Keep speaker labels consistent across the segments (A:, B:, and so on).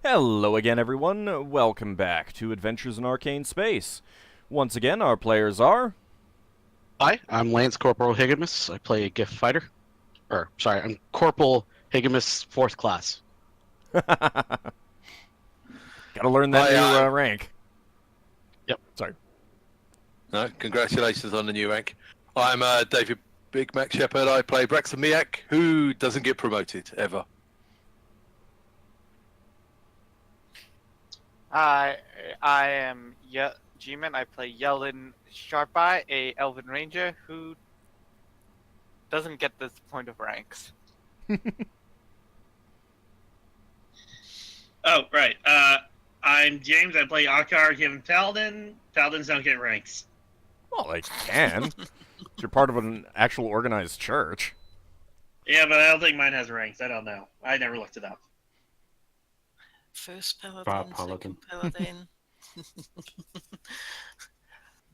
A: Hello again, everyone. Welcome back to Adventures in Arcane Space. Once again, our players are...
B: Hi, I'm Lance Corporal Higgimus. I play a Giff fighter. I'm Corporal Higgimus, 4th class.
A: Gotta learn that new rank.
B: Yep.
A: Sorry.
C: No, congratulations on the new rank. I'm David Big Mac Shepherd. I play Braxon, who doesn't get promoted, ever.
D: I am G-Man. I play Yeldan Sharpeye, a Elven Ranger who doesn't get this point of ranks.
E: Oh, right. I'm James. I play Ockar, given Paladin. Paladins don't get ranks.
A: Well, they can. You're part of an actual organized church.
E: Yeah, but I don't think mine has ranks. I don't know. I never looked it up.
F: First paladin,
G: paladin.
F: second paladin.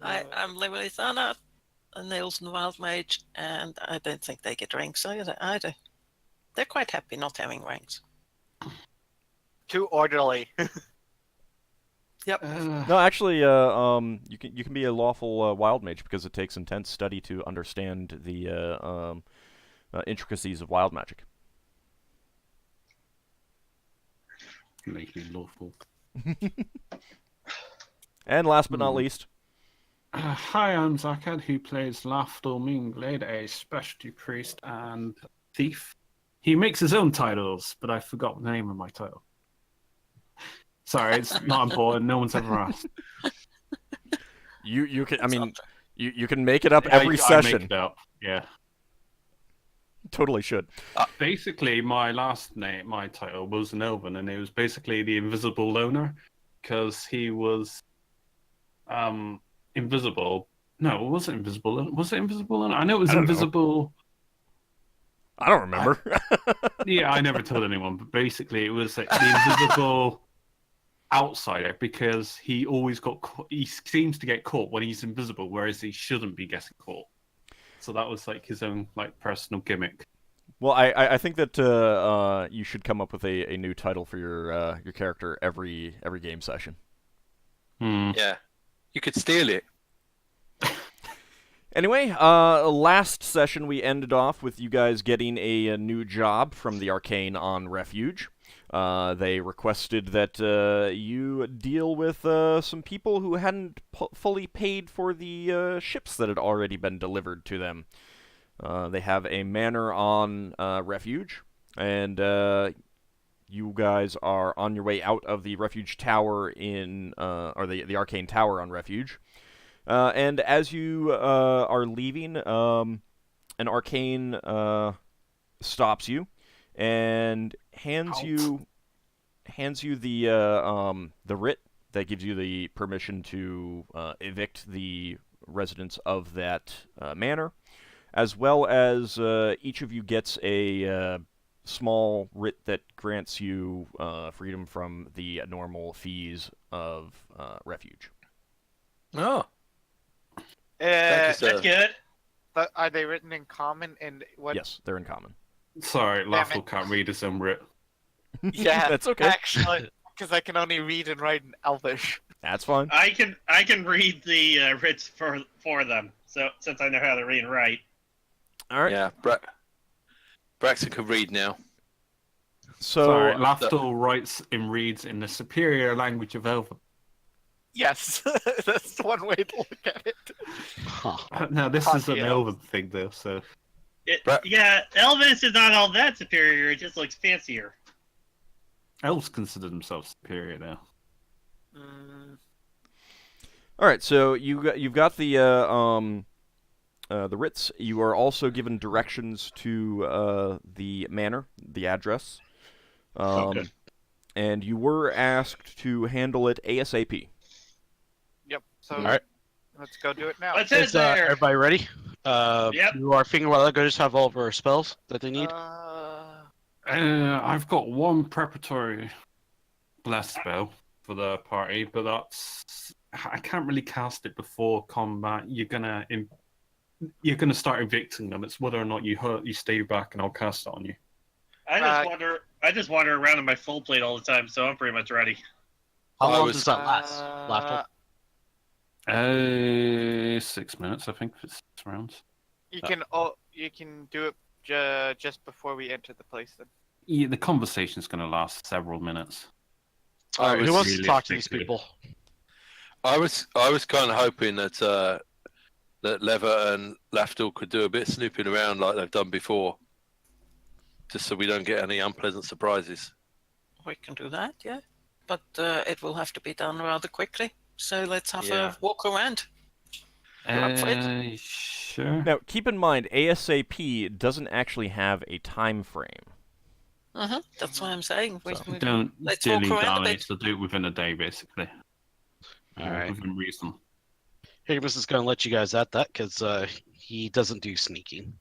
F: I'm Levalithana, a Nails and Wild Mage, and I don't think they get ranks either. They're quite happy not having ranks.
D: Too orderly.
F: Yep.
A: No, actually, you can be a lawful wild mage because it takes intense study to understand the intricacies of wild magic.
G: Make me lawful.
A: And last but not least...
G: Hi, I'm Zakad, who plays Lafdul Moonglade, a specialty priest and thief. He makes his own titles, but I forgot the name of my title. Sorry, it's not important. No one's ever asked.
A: You can you can make it up every session.
G: I make it up. Yeah.
A: Totally should.
G: Basically, my title was an Elven, and it was basically the Invisible Loner, because he was invisible. No, it wasn't invisible. Was it Invisible Loner? I know it was invisible.
A: I don't remember.
G: Yeah, I never told anyone, but basically it was the invisible outsider, because he always he seems to get caught when he's invisible, whereas he shouldn't be getting caught. So that was like his own personal gimmick.
A: Well, I think that you should come up with a new title for your character every game session.
C: Yeah, you could steal it.
A: Anyway, last session we ended off with you guys getting a new job from the Arcane on Refuge. They requested that you deal with some people who hadn't fully paid for the ships that had already been delivered to them. They have a manor on Refuge, and you guys are on your way out of the Refuge Tower or the Arcane Tower on Refuge. And as you are leaving, an Arcane stops you and hands you the writ that gives you the permission to evict the residents of that manor, as well as each of you gets a small writ that grants you freedom from the normal fees of Refuge.
C: Oh. Thank you, sir.
E: That's good.
D: But are they written in common? And what?
A: Yes, they're in common.
G: Sorry, Lafdul can't read his own writ.
D: Yeah,
A: That's okay.
D: Actually, because I can only read and write in Elvish.
A: That's fine.
E: I can read the writs for them. So since I know how to read and write.
A: All right.
C: Yeah, Braxon can read now.
A: So
G: Sorry, Lafdul writes and reads in the superior language of Elven.
D: Yes, that's one way to look at it.
B: Huh.
G: Now, this is an Elven thing, though, so...
E: Yeah, Elvis is not all that superior. It just looks fancier.
G: Elves consider themselves superior now.
A: all right. So you've got the writs. You are also given directions to the manor, the address,
B: Okay.
A: and you were asked to handle it ASAP.
D: Yep. So
B: All right.
D: let's go do it now.
E: What's it
B: Is
E: there?
B: everybody ready?
E: Yep.
B: You are thinking while I go just have all of our spells that they need?
G: I've got one preparatory bless spell for the party, but I can't really cast it before combat. You're gonna start evicting them. It's whether or not you stay back, and I'll cast it on you.
E: I just wonder I just wander around in my full plate all the time, so I'm pretty much ready.
B: How
C: I
B: long
C: was-
B: does that last? Lafdul?
G: 6 minutes, I think, for 6 rounds.
D: You can do it just before we enter the place. Then.
G: Yeah, the conversation's going to last several minutes.
B: All right, who wants to
G: Realistically.
B: talk to these people?
C: I was kind of hoping that that Lever and Lafdul could do a bit of snooping around like they've done before, just so we don't get any unpleasant surprises.
F: We can do that, yeah. But it will have to be done rather quickly. So let's have
C: Yeah.
F: a walk around. Up for it.
G: Sure.
A: Now, keep in mind, ASAP doesn't actually have a time frame.
F: That's what I'm saying.
G: Don't
F: let's walk
G: dilly
F: around a
G: dally,
F: bit.
G: so do it within a day, basically.
B: All right.
G: Within reason.
B: Higgimus is going to let you guys at that because he doesn't do sneaking.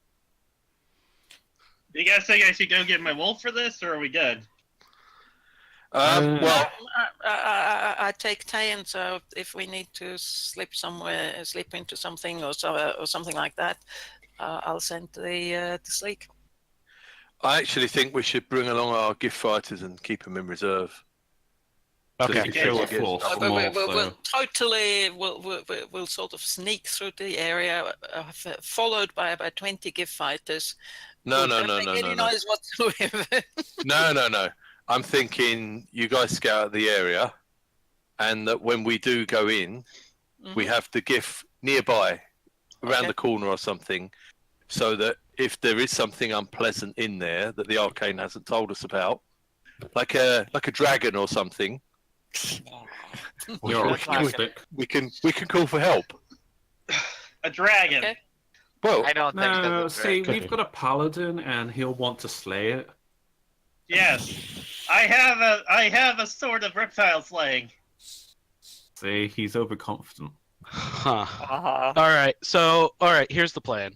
E: You guys think I should go get my wolf for this, or are we good?
C: Well,
F: I take Tayan, so if we need to slip into something or something like that, I'll send the sleek.
C: I actually think we should bring along our gift fighters and keep them in reserve.
B: Okay.
C: Just in
G: Show
C: case
G: a
C: it
G: force.
C: gets-
F: We'll sort of sneak through the area, followed by about 20 gift fighters.
C: No,
F: who
C: no,
F: don't
C: no,
F: make
C: no,
F: any
C: no, no.
F: noise whatsoever.
C: No. I'm thinking you guys scout out the area, and that when we do go in, we have the gift nearby, around
F: Okay.
C: the corner or something, so that if there is something unpleasant in there that the arcane hasn't told us about, like a dragon or something,
G: You're
D: That's not
G: optimistic.
C: we can call for help.
E: A dragon.
F: Okay.
C: Well,
D: I don't think
G: No,
D: that's a
G: see,
D: dragon.
G: we've got a paladin, and he'll want to slay it.
E: Yes. I have a sword of reptile slaying.
G: See, he's overconfident.
B: Huh.
D: Uh-huh.
B: All right. Here's the plan.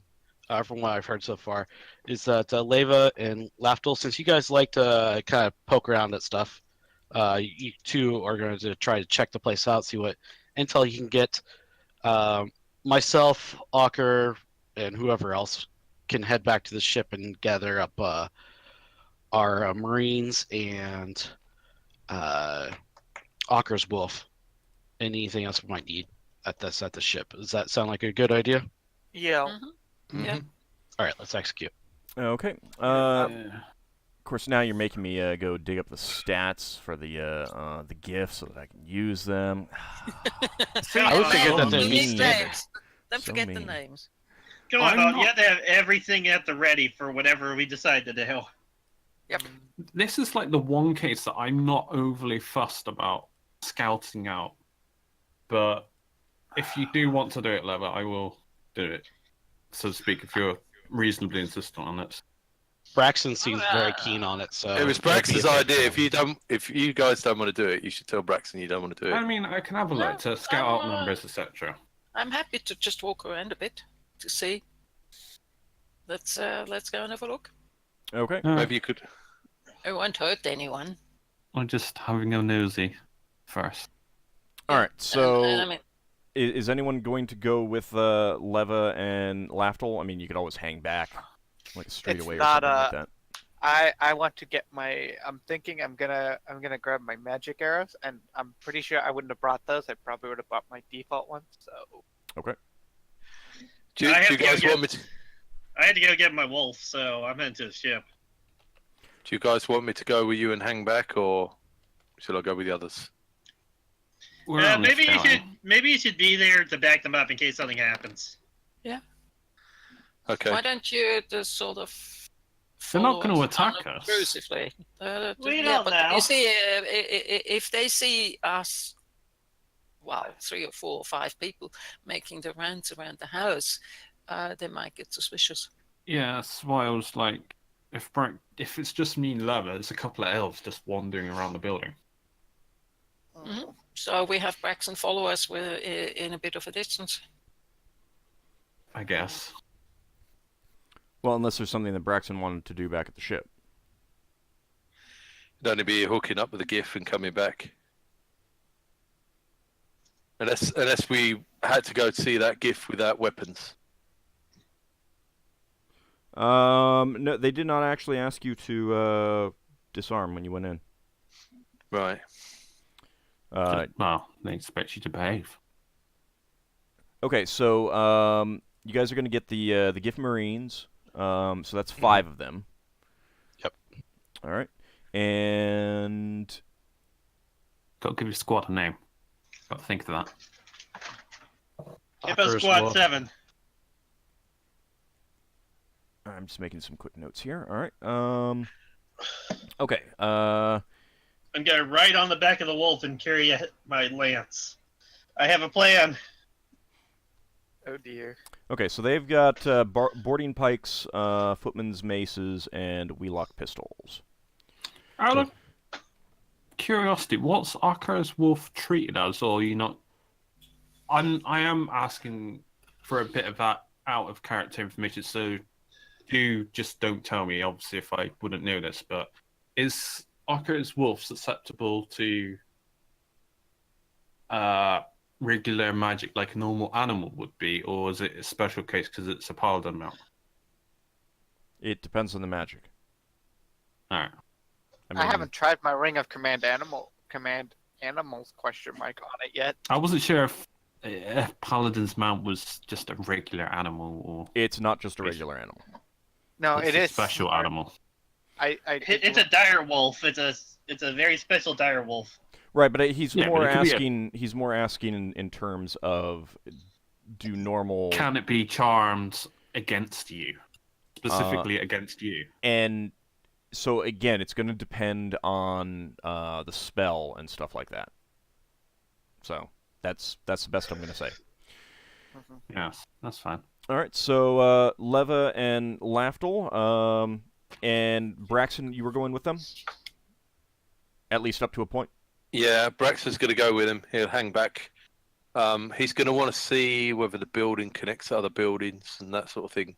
B: From what I've heard so far, is that Leva and Lafdul, since you guys like to kind of poke around at stuff, you two are going to try to check the place out, see what intel you can get. Myself, Ockar, and whoever else can head back to the ship and gather up our Marines and Ockar's wolf. Anything else we might need at the ship. Does that sound like a good idea?
D: Yeah.
F: Yeah.
B: All right, let's execute.
A: Okay. Of course, now you're making me go dig up the stats for the gifts so that I can use them.
B: I would forget that
F: We
B: they're
F: need
B: mean.
F: names. Don't
A: So
F: forget the
A: mean.
F: names.
E: Come
G: I'm
E: on,
G: not-
E: you have to have everything at the ready for whatever we decide to do.
G: This is like the one case that I'm not overly fussed about scouting out. But if you do want to do it, Lever, I will do it, so to speak, if you're reasonably insistent on it.
B: Braxon seems very keen on it, so
C: it was
B: it'll be
C: Braxon's
B: a bit
C: idea.
B: fun.
C: If you guys don't want to do it, you should tell Braxon you don't want to do it.
G: I mean, I can have a look to scout out numbers, etc.
F: I'm happy to just walk around a bit to see. Let's go and have a look.
A: Okay.
C: Maybe you could.
F: It won't hurt anyone.
G: I'm just having a nosy first.
A: All right. So,
F: And I mean,
A: is anyone going to go with Leva and Lafdul? I mean, you could always hang back, like straight
D: It's
A: away or
D: not,
A: something like that.
D: I want to get my. I'm thinking I'm gonna grab my magic arrows, and I'm pretty sure I wouldn't have brought those. I probably would have brought my default ones. So
C: Do you,
E: I have
C: do you
E: to go
C: guys
E: get-
C: want me to?
E: I had to go get my wolf, so I'm heading to the ship.
C: Do you guys want me to go with you and hang back, or should I go with the others?
G: We're only scouting.
E: Maybe you should be there to back them up in case something happens.
C: Okay.
F: why don't you just sort of?
G: They're not
F: follow
G: gonna
F: us
G: attack us.
F: unobtrusively?
E: We
F: yeah,
E: don't
F: but
E: know.
F: you see, if they see us, well, 3 or 4 or 5 people making the rounds around the house, they might get suspicious.
G: Yeah, that's why I was like, if it's just me and Lever, there's a couple of elves just wandering around the building.
F: So we have Braxon follow us in a bit of a distance.
G: I guess.
A: Well, unless there's something that Braxon wanted to do back at the ship.
C: It'd only be hooking up with a GIF and coming back. Unless we had to go see that GIF without weapons.
A: No, they did not actually ask you to disarm when you went in.
C: Right.
G: Well, they expect you to behave.
A: Okay, so you guys are going to get the Giff Marines. So that's 5 of them.
B: Yep.
A: All right, and
G: Got to give your squad a name. Got to think of that.
E: Hippo
B: Ockar
E: Squad
B: Wolf.
E: 7.
A: I'm just making some quick notes here. All right. Okay.
E: I'm going to ride on the back of the wolf and carry my lance. I have a plan.
D: Oh dear.
A: Okay, so they've got boarding pikes, footmen's maces, and wheelock pistols.
G: Out of curiosity, what's Ockar's wolf treated as, or are you not? I am asking for a bit of that out of character information, so don't tell me, obviously, if I wouldn't know this, but is Ockar's wolf susceptible to regular magic like a normal animal would be, or is it a special case because it's a paladin mount?
A: It depends on the magic.
G: Alright.
D: I haven't tried my Ring of Command Animals question mark on it yet.
G: I wasn't sure if paladin's mount was just a regular animal or
A: It's not just a regular animal.
D: No,
G: it's
D: it
G: a
D: is
G: special
D: smart.
G: animal.
E: It's a dire wolf. It's a very special dire wolf.
A: Right, but he's
G: Yeah,
A: more
G: but it could be
A: asking. He's more asking in terms of do normal
G: Can it be charmed against you? Specifically against you?
A: and so again, it's going to depend on the spell and stuff like that. So that's the best I'm going to say.
G: Yes, that's fine.
A: All right, so Leva and Lafdul, and Braxon, you were going with them, at least up to a point.
C: Yeah, Braxton's going to go with him. He'll hang back. He's going to want to see whether the building connects to other buildings and that sort of thing.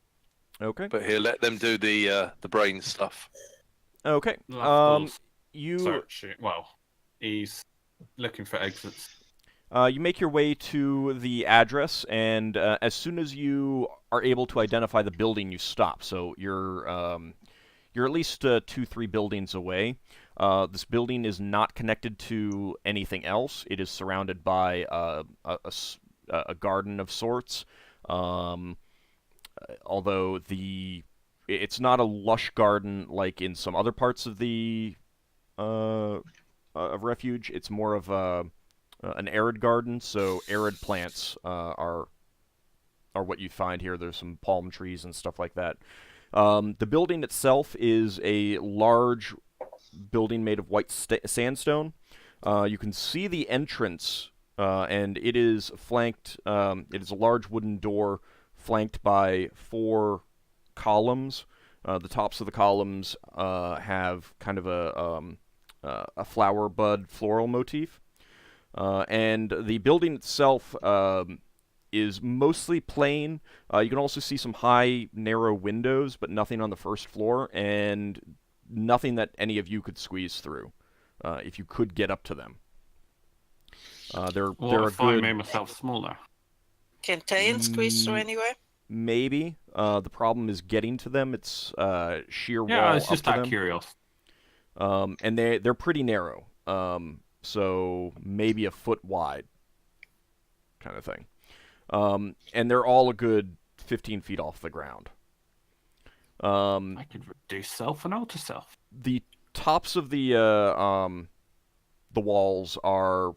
A: Okay.
C: But he'll let them do the brain stuff.
A: Okay.
G: Lafdul's
A: You
G: searching. Well, he's looking for exits.
A: you make your way to the address, and as soon as you are able to identify the building, you stop. So you're at least 2-3 buildings away. This building is not connected to anything else. It is surrounded by a garden of sorts. Although it's not a lush garden like in some other parts of the of refuge. It's more of an arid garden. So arid plants are what you find here. There's some palm trees and stuff like that. The building itself is a large building made of white sandstone. You can see the entrance, and it is flanked. It is a large wooden door flanked by 4 columns. The tops of the columns have kind of a flower bud floral motif, and the building itself is mostly plain. You can also see some high, narrow windows, but nothing on the first floor, and nothing that any of you could squeeze through, if you could get up to them. They're a
G: if I
A: good.
G: made myself smaller?
F: Can Tayan squeeze through anywhere?
A: Maybe. The problem is getting to them. It's sheer wall
G: Yeah, it's
A: up
G: just
A: to
G: that
A: them.
G: curious.
A: And they're pretty narrow. So maybe a foot wide, kind of thing. And they're all a good 15 feet off the ground.
G: I could reduce self and alter self.
A: The tops of the walls are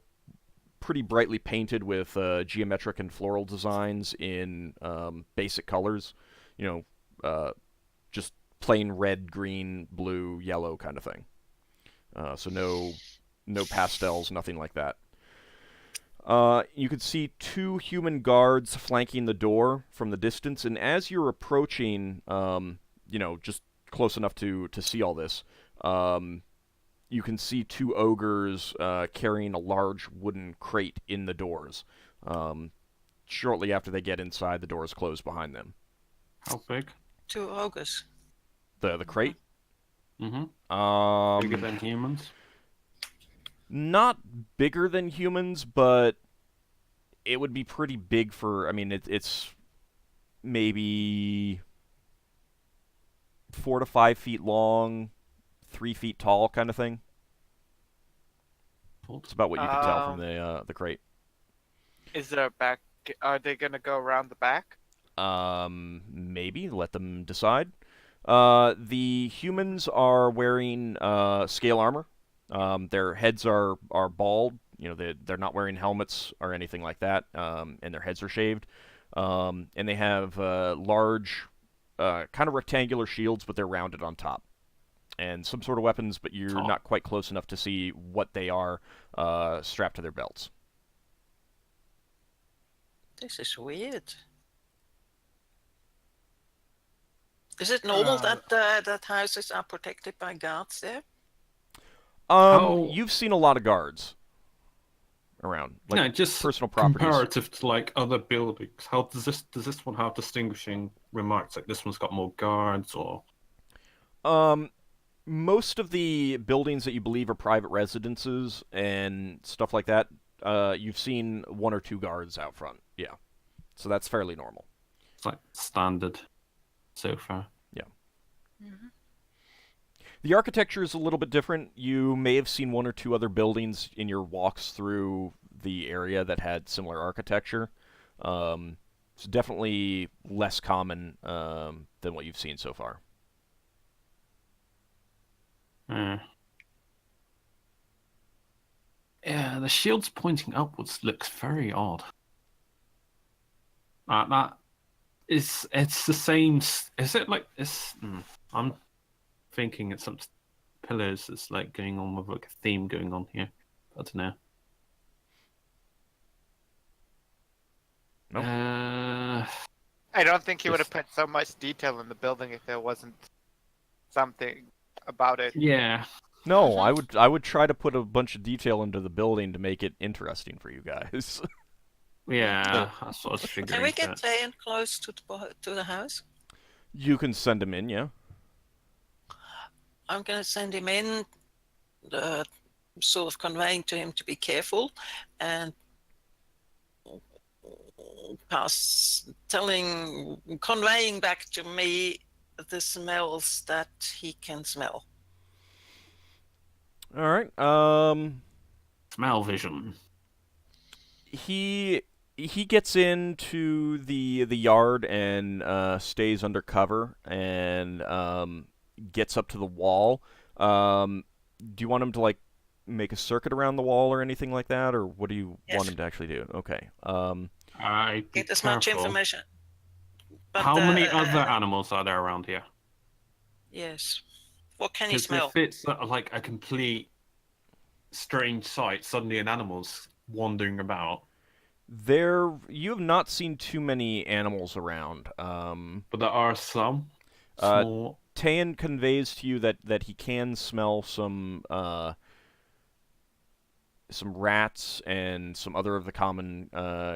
A: pretty brightly painted with geometric and floral designs in basic colors. You know, just plain red, green, blue, yellow kind of thing. So no pastels, nothing like that. You can see 2 human guards flanking the door from the distance, and as you're approaching, just close enough to see all this, you can see 2 ogres carrying a large wooden crate in the doors. Shortly after they get inside, the doors close behind them.
G: How big?
F: 2 ogres.
A: The crate?
G: Mm-hmm. Bigger than humans?
A: Not bigger than humans, but it would be pretty big for. I mean, it's maybe 4 to 5 feet long, 3 feet tall, kind of thing. It's about what you can tell from the crate.
D: Is there a back? Are they gonna go around the back?
A: Maybe let them decide. The humans are wearing scale armor. Their heads are bald. You know, they're not wearing helmets or anything like that. And their heads are shaved. And they have large, kind of rectangular shields, but they're rounded on top. And some sort of weapons, but you're not quite close enough to see what they are strapped to their belts.
F: This is weird. Is it normal that houses are protected by guards there?
A: You've seen a lot of guards around, like
G: just
A: personal properties.
G: Comparative to like other buildings, how does this one have distinguishing remarks? Like this one's got more guards, or
A: most of the buildings that you believe are private residences and stuff like that, you've seen 1 or 2 guards out front. Yeah, so that's fairly normal.
G: It's like standard so far.
A: Yeah.
F: Mm-hmm.
A: The architecture is a little bit different. You may have seen 1 or 2 other buildings in your walks through the area that had similar architecture. It's definitely less common than what you've seen so far.
G: Yeah, the shields pointing upwards looks very odd. That is, it's the same. Is it like this? I'm thinking it's some pillars that's like going on with like a theme going on here. I don't know.
A: Nope.
D: I don't think he would have put so much detail in the building if there wasn't something about it.
G: Yeah.
A: No, I would try to put a bunch of detail into the building to make it interesting for you guys.
G: Yeah, that's what I was figuring.
F: Can we get Tayan close to the house?
A: You can send him in, yeah.
F: I'm gonna send him in, sort of conveying to him to be careful, and conveying back to me the smells that he can smell.
A: All right.
G: Smell vision.
A: He gets into the yard and stays under cover and gets up to the wall. Do you want him to like make a circuit around the wall or anything like that, or what do you want him to actually do? Okay.
F: Get as much information. But,
G: how many other animals are there around here?
F: Yes. What can you smell?
G: If it's like a complete strange sight, suddenly an animal's wandering about.
A: You have not seen too many animals around.
G: But there are some. Small.
A: Tayan conveys to you that he can smell some rats and some other of the common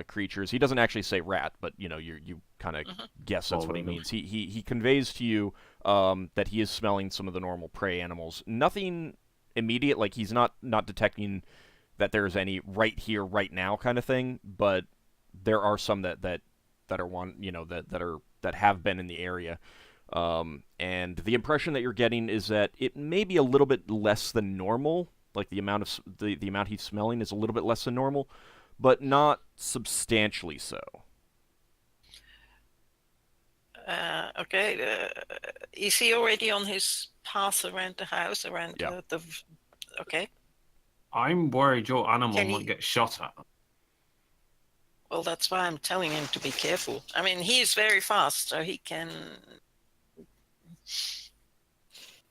A: creatures. He doesn't actually say rat, but you know you kind of guess that's what he means. He conveys to you that he is smelling some of the normal prey animals. Nothing immediate, like he's not detecting that there's any right here, right now kind of thing. But there are some that are that have been in the area. And the impression that you're getting is that it may be a little bit less than normal. Like the amount of the amount he's smelling is a little bit less than normal, but not substantially so.
F: Okay. Is he already on his path around the house? Okay.
G: I'm worried your animal might get shot at.
F: Well, that's why I'm telling him to be careful. I mean, he's very fast, so he can.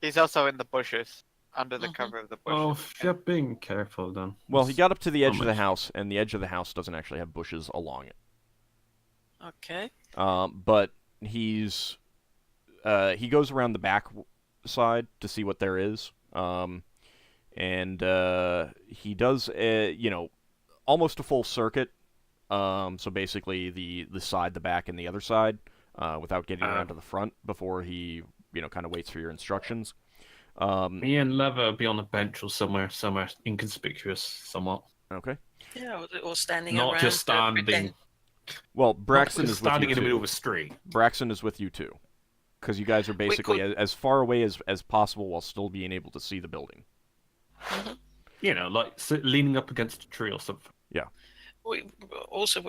D: He's also in the bushes, under the cover of the bushes.
G: Oh, you're being careful then.
A: Well, he got up to the edge of the house, and the edge of the house doesn't actually have bushes along it.
F: Okay.
A: But he goes around the back side to see what there is. And he does, almost a full circuit. So basically the side, the back, and the other side, without getting around to the front before he, kind of waits for your instructions.
G: Me and Lever will be on a bench or somewhere inconspicuous, somewhat.
A: Okay.
F: Yeah, or standing
G: Not
F: around.
G: just standing.
A: Well, Braxon is with you
G: standing in the
A: too.
G: middle of a street.
A: Braxon is with you too. because you guys are basically as far away as possible while still being able to see the building.
G: You know, like leaning up against a tree or something.
A: Yeah.
F: We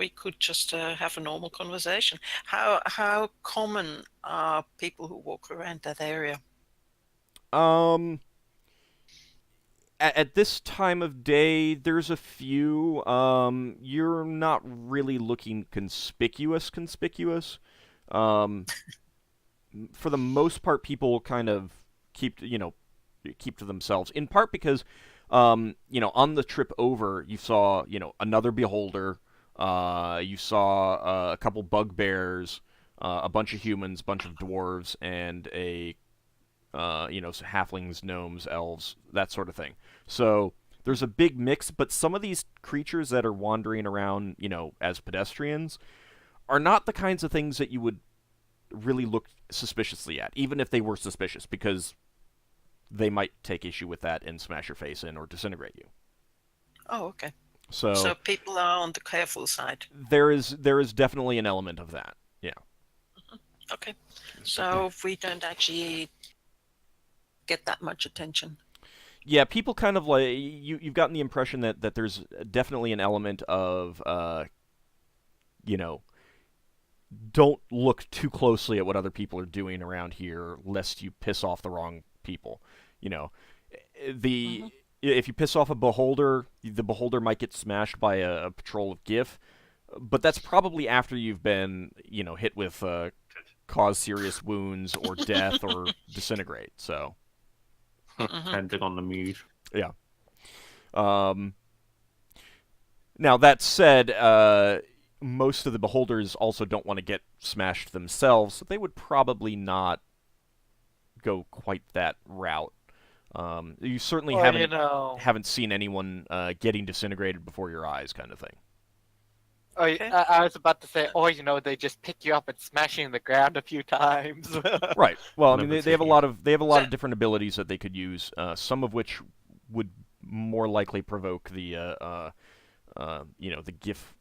F: could just have a normal conversation. How common are people who walk around that area?
A: At this time of day, there's a few. You're not really looking conspicuous. For the most part, people kind of keep to themselves. In part because, on the trip over, you saw, another beholder. You saw a couple bugbears, a bunch of humans, a bunch of dwarves, and a halflings, gnomes, elves, that sort of thing. So there's a big mix, but some of these creatures that are wandering around, as pedestrians, are not the kinds of things that you would really look suspiciously at, even if they were suspicious, because they might take issue with that and smash your face in or disintegrate you.
F: Oh, okay.
A: So
F: people are on the careful side.
A: There is definitely an element of that. Yeah.
F: Okay. So we don't actually get that much attention.
A: Yeah, people kind of like you've gotten the impression that there's definitely an element of don't look too closely at what other people are doing around here, lest you piss off the wrong people. If you piss off a beholder, the beholder might get smashed by a patrol of Giff, but that's probably after you've been hit with cause serious wounds or death or disintegrate. So.
G: Depending on the mood.
A: Yeah. Now, that said, most of the beholders also don't want to get smashed themselves, so they would probably not go quite that route. You certainly haven't seen anyone getting disintegrated before your eyes, kind of thing.
D: I was about to say, they just pick you up and smash you in the ground a few times.
A: Right. Well, I mean, they have a lot of different abilities that they could use. Some of which would more likely provoke the the Giff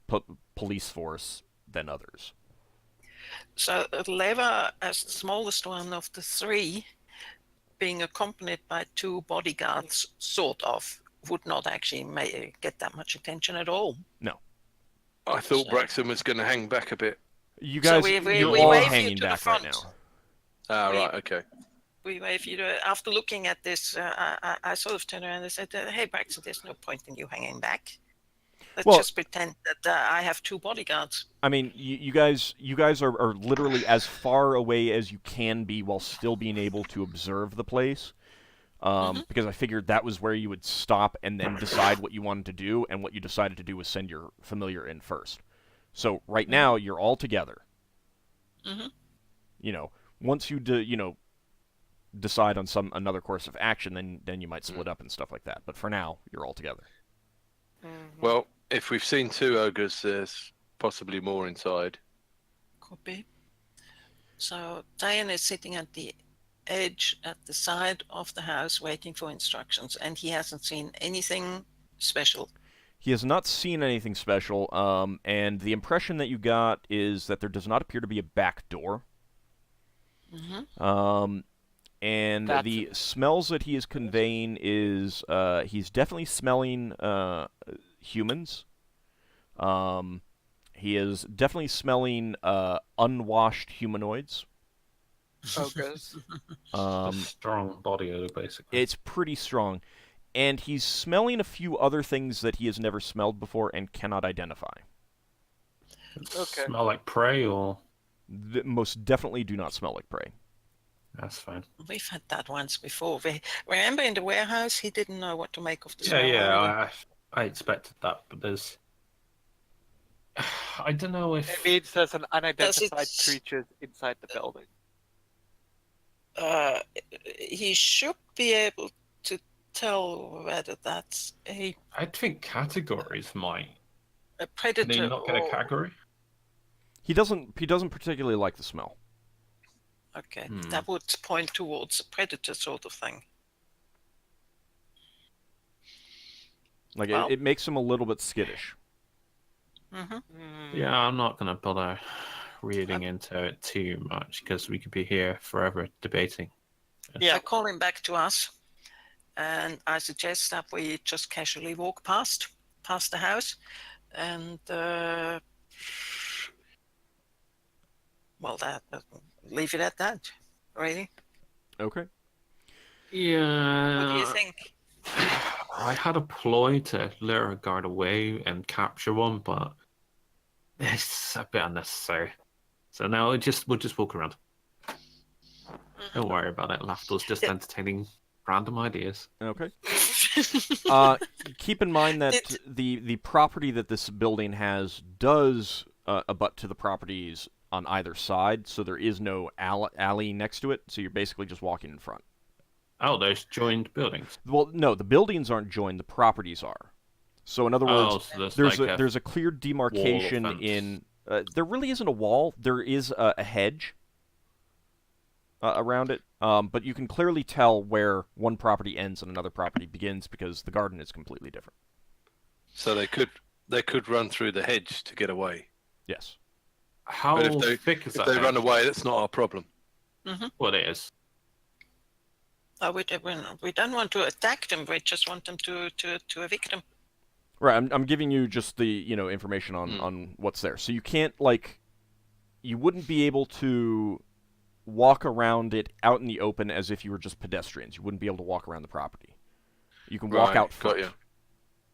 A: police force than others.
F: So Leva, as the smallest one of the three, being accompanied by two bodyguards, sort of, would not actually get that much attention at all.
A: No.
C: I thought Braxon was going to hang back a bit.
A: You guys, you're all hanging back right now.
C: Ah, right, okay.
F: We wave you to. After looking at this, I sort of turned around and said, "Hey, Braxon, there's no point in you hanging back. Let's just pretend that I have two bodyguards."
A: I mean, you guys are literally as far away as you can be while still being able to observe the place. Because I figured that was where you would stop and then decide what you wanted to do, and what you decided to do was send your familiar in first. So right now, you're all together. Once you decide on another course of action, then you might split up and stuff like that. But for now, you're all together.
C: Well, if we've seen two ogres, there's possibly more inside.
F: Could be. So Diane is sitting at the edge at the side of the house waiting for instructions, and he hasn't seen anything special.
A: He has not seen anything special, and the impression that you got is that there does not appear to be a back door. And the smells that he is conveying is he's definitely smelling humans. He is definitely smelling unwashed humanoids.
D: Ogres.
G: Strong body odor, basically.
A: It's pretty strong. And he's smelling a few other things that he has never smelled before and cannot identify.
D: Okay.
G: Smell like prey, or?
A: Most definitely do not smell like prey.
G: That's fine.
F: We've had that once before. Remember in the warehouse, he didn't know what to make of the smell.
G: Yeah, I expected that, but there's... I don't know if...
D: It means there's an unidentified creature inside the building.
F: He should be able to tell whether that's a
G: I think categories might.
F: A predator.
G: Can he not get a category?
A: He doesn't particularly like the smell.
F: Okay, that would point towards a predator sort of thing.
A: Like, it makes him a little bit skittish.
F: Mm-hmm.
G: Yeah, I'm not going to bother reading into it too much because we could be here forever debating.
F: I call him back to us, and I suggest that we just casually walk past the house, and leave it at that. Really?
A: Okay.
G: Yeah.
F: What do you think?
G: I had a ploy to lure a guard away and capture one, but it's a bit unnecessary. So now we'll just walk around. Don't worry about it. Lafdul's just entertaining random ideas.
A: Okay. Keep in mind that the property that this building has does abut to the properties on either side, so there is no alley next to it, so you're basically just walking in front.
G: Oh, there's joined buildings.
A: Well, no, the buildings aren't joined, the properties are. So in other words,
G: so
A: there's a clear demarcation in... there really isn't a wall. There is a hedge around it, but you can clearly tell where one property ends and another property begins because the garden is completely different.
C: So they could run through the hedge to get away.
A: Yes.
G: How
C: But
G: thick is
C: if
G: that?
C: they run
G: hedge?
C: away, that's not our problem.
G: Well, it is.
F: We don't want to attack them. We just want them to evict them.
A: Right, I'm giving you just the information on what's there. So you can't you wouldn't be able to walk around it out in the open as if you were just pedestrians. You wouldn't be able to walk around the property. You can walk out front.
C: Got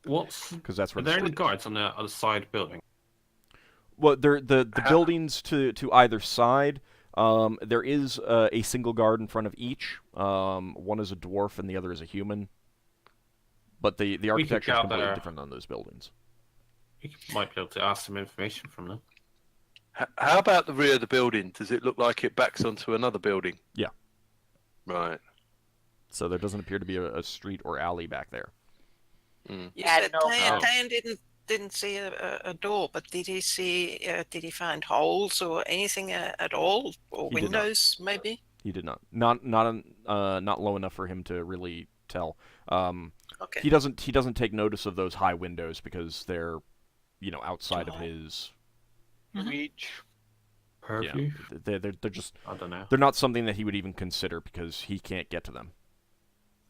C: you.
A: Because that's where
G: Are there any guards on the other side building?
A: Well, the buildings to either side. There is a single guard in front of each. One is a dwarf and the other is a human. But the architecture is completely different on those buildings.
G: You might be able to ask some information from them.
C: How about the rear of the building? Does it look like it backs onto another building?
A: Yeah.
C: Right.
A: So there doesn't appear to be a street or alley back there.
F: You
D: Yeah,
F: said
D: no.
F: Tan didn't see a door, but did he see? Did he find holes or anything at all, or
A: He did not.
F: windows maybe?
A: He did not. Not low enough for him to really tell.
F: Okay.
A: He doesn't take notice of those high windows because they're, outside of
F: high.
A: his.
D: Reach.
G: Purview?
A: They're just.
G: I don't know.
A: They're not something that he would even consider because he can't get to them.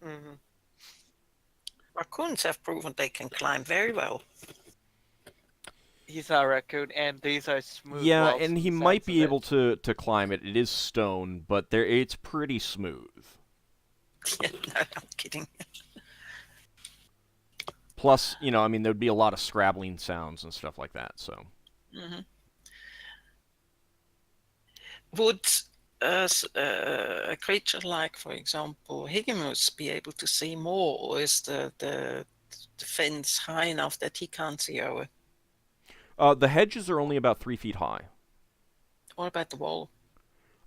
D: Mm-hmm.
F: Raccoons have proven they can climb very well.
D: He's not a raccoon, and these are smooth
A: Yeah,
D: walls
A: and he
D: in the
A: might
D: sense
A: be
D: of
A: able to climb it. It is stone, but it's pretty smooth.
F: No, I'm kidding.
A: Plus, there'd be a lot of scrabbling sounds and stuff like that. So.
F: Would a creature like, for example, Higgimus be able to see more, or is the fence high enough that he can't see over?
A: The hedges are only about 3 feet high.
F: What about the wall?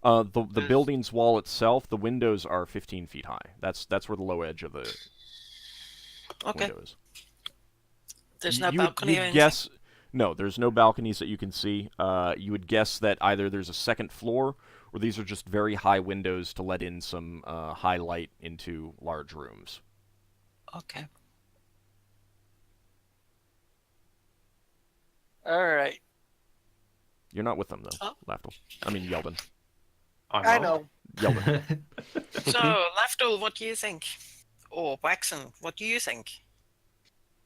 A: The building's wall itself, the windows are 15 feet high. That's where the low edge of the window is.
F: There's no
A: You
F: balcony or
A: would
F: anything?
A: guess. No, there's no balconies that you can see. You would guess that either there's a second floor, or these are just very high windows to let in some high light into large rooms.
F: Okay.
D: All right.
A: You're not with them, though,
F: Oh.
A: Lafdul. I mean, Yeldan.
D: I know.
A: Yeldan.
F: So, Lafdul, what do you think? Or Braxon, what do you think?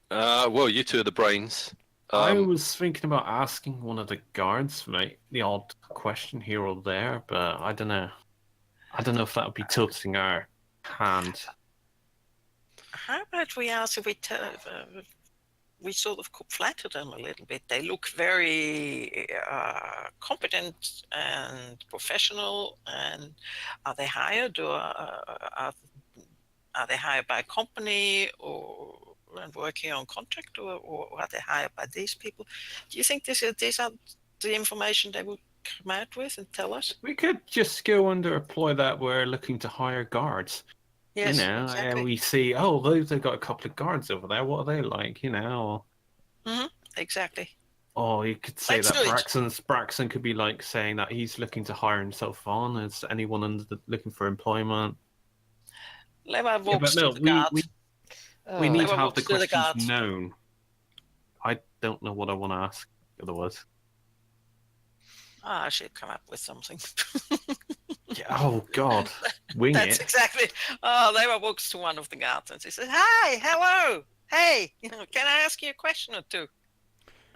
C: Well, you two are the brains.
G: I was thinking about asking one of the guards, mate, the odd question here or there, but I don't know. I don't know if that would be tilting our hand.
F: How about we ask if we sort of could flatter them a little bit? They look very competent and professional. And are they hired, or are they hired by a company, or and working on contract, or are they hired by these people? Do you think these are the information they would come out with and tell us?
G: We could just go under a ploy that we're looking to hire guards.
F: Yes,
G: And
F: exactly.
G: we see, they've got a couple of guards over there. What are they like,
F: Exactly.
G: Or you could say
F: Let's
G: that
F: do it.
G: Braxon could be like saying that he's looking to hire himself on as anyone looking for employment.
F: Leva walks
G: no,
F: to the guard.
G: We need
F: Leva
G: to have
F: walks
G: the
F: to the
G: questions
F: guards.
G: known. I don't know what I want to ask otherwise.
F: I should come up with something.
G: Yeah, oh God, wing
F: That's
G: it.
F: exactly. Oh, Leva walks to one of the guards and she says, "Hi, hello, hey, can I ask you a question or two?"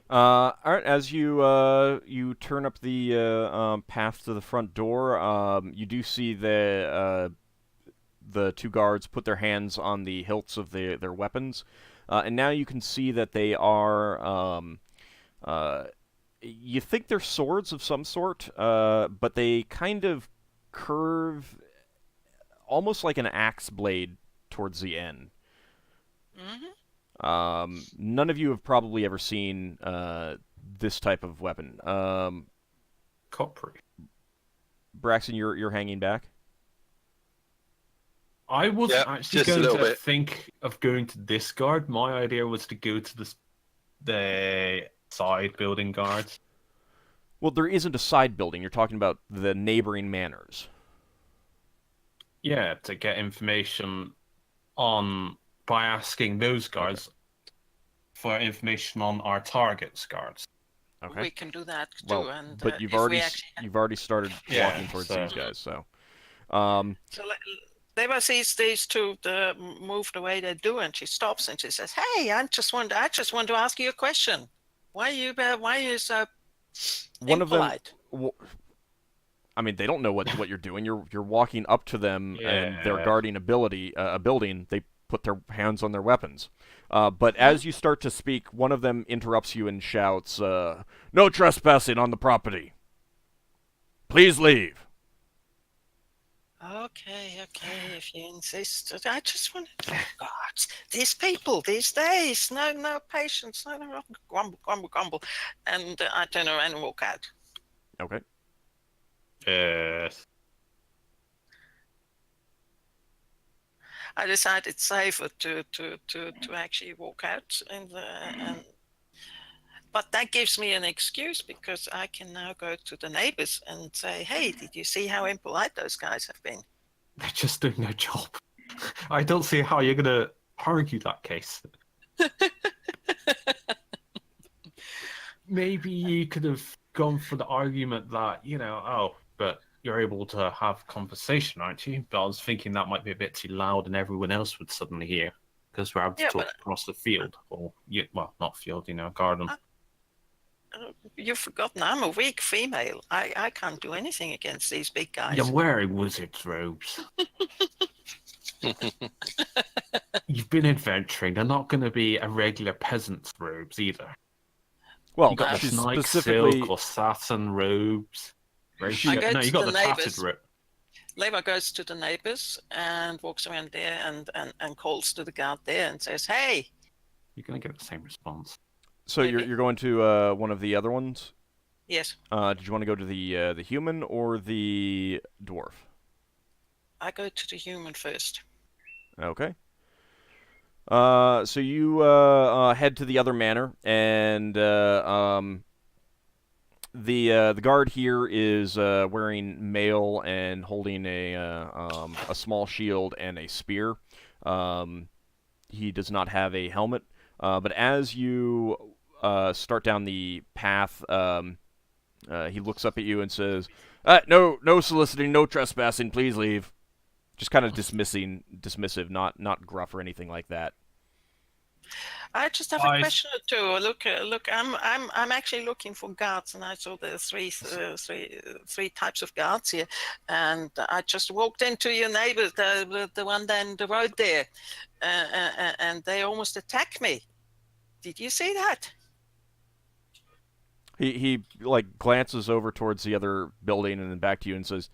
A: All right. As you you turn up the path to the front door, you do see the two guards put their hands on the hilts of their weapons, and now you can see that they are. You think they're swords of some sort, but they kind of curve almost like an axe blade towards the end.
F: Mm-hmm.
A: None of you have probably ever seen this type of weapon.
G: Corporal.
A: Braxon, you're hanging back.
G: I was
C: Yeah,
G: actually
C: just a
G: going
C: little
G: to
C: bit.
G: think of going to this guard. My idea was to go to the side building guards.
A: Well, there isn't a side building. You're talking about the neighboring manors.
G: Yeah, to get information on by asking those guards for information on our targets guards.
A: Okay.
F: We can do that too.
A: Well,
F: And
A: but you've
F: if we
A: already
F: actually...
A: you've already started
G: Yeah,
A: walking towards
G: so-
A: these guys. So,
F: So Leva sees these two move the way they do, and she stops and she says, "Hey, I just want to ask you a question. Why are you so
A: one of them.
F: impolite?"
A: I mean, they don't know what you're doing. You're walking up to them, and they're
G: Yeah.
A: guarding a building. They put their hands on their weapons. But as you start to speak, one of them interrupts you and shouts, "No trespassing on the property. Please leave."
F: Okay, if you insist. I just want to... God, these people these days, no patience, no grumble. And I turn around and walk out.
A: Okay.
G: Yes.
F: I decided it's safer to actually walk out, but that gives me an excuse because I can now go to the neighbors and say, "Hey, did you see how impolite those guys have been?"
G: They're just doing their job. I don't see how you're going to argue that case. Maybe you could have gone for the argument that, but you're able to have conversation, aren't you? But I was thinking that might be a bit too loud and everyone else would suddenly hear because we're able to
F: Yeah,
G: talk
F: but-
G: across the field. Not field, garden.
F: You've forgotten I'm a weak female. I can't do anything against these big guys.
G: You're wearing wizard's robes. You've been adventuring. They're not going to be a regular peasant's robes either.
A: Well,
G: You got the
A: she's
G: snake
A: specifically
G: silk or satin robes.
F: I go
G: You
F: to
G: got
F: the
G: the tattered
F: neighbors.
G: robe.
F: Leva goes to the neighbors and walks around there and calls to the guard there and says, "Hey."
G: You're going to get the same response.
A: So
F: Maybe.
A: you're going to one of the other ones.
F: Yes,
A: Did you want to go to the human or the dwarf?
F: I go to the human first.
A: Okay. So you head to the other manor, and the guard here is wearing mail and holding a small shield and a spear. He does not have a helmet, but as you start down the path, he looks up at you and says, "No soliciting, no trespassing. Please leave." Just kind of dismissive, not gruff or anything like that.
F: I just have a question or two. Look! I'm actually looking for guards, and I saw there's three types of guards here, and I just walked into your neighbors, the one down the road there, and they almost attacked me. Did you see that?
A: He like glances over towards the other building and then back to you and says,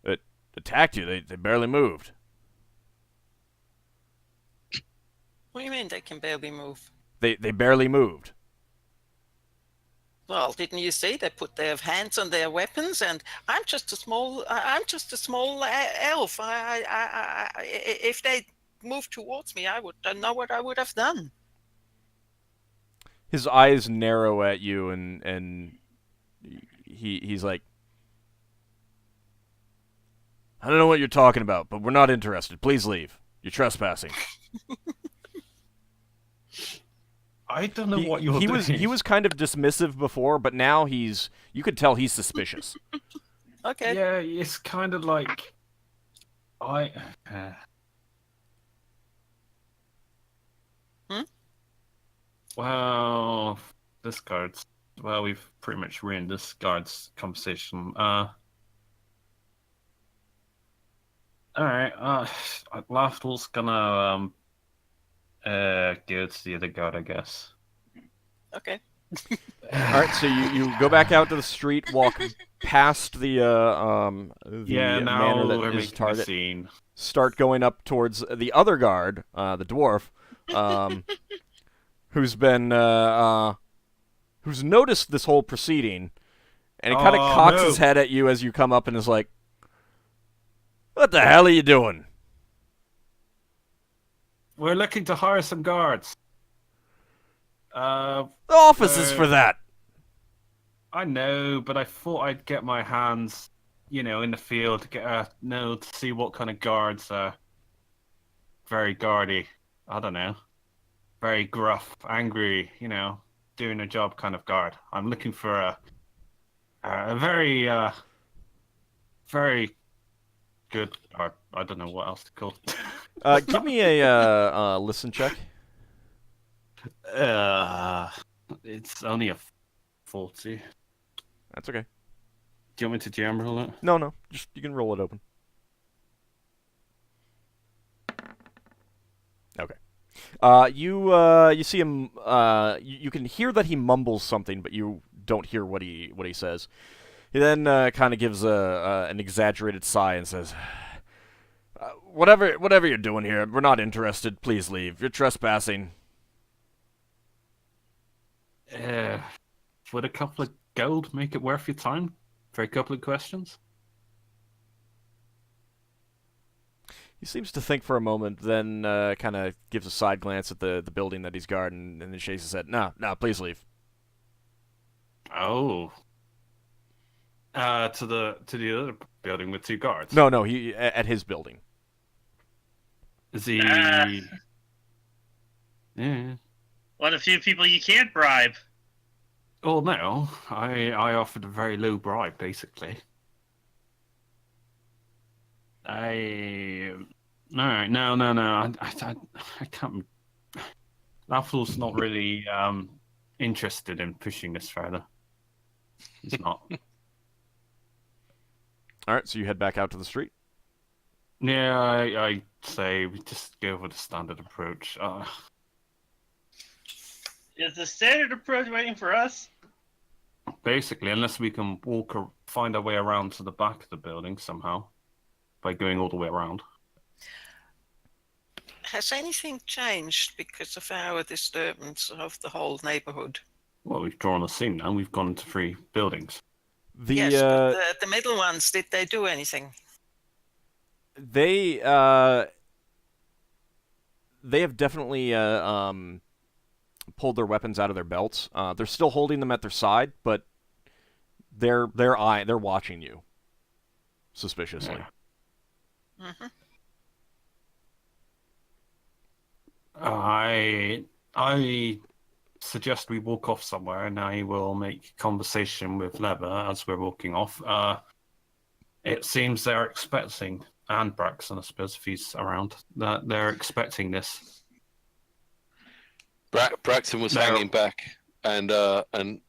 A: "It attacked you. They barely moved."
F: What do you mean they can barely move?
A: They barely moved.
F: Well, didn't you see? They put their hands on their weapons, and I'm just a small elf. If they moved towards me, I would know what I would have done.
A: His eyes narrow at you, and he's like, "I don't know what you're talking about, but we're not interested. Please leave. You're trespassing."
G: I don't know what you're
A: he
G: doing.
A: was kind of dismissive before, but now you could tell he's suspicious.
F: Okay.
G: Yeah, it's kind of like I. Well, this card's we've pretty much ruined this card's conversation. All right. Lafdul's gonna go to the other guard, I guess.
F: Okay.
A: All right, so you go back out to the street, walk past the manor that
G: we're
A: is
G: making a
A: target.
G: scene.
A: Start going up towards the other guard, the dwarf, who's been who's noticed this whole proceeding, and he kind of cocks his head at you as you come up and is like, "What the hell are you doing?"
G: We're looking to hire some guards.
A: The office is for that.
G: I know, but I thought I'd get my hands, in the field to get to see what kind of guards are very guardy. I don't know, very gruff, angry. Doing a job kind of guard. I'm looking for a very very good guard. I don't know what else to call it.
A: Give me a listen check.
G: It's only a 40.
A: That's okay.
G: Do you want me to jam roll it?
A: No, just you can roll it open. Okay. You see him. You can hear that he mumbles something, but you don't hear what he says. He then kind of gives an exaggerated sigh and says, "Whatever you're doing here, we're not interested. Please leave. You're trespassing."
G: Would a couple of gold make it worth your time for a couple of questions?
A: He seems to think for a moment, then kind of gives a side glance at the building that he's guarding, and then shakes his head. No, please leave.
G: Oh. To the other building with two guards.
A: No, he at his building.
G: Is he? Yeah.
E: One of the few people you can't bribe.
G: Oh no, I offered a very low bribe, basically. No. I can't. Lafdul's not really interested in pushing this further. He's not.
A: All right, so you head back out to the street.
G: Yeah, I say we just go with the standard approach.
E: Is the standard approach waiting for us?
G: Basically, unless we can find our way around to the back of the building somehow by going all the way around.
F: Has anything changed because of our disturbance of the whole neighborhood?
G: Well, we've drawn a scene now. We've gone to 3 buildings.
F: Yes, but the middle ones, did they do anything?
A: They have definitely pulled their weapons out of their belts. They're still holding them at their side, but they're watching you suspiciously.
F: Mm-hmm.
G: I suggest we walk off somewhere, and I will make conversation with Lever as we're walking off. It seems they're expecting, and Braxon, I suppose, if he's around, that they're expecting this.
C: Braxon was hanging back and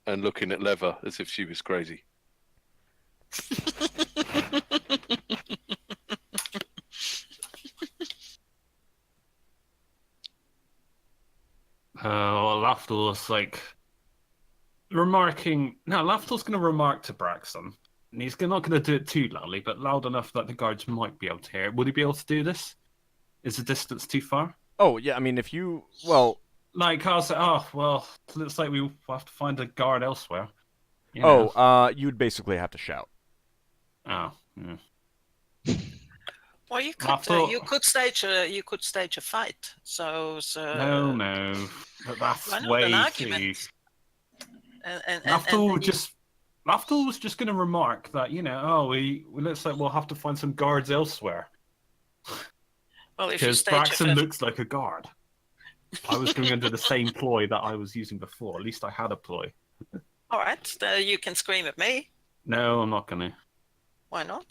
C: looking at Lever as if she was crazy.
G: Lafdul was like remarking. Now Lafdul's going to remark to Braxon, and he's not going to do it too loudly, but loud enough that the guards might be able to hear. Would he be able to do this? Is the distance too far?
A: Oh yeah, I mean if you
G: like I'll say, looks like we have to find a guard elsewhere.
A: you'd basically have to shout.
G: Oh. Yeah.
F: Well, you could stage a fight. So
G: no, that's way
F: an
G: too.
F: argument.
G: Lafdul was just going to remark that we looks like we'll have to find some guards elsewhere.
F: Well, if you
G: because
F: stage
G: Braxon looks like a guard. I was going under the same ploy that I was using before. At least I had a ploy.
F: All right, you can scream at me.
G: No, I'm not going to.
F: Why not?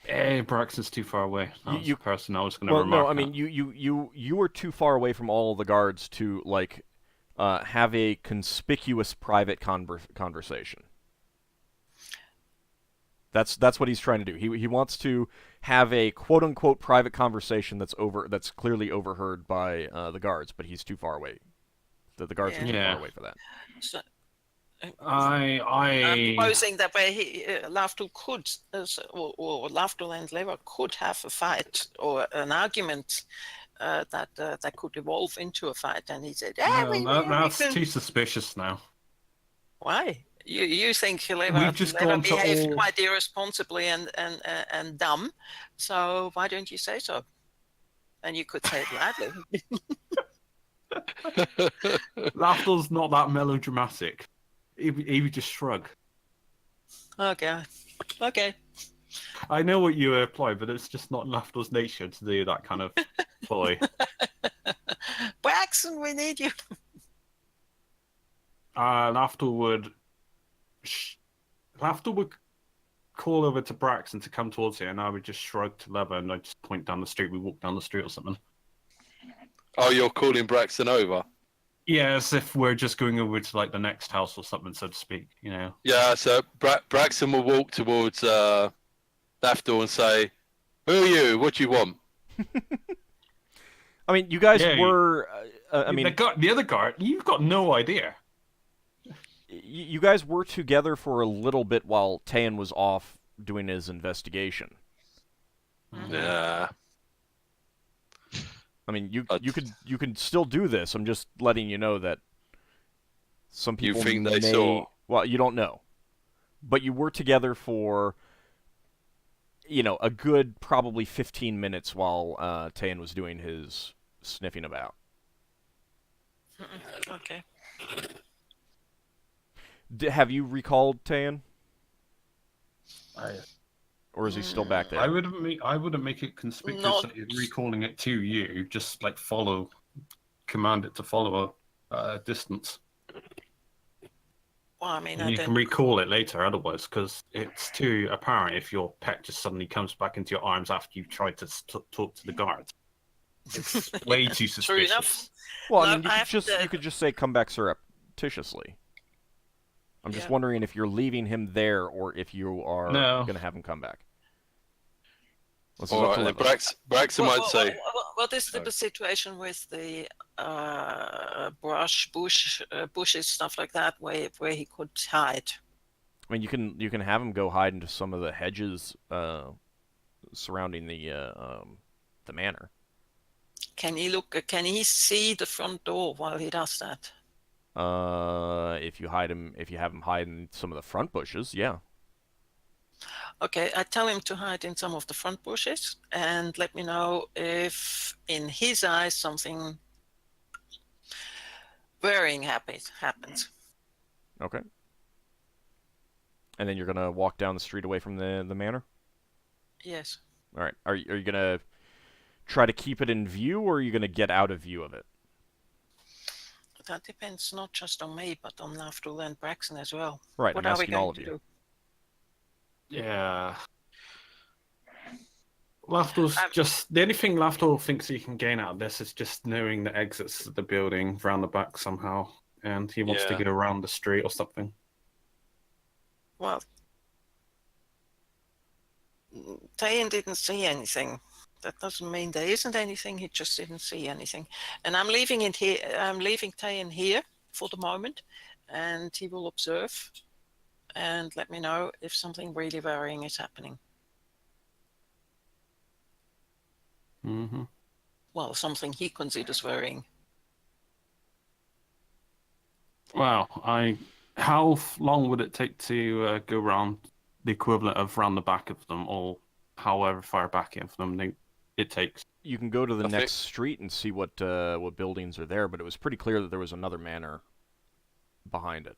G: Braxon's too far away. That was
A: You-
G: the person I was going to
A: Well,
G: remark
A: no, I
G: at.
A: mean you were too far away from all the guards to like have a conspicuous private conversation. That's what he's trying to do. He wants to have a quote unquote private conversation that's clearly overheard by the guards, but he's too far away. The guards are too
G: Yeah.
A: far away for that.
F: So,
G: I
F: I'm proposing that where Lafdul could, or Lafdul and Leva could have a fight or an argument that could evolve into a fight, and he said,
G: that's
F: can...
G: too suspicious now.
F: Why? You think Leva
G: We've just gone to
F: behaved
G: all-
F: quite irresponsibly and dumb, so why don't you say so? And you could say it loudly.
G: Lafdul's not that melodramatic. He would just shrug.
F: Okay.
G: I know what you apply, but it's just not Lafdul's nature to do that kind of ploy.
F: Braxon, we need you.
G: Lafdul would call over to Braxon to come towards you, and I would just shrug to Lever, and I'd just point down the street. We walk down the street or something.
C: Oh, you're calling Braxon over?
G: Yeah, as if we're just going over to like the next house or something, so to speak. You know.
C: Yeah, so Braxon will walk towards Lafdul and say, "Who are you? What do you want?"
A: I mean, you guys
G: Yeah,
A: were. I mean,
G: the other guard, you've got no idea.
A: you guys were together for a little bit while Tayan was off doing his investigation.
C: Yeah.
A: I mean, you could still do this. I'm just letting you know that some people
C: You think they
A: may.
C: saw?
A: Well, you don't know, but you were together for a good probably 15 minutes while Tayan was doing his sniffing about.
F: Okay.
A: Have you recalled Tayan, or is he still back there?
G: I wouldn't make it conspicuous that you're recalling it to you. Just like command it to follow a distance.
F: Well, I mean,
G: And you can recall it later otherwise, because it's too apparent if your pet just suddenly comes back into your arms after you've tried to talk to the guards. It's way too suspicious.
F: True enough.
A: Well, I
F: No,
A: mean, you could just say come back surreptitiously. I'm just wondering if you're leaving him there or if you are going to have him come back.
C: All right, then Braxon might say.
F: What is the situation with the bushes, stuff like that, where he could hide?
A: I mean, you can have him go hide into some of the hedges surrounding the manor.
F: Can he see the front door while he does that?
A: If you have him hide in some of the front bushes, yeah.
F: Okay, I tell him to hide in some of the front bushes and let me know if in his eyes something worrying happens.
A: Okay. And then you're gonna walk down the street away from the manor?
F: Yes.
A: All right. Are you gonna try to keep it in view, or are you gonna get out of view of it?
F: That depends not just on me, but on Lafdul and Braxon as well.
A: Right,
F: What
A: I'm
F: are we
A: asking
F: going
A: all of
F: to
A: you.
F: do?
G: Yeah. Lafdul's just the only thing Lafdul thinks he can gain out of this is just knowing the exits of the building round the back somehow, and he wants to go around the street or something.
F: Well, Tayan didn't see anything. That doesn't mean there isn't anything. He just didn't see anything. And I'm leaving it here. I'm leaving Tayan here for the moment, and he will observe and let me know if something really worrying is happening.
G: Mm-hmm.
F: Well, something he considers worrying.
G: Well, how long would it take to go around the equivalent of round the back of them, or however far back of them it takes?
A: You can go to the next street and see what buildings are there, but it was pretty clear that there was another manor behind it.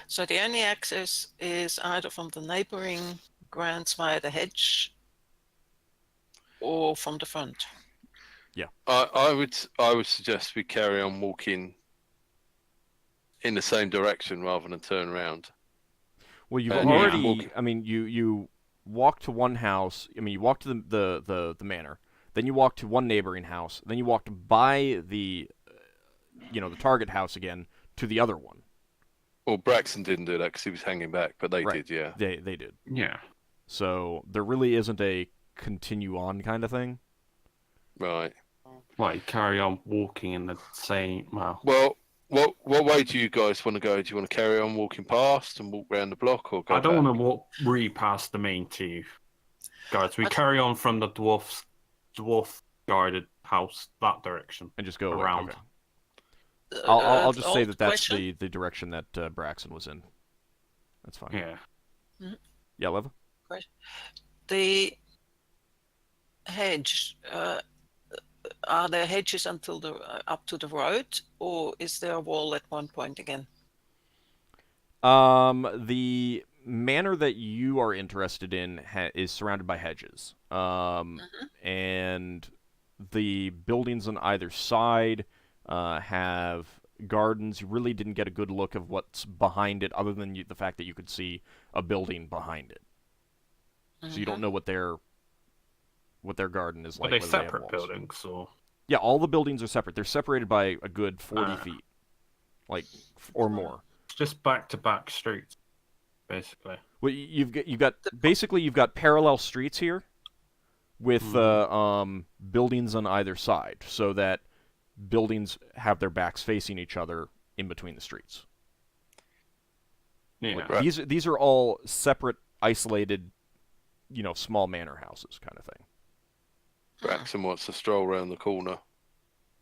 F: So the only access is either from the neighboring grounds via the hedge or from the front?
C: I would suggest we carry on walking in the same direction rather than turn around.
A: Well, you've
C: And
A: already.
C: walking-
A: I mean, you walk to one house. I mean, you walk to the manor. Then you walk to one neighboring house. Then you walked by the, the target house again to the other one.
C: Well, Braxon didn't do that because he was hanging back, but they
A: Right.
C: did, yeah.
A: They did.
G: Yeah.
A: So there really isn't a continue on kind of thing.
C: Right.
G: Like, carry on walking in the same. Well,
C: Well, what way do you guys want to go? Do you want to carry on walking past and walk round the block, or go
G: I don't
C: back?
G: want to walk really past the main two guys. We
F: I-
G: carry on from the dwarf guarded house that direction.
A: And just go
G: Around.
A: Okay. I'll just say that that's
F: question.
A: the direction that Braxon was in. That's fine.
G: Yeah.
A: Yeah, Leva?
F: The hedge. Are there hedges until the up to the road, or is there a wall at one point again?
A: The manor that you are interested in is surrounded by hedges. And the buildings on either side have gardens. You really didn't get a good look of what's behind it, other than the fact that you could see a building behind it. So you don't know what their garden is like.
G: Are they
A: whether have
G: separate
A: walls.
G: buildings or?
A: Yeah, all the buildings are separate. They're separated by a good 40
G: Ah.
A: feet, or more.
G: Just back-to-back streets, basically.
A: Well, you've got parallel streets here, with buildings on either side, so that buildings have their backs facing each other in between the streets.
G: Yeah.
C: Right.
A: These are all separate, isolated, small manor houses kind of thing.
C: Braxton wants to stroll around the corner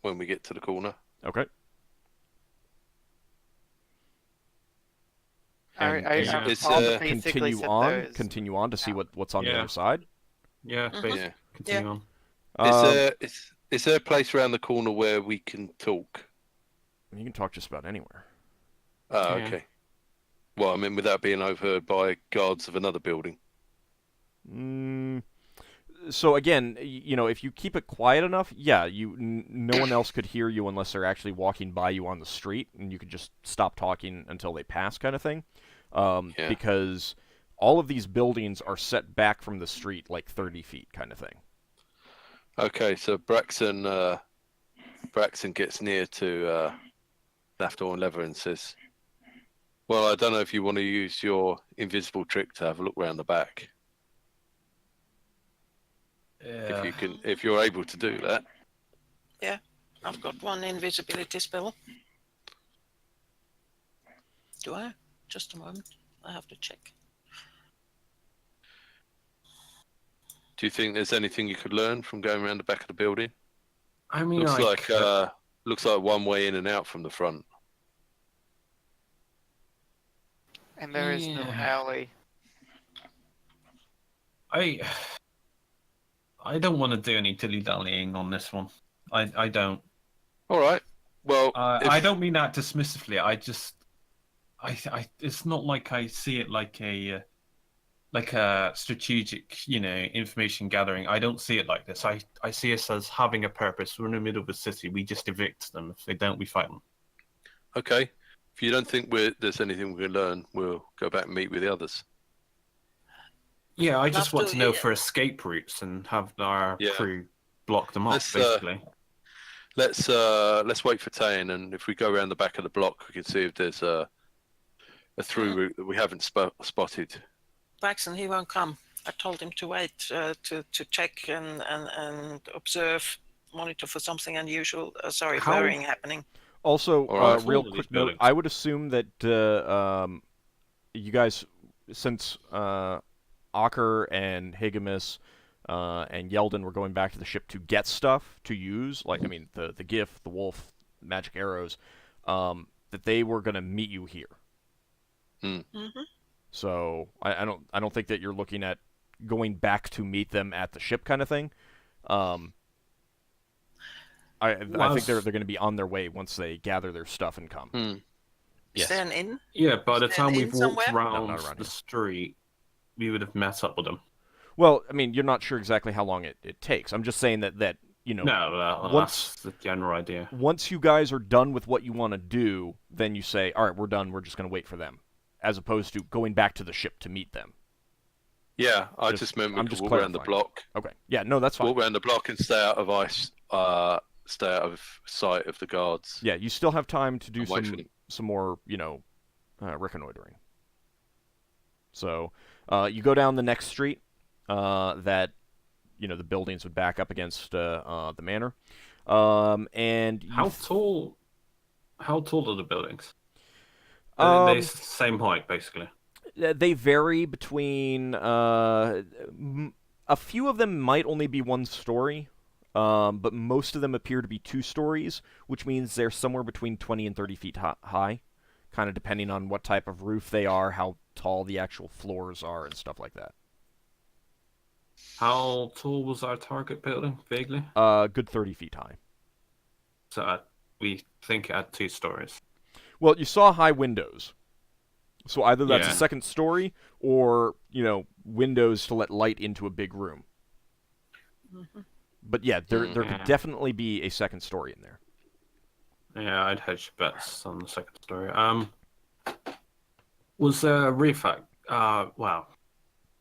C: when we get to the corner.
A: Okay.
D: I
C: It's,
D: I'll
C: uh,
D: basically
A: Continue on to see
D: Yeah.
A: what's on the
G: Yeah.
A: other side.
G: Yeah, basically.
C: Yeah.
G: Continue on.
C: Is there a place around the corner where we can talk?
A: You can talk just about anywhere.
C: Oh,
G: Yeah.
C: okay. Well, I mean, without being overheard by guards of another building.
A: So again, if you keep it quiet enough, yeah, no one else could hear you unless they're actually walking by you on the street, and you could just stop talking until they pass, kind of thing.
C: Yeah.
A: Because all of these buildings are set back from the street like 30 feet, kind of thing.
C: Okay, so Braxon gets near to Lafdul and Lever and says, "Well, I don't know if you want to use your invisible trick to have a look round the back. If you're able to do that."
F: I've got one invisibility spell. Do I? Just a moment. I have to check.
C: Do you think there's anything you could learn from going around the back of the building?
G: I mean,
C: Looks like one way in and out from the front.
D: And there is no
G: Yeah.
D: alley.
G: I don't want to do any dilly-dallying on this one. I don't.
C: All right. Well,
G: I don't mean that dismissively. It's not like I see it like a strategic, information gathering. I don't see it like this. I see us as having a purpose. We're in the middle of a city. We just evict them. If they don't, we fight them.
C: okay. If you don't think there's anything we can learn, we'll go back and meet with the others.
G: Yeah, I just want
F: Lafdul,
G: to know
F: yeah.
G: for escape routes and have our
C: Yeah.
G: crew block them off,
C: Let's,
G: basically.
C: Let's wait for Tayin, and if we go around the back of the block, we can see if there's a through route that we haven't spotted.
F: Braxon, he won't come. I told him to wait to check and observe, monitor for something unusual. Blurring happening.
A: Also,
C: All right.
A: real
G: All of these
A: quick note,
G: buildings.
A: I would assume that you guys, since Ockar and Higgimus and Yeldan were going back to the ship to get stuff to use, the Giff, the wolf, magic arrows, that they were going to meet you here.
F: Mm-hmm.
A: So I don't think that you're looking at going back to meet them at the ship kind of thing. I think they're going to be on their way once they gather their stuff and come.
C: Hmm.
F: Is there an inn?
G: Yeah, by the
F: Is there
G: time
F: an
G: we've
F: inn
G: walked
F: somewhere?
G: around
A: No, not around
G: the
A: here.
G: street, we would have met up with them.
A: Well, I mean, you're not sure exactly how long it takes. I'm just saying that you know,
G: No,
A: once
G: that's the general idea.
A: once you guys are done with what you want to do, then you say, all right, we're done. We're just going to wait for them, as opposed to going back to the ship to meet them.
C: Yeah, I
A: Just-
C: just meant we
A: I'm
C: could
A: just
C: walk around the
A: clarifying.
C: block.
A: Okay. Yeah. No, that's fine.
C: Walk around the block and stay out of stay out of sight of the guards.
A: Yeah, you still have time to do
C: And wait for
A: some more, reconnoitering. So, you go down the next street that, the buildings would back up against the manor. And you
G: How tall are the buildings?
A: Um,
G: They're same height, basically.
A: They vary between a few of them might only be one story, but most of them appear to be 2 stories, which means they're somewhere between 20 and 30 feet high, kind of depending on what type of roof they are, how tall the actual floors are, and stuff like that.
G: How tall was our target building, vaguely?
A: Good 30 feet high.
G: So we think it had 2 stories.
A: Well, you saw high windows. So either that's a
G: Yeah.
A: second story or, windows to let light into a big room. But yeah, there could
G: Yeah.
A: definitely be a second story in there.
G: Yeah, I'd hedge bets on the second story. Was there a roof? Wow.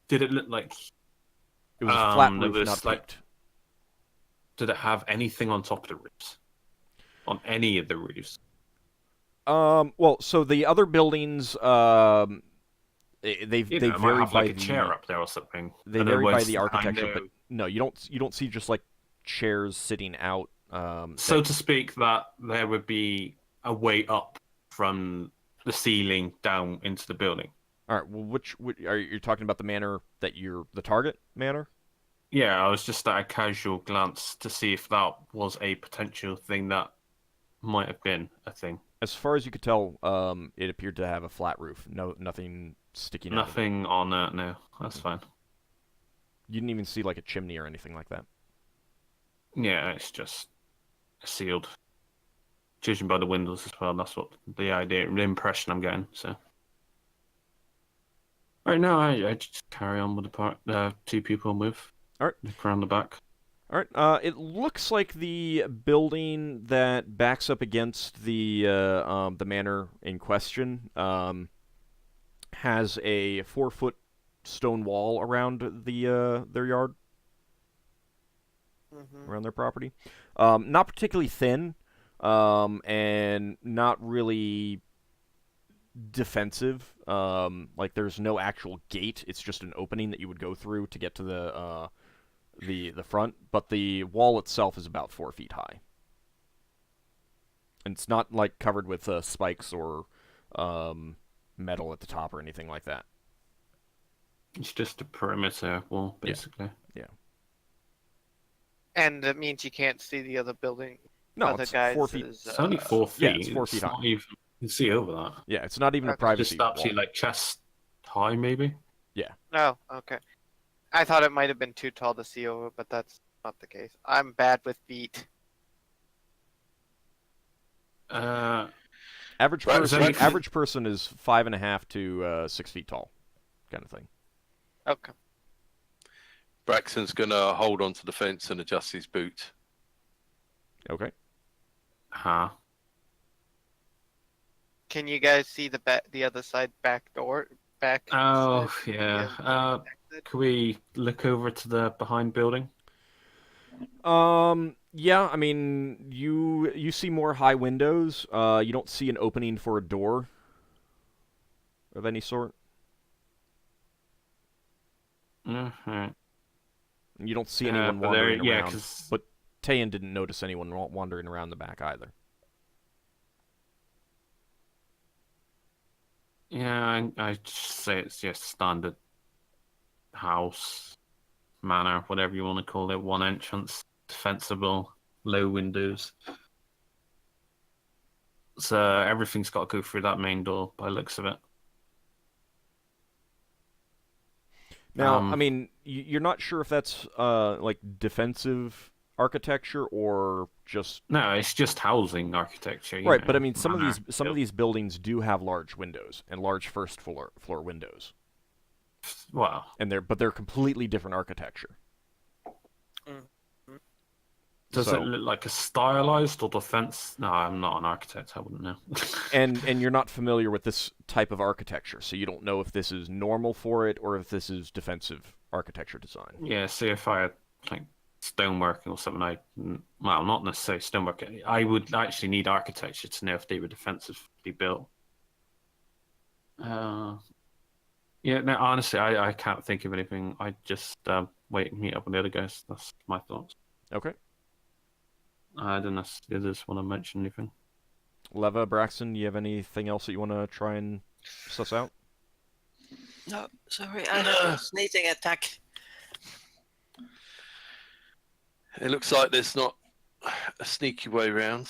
G: Did it look like?
A: It was a flat
G: there
A: roof,
G: was,
A: not
G: like-
A: peaked.
G: Did it have anything on top of the roofs? On any of the roofs?
A: Well, so the other buildings, they
G: It might
A: vary
G: have
A: by
G: like a
A: the
G: chair up there or something.
A: they
G: In
A: vary
G: other
A: by
G: words,
A: the
G: I
A: architecture,
G: know-
A: but no, you don't see just like chairs sitting out.
G: So to speak, that there would be a way up from the ceiling down into the building.
A: All right, well, which are you talking about the manor that you're the target manor?
G: Yeah, I was just at a casual glance to see if that was a potential thing that might have been a thing.
A: As far as you could tell, it appeared to have a flat roof. Nothing sticking out.
G: Nothing on that, no. That's fine.
A: You didn't even see like a chimney or anything like that.
G: Yeah, it's just sealed. Judging by the windows as well, that's what the impression I'm getting. So, right now, I just carry on with the 2 people move.
A: All right.
G: Look around the back.
A: All right. It looks like the building that backs up against the manor in question has a 4-foot stone wall around their yard, around their property. Not particularly thin, and not really defensive. Like there's no actual gate. It's just an opening that you would go through to get to the front, but the wall itself is about 4 feet high. And it's not like covered with spikes or metal at the top or anything like that.
G: It's just a perimeter wall, basically.
A: Yeah.
D: And that means you can't see the other building.
A: No,
D: other
A: it's
D: guys
A: 4 feet.
G: It's only 4 feet.
A: yeah, it's 4 feet
G: not
A: high.
G: even, you can see over that.
A: Yeah, it's not even a
D: Okay.
A: privacy
G: Just up
A: wall.
G: to like chest high, maybe.
D: Oh, okay. I thought it might have been too tall to see over, but that's not the case. I'm bad with feet.
A: Average
C: Right,
A: person,
C: so-
A: average person is 5.5 to 6 feet tall, kind of thing.
D: Okay.
C: Braxton's gonna hold onto the fence and adjust his boot.
A: Okay.
G: Huh.
D: Can you guys see the other side back door?
G: Oh,
D: side?
G: yeah. Can we look over to the behind building?
A: Yeah, I mean, you see more high windows. You don't see an opening for a door of any sort.
G: Mm-hmm.
A: You don't see anyone
G: but there-
A: wandering
G: yeah,
A: around.
G: 'cause-
A: But Tayan didn't notice anyone wandering around the back either.
G: Yeah, I just say it's just standard house, manor, whatever you want to call it. One entrance, defensible, low windows. So everything's got to go through that main door by the looks of it.
A: Now, I mean, you're not sure if that's like defensive architecture or just
G: No, it's just housing architecture. you
A: right.
G: know,
A: But I mean, some
G: manor.
A: of these buildings do have large windows and large first floor windows.
G: Well,
A: but they're completely different architecture.
G: does
A: So-
G: it look like a stylized or defense? No, I'm not an architect. I wouldn't know.
A: and you're not familiar with this type of architecture, so you don't know if this is normal for it or if this is defensive architecture design.
G: Yeah, see if I had like stonework or something, well, not necessarily stonework. I would actually need architecture to know if they were defensively built. Yeah, no, honestly, I can't think of anything. I just meet up with the other guys. That's my thoughts.
A: Okay.
G: I don't know if the others want to mention anything.
A: Leva, Braxon, you have anything else that you want to try and suss out?
F: No, sorry, I have a sneezing attack.
C: It looks like there's not a sneaky way around.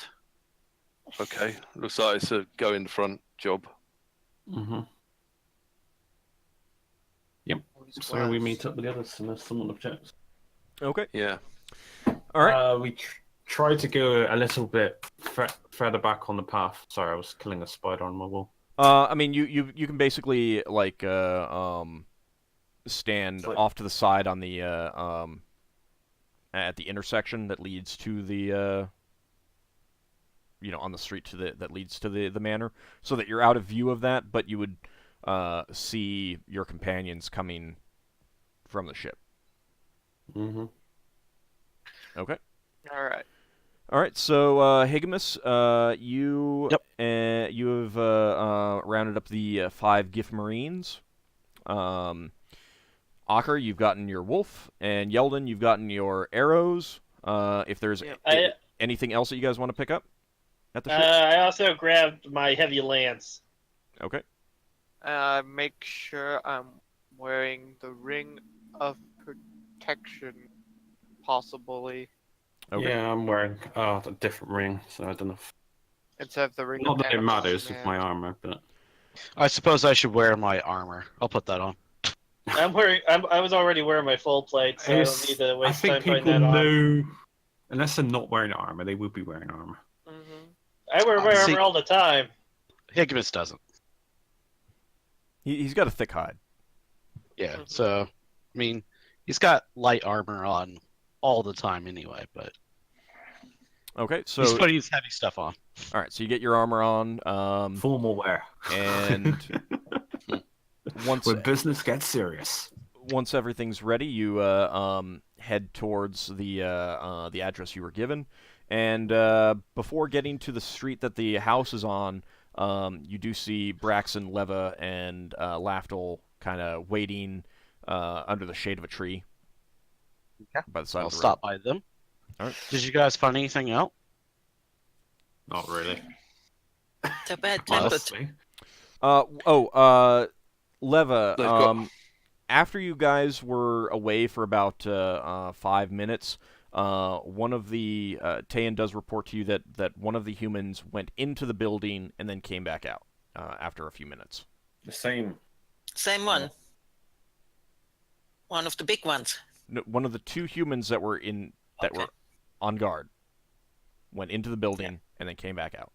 C: Okay, looks like it's a go in the front job.
G: Mm-hmm. Yep. So we meet up with the others unless someone objects.
A: Okay.
C: Yeah.
A: All right.
G: We tried to go a little bit further back on the path. Sorry, I was killing a spider on my wall.
A: I mean, you can basically like stand off to the side on the at the intersection that leads to the on the street that leads to the manor, so that you're out of view of that, but you would see your companions coming from the ship.
G: Mm-hmm.
A: Okay.
D: All right.
A: All right. So Higgimus, you you have rounded up the 5 Giff Marines. Ockar, you've gotten your wolf, and Yeldan, you've gotten your arrows. If there's anything else that you guys want to pick up at the ship?
E: I also grabbed my heavy lance.
A: Okay.
D: Make sure I'm wearing the ring of protection, possibly,
A: Okay.
G: Yeah, I'm wearing a different ring, so I don't know.
D: instead of the ring
G: Not
D: of
G: that it
D: animal
G: matters with my
D: command.
G: armor, but
B: I suppose I should wear my armor. I'll put that on.
E: I was already wearing my full plate, so I don't need to
G: I
E: waste
G: think
E: time putting
G: people
E: that on.
G: know, unless they're not wearing armor, they would be wearing armor.
E: I wear my
B: See-
E: armor all the time.
B: Higgimus doesn't.
A: He's got a thick hide.
B: Yeah, so, I mean, he's got light armor on all the time anyway, but
A: Okay. So
B: he's putting his heavy stuff on.
A: all right. So you get your armor on,
G: Formal wear.
A: and once
G: when business gets serious.
A: once everything's ready, you head towards the address you were given, and before getting to the street that the house is on, you do see Braxon, Leva, and Lafdul kind of waiting under the shade of a tree.
B: Okay.
A: By the side
B: I'll
A: of the
B: stop by them.
A: All right.
B: Did you guys find anything out?
G: Not really.
F: They're bad-tempered.
G: Honestly.
A: Leva,
C: They've got-
A: after you guys were away for about 5 minutes, one of the Tayan does report to you that one of the humans went into the building and then came back out after a few minutes.
G: The same.
F: Same one. One of the big ones.
A: No, one of the 2 humans that were
F: Okay.
A: were on guard went into the building and then came back out.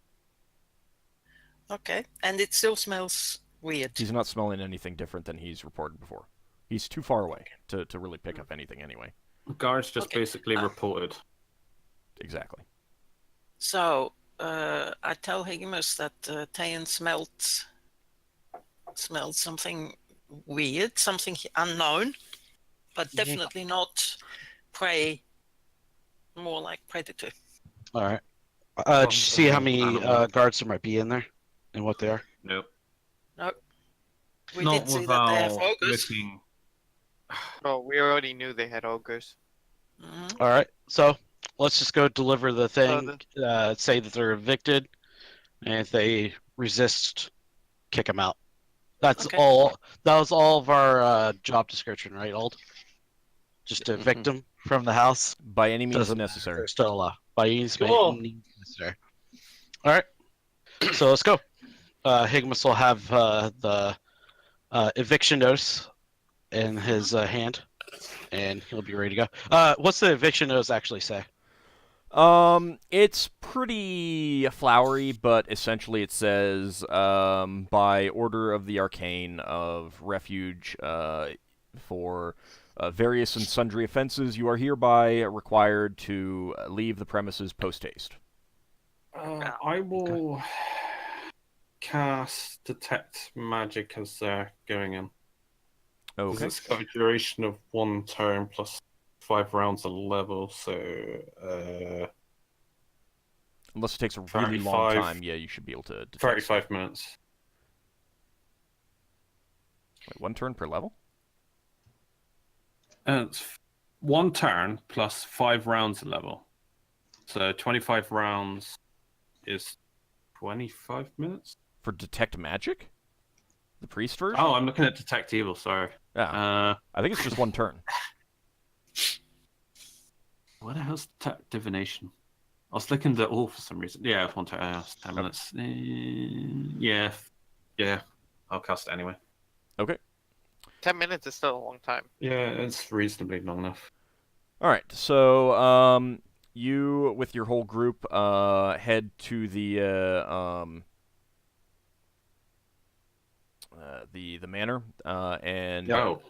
F: Okay, and it still smells weird.
A: He's not smelling anything different than he's reported before. He's too far away to really pick up anything anyway.
G: Guards just
F: Okay.
G: basically reported.
A: Exactly.
F: So, I tell Higgimus that Tayan smelled something weird, something unknown, but definitely not prey, more like predator.
B: All right. Did you see how many guards there might be in there and what they are?
G: Nope.
F: We
G: Not
F: did see that they have
G: without
F: ogres.
G: looking.
D: Oh, we already knew they had ogres.
F: Mhm.
B: All right. So let's just go deliver the
D: So
B: thing. Say that they're evicted, and if they resist, kick them out. That's
F: Okay.
B: all. That was all of our job description, right, Old? Just to evict them from the house.
A: By any means
B: Doesn't matter if
A: necessary.
B: they're still alive. By any
E: Cool.
B: means necessary. All right. So let's go. Higgimus will have the eviction notice in his hand, and he'll be ready to go. What's the eviction notice actually say?
A: It's pretty flowery, but essentially it says, by order of the Arcane of Refuge, for various and sundry offenses, you are hereby required to leave the premises post-haste.
G: I will cast Detect Magic as they're going in. Because
A: Okay.
G: it's got a duration of 1 turn plus 5 rounds of level, so
A: Unless it takes a really long
G: 35
A: time, yeah, you should be able to detect.
G: 35 minutes.
A: Wait, 1 turn per level?
G: It's 1 turn plus 5 rounds of level. So 25 rounds is 25 minutes?
A: For Detect Magic? The priest version?
G: Oh, I'm looking at Detect Evil, sorry.
A: Yeah. I think it's just 1 turn.
G: What the hell's Detect Divination? I was looking at all for some reason. Yeah, 1 turn. 10 minutes. Yeah. I'll cast it anyway.
A: Okay.
D: 10 minutes is still a long time.
G: Yeah, it's reasonably long enough.
A: All right. So, you with your whole group head to the manor, and
G: Oh.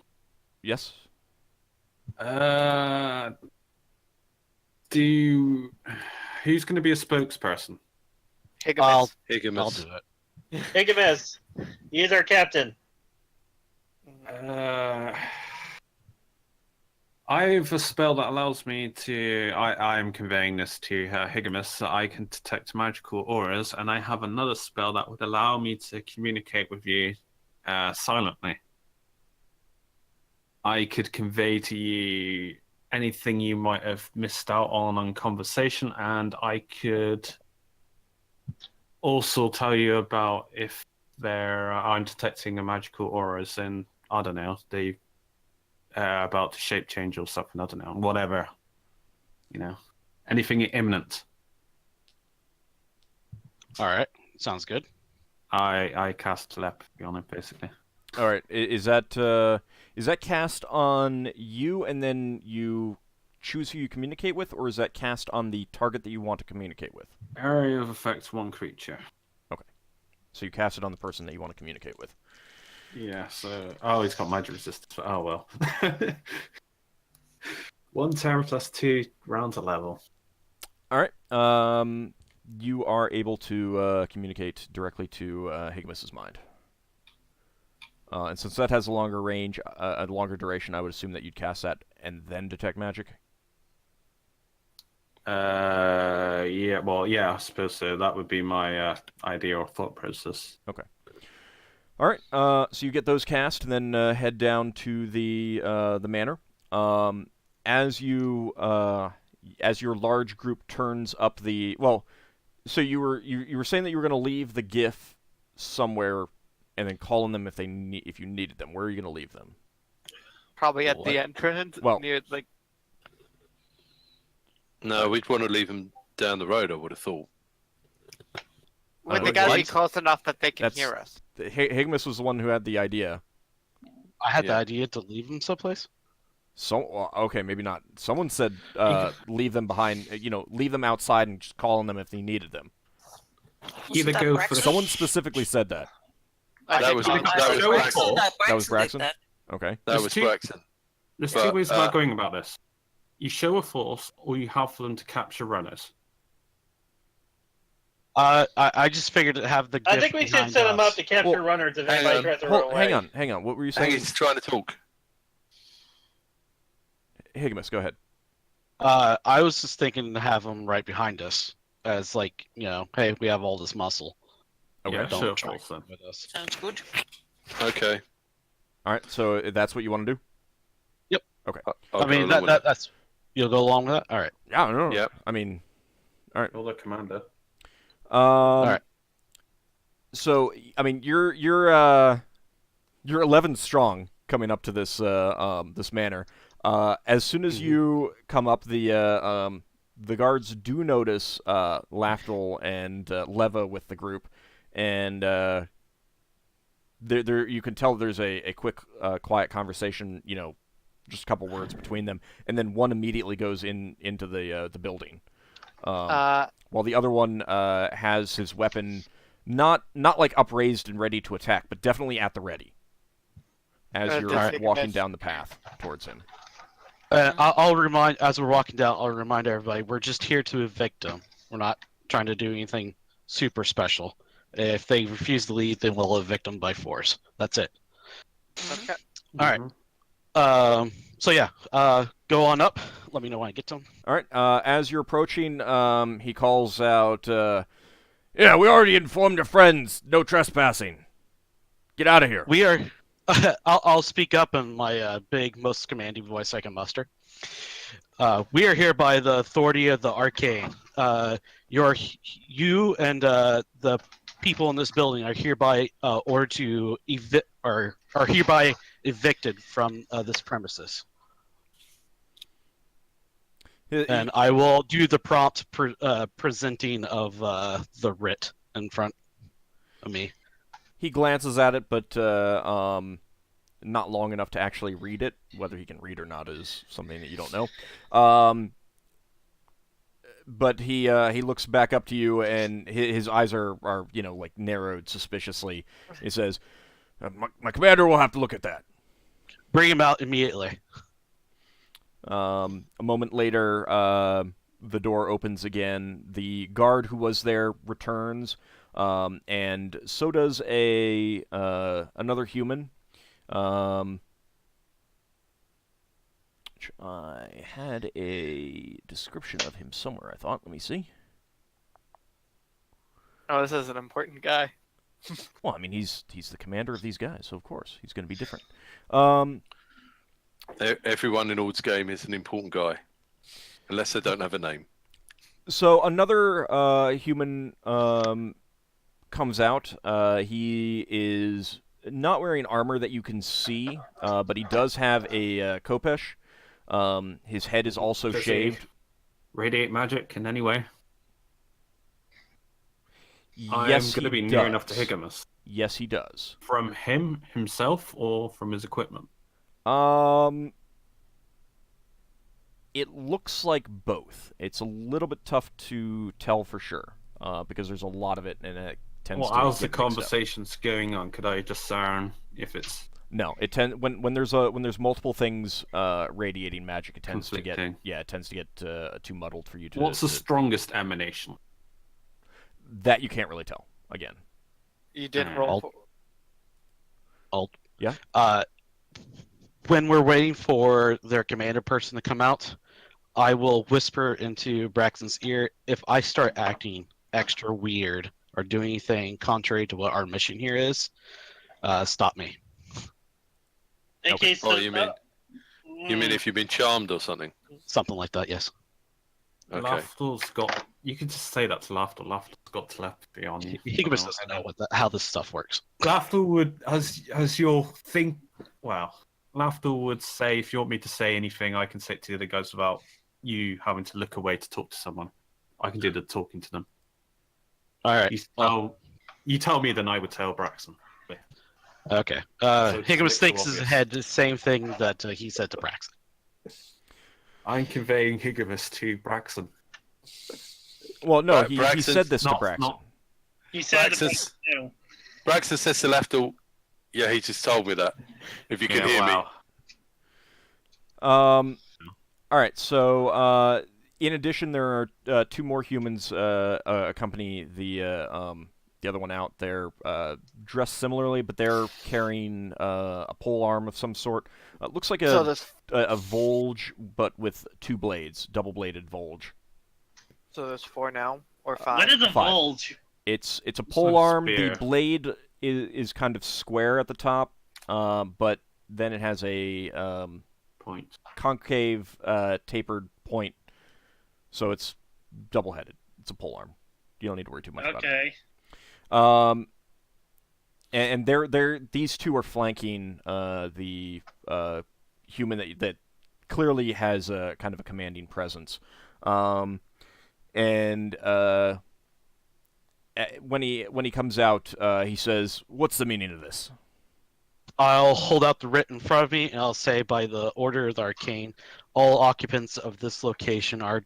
A: yes.
G: Who's going to be a spokesperson?
D: Higgimus.
C: Higgimus.
B: I'll do it.
E: Higgimus, he's our captain.
G: I have a spell that allows me to. I am conveying this to Higgimus, so I can detect magical auras, and I have another spell that would allow me to communicate with you silently. I could convey to you anything you might have missed out on conversation, and I could also tell you about if I'm detecting a magical auras in, I don't know, the about to shape change or something, I don't know, whatever, anything imminent.
B: All right, sounds good.
G: I cast telepathy on it, basically.
A: All right. Is that cast on you, and then you choose who you communicate with, or is that cast on the target that you want to communicate with?
G: Area of effect 1 creature.
A: Okay. So you cast it on the person that you want to communicate with.
G: Yeah, so... Oh, he's got magic resistance. Oh, well. 1 turn plus 2 rounds of level.
A: All right. You are able to communicate directly to Higgimus's mind. And since that has a longer range, a longer duration, I would assume that you'd cast that and then detect magic.
G: Yeah, well, yeah, I suppose so. That would be my idea or thought process.
A: Okay. All right. So you get those cast, and then head down to the manor. As your large group turns up the so you were saying that you were going to leave the Giff somewhere, and then call on them if you needed them. Where are you going to leave them?
D: Probably at the entrance.
A: Well-
D: near like.
C: No, we'd want to leave him down the road, I would have thought.
D: Would
A: Uh,
D: they gotta be
A: what?
D: close enough that they can
A: That's-
D: hear us?
A: Higgimus was the one who had the idea.
B: I had the
C: Yeah.
B: idea to leave him someplace.
A: So okay, maybe not. Someone said leave them behind. Leave them outside and just call on them if they needed them.
G: Either
F: that
G: go for
F: Braxon?
G: the...
A: Someone specifically said that.
D: I
C: That
D: think
C: was-
D: on
C: that
D: that-
C: was
F: Braxon
C: Braxon.
F: did
A: That was
F: did
A: Braxon?
F: that.
A: Okay.
C: That
G: There's
C: was
G: two-
C: Braxon.
G: There's
C: But,
G: two ways about going about this. You show a force, or you have for them to capture runners.
B: I just figured to have the.
E: I
B: gift
E: think we should
B: behind
E: set him
B: us.
E: up to capture
A: Well,
E: runners if
C: hang
E: anybody
C: on.
E: tries to run away.
A: Hang on. What were you
C: Hang,
A: saying?
C: he's trying to talk.
A: Higgimus, go ahead.
B: I was just thinking to have him right behind us, as hey, we have all this muscle.
A: Okay.
G: Yeah,
B: Don't
G: show a
B: try
G: force then.
B: with us.
F: Sounds good.
C: Okay.
A: All right. So that's what you want to do?
C: I'll
B: I mean,
C: go along with
B: that's you'll go along with that. All right.
A: Yeah. No.
C: Yep.
A: I mean,
G: You're the commander.
A: right. So I mean, you're 11 strong coming up to this this manor. As soon as you come up, the guards do notice Lafdul and Leva with the group, and there you can tell there's a quick, quiet conversation. Just a couple words between them, and then one immediately goes into the building. While the other one has his weapon not like upraised and ready to attack, but definitely at the ready as you're
D: does Higgimus-
A: walking down the path towards him.
B: I'll remind, as we're walking down, I'll remind everybody we're just here to evict them. We're not trying to do anything super special. If they refuse to leave, then we'll evict them by force. That's it.
D: Okay.
B: All right. So yeah, go on up. Let me know when I get to him.
A: All right. As you're approaching, he calls out, "Yeah, we already informed your friends. No trespassing. Get out of here."
B: We are. I'll speak up in my big, most commanding voice I can muster. We are here by the authority of the arcane. You and the people in this building are hereby ordered to are hereby evicted from this premises. And I will do the prompt presenting of the writ in front of me.
A: He glances at it, but not long enough to actually read it. Whether he can read or not is something that you don't know. But he looks back up to you, and his eyes are like narrowed suspiciously. He says, my commander will have to look at that.
B: Bring him out immediately.
A: A moment later, the door opens again. The guard who was there returns, and so does another human. I had a description of him somewhere, I thought. Let me see.
D: Oh, this is an important guy.
A: Well, I mean, he's the commander of these guys, so of course he's going to be different.
C: Everyone in Ald's game is an important guy, unless they don't have a name.
A: So another human comes out. He is not wearing armor that you can see, but he does have a khopesh. His head is also
G: Does he
A: shaved.
G: Radiate magic in any way? I
A: Yes,
G: am going to be
A: he
G: near
A: does.
G: enough to Higgimus.
A: Yes, he does.
G: From him himself or from his equipment?
A: It looks like both. It's a little bit tough to tell for sure, because there's a lot of it, and it tends
G: Well,
A: to
G: how's the
A: get mixed up.
G: conversations going on? Could I discern if it's
A: No, when there's multiple things radiating magic, it tends to get
G: conflicting?
A: too muddled for you to.
G: What's the strongest emanation?
A: That you can't really tell. Again.
D: You did roll.
A: Yeah.
B: When we're waiting for their commander person to come out, I will whisper into Braxton's ear. If I start acting extra weird or doing anything contrary to what our mission here is, stop me.
E: Okay, so
C: You mean if you've been charmed or something?
B: Something like that, yes.
C: Okay.
G: Lafdul's got. You can just say that to Lafdul. Lafdul's got telepathy on you.
B: Higgimus doesn't know how this stuff works.
G: Lafdul would, as your thing. Well, Lafdul would say, if you want me to say anything, I can say it to the other guys without you having to look away to talk to someone. I can do the talking to them.
B: All right.
G: You tell me, then I would tell Braxon.
B: Okay.
G: So
B: Higgimus
G: it's
B: thinks in his
G: obvious.
B: head the same thing that he said to Braxton.
G: I'm conveying Higgimus to Braxon.
A: Well, no,
C: Right,
A: he
C: Braxton's
A: said this to
G: not-
A: Braxton.
G: not-
E: he said
C: Braxton's-
E: it.
C: Braxton says to Lafdul, yeah, he just told me that. If you can hear me.
A: All right. So, in addition, there are two more humans accompany the other one out. They're dressed similarly, but they're carrying a pole arm of some sort. Looks like
D: So
A: a
D: there's
A: Volge, but with two blades, double-bladed Volge.
D: so there's 4 now or 5.
E: What is a
A: Five.
E: bulge?
A: It's a
G: It's
A: pole
G: a
A: arm.
G: spear.
A: The blade is kind of square at the top, but then it has a
G: Point.
A: concave tapered point, so it's double-headed. It's a pole arm. You don't need to worry too much about it.
E: Okay.
A: And these two are flanking the human that clearly has a kind of a commanding presence. And when he comes out, he says, "What's the meaning of this?"
B: I'll hold out the writ in front of me, and I'll say, by the order of the arcane, all occupants of this location are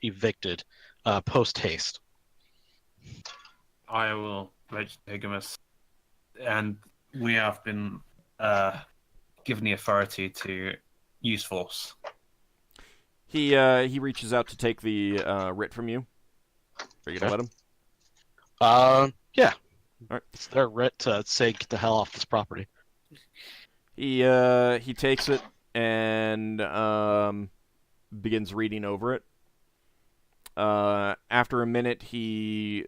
B: evicted, post haste.
G: I will pledge Higgimus, and we have been given the authority to use force.
A: He reaches out to take the writ from you. Are you gonna let him?
B: Yeah.
A: All right.
B: It's their writ to say get the hell off this property.
A: He takes it and begins reading over it. After a minute, he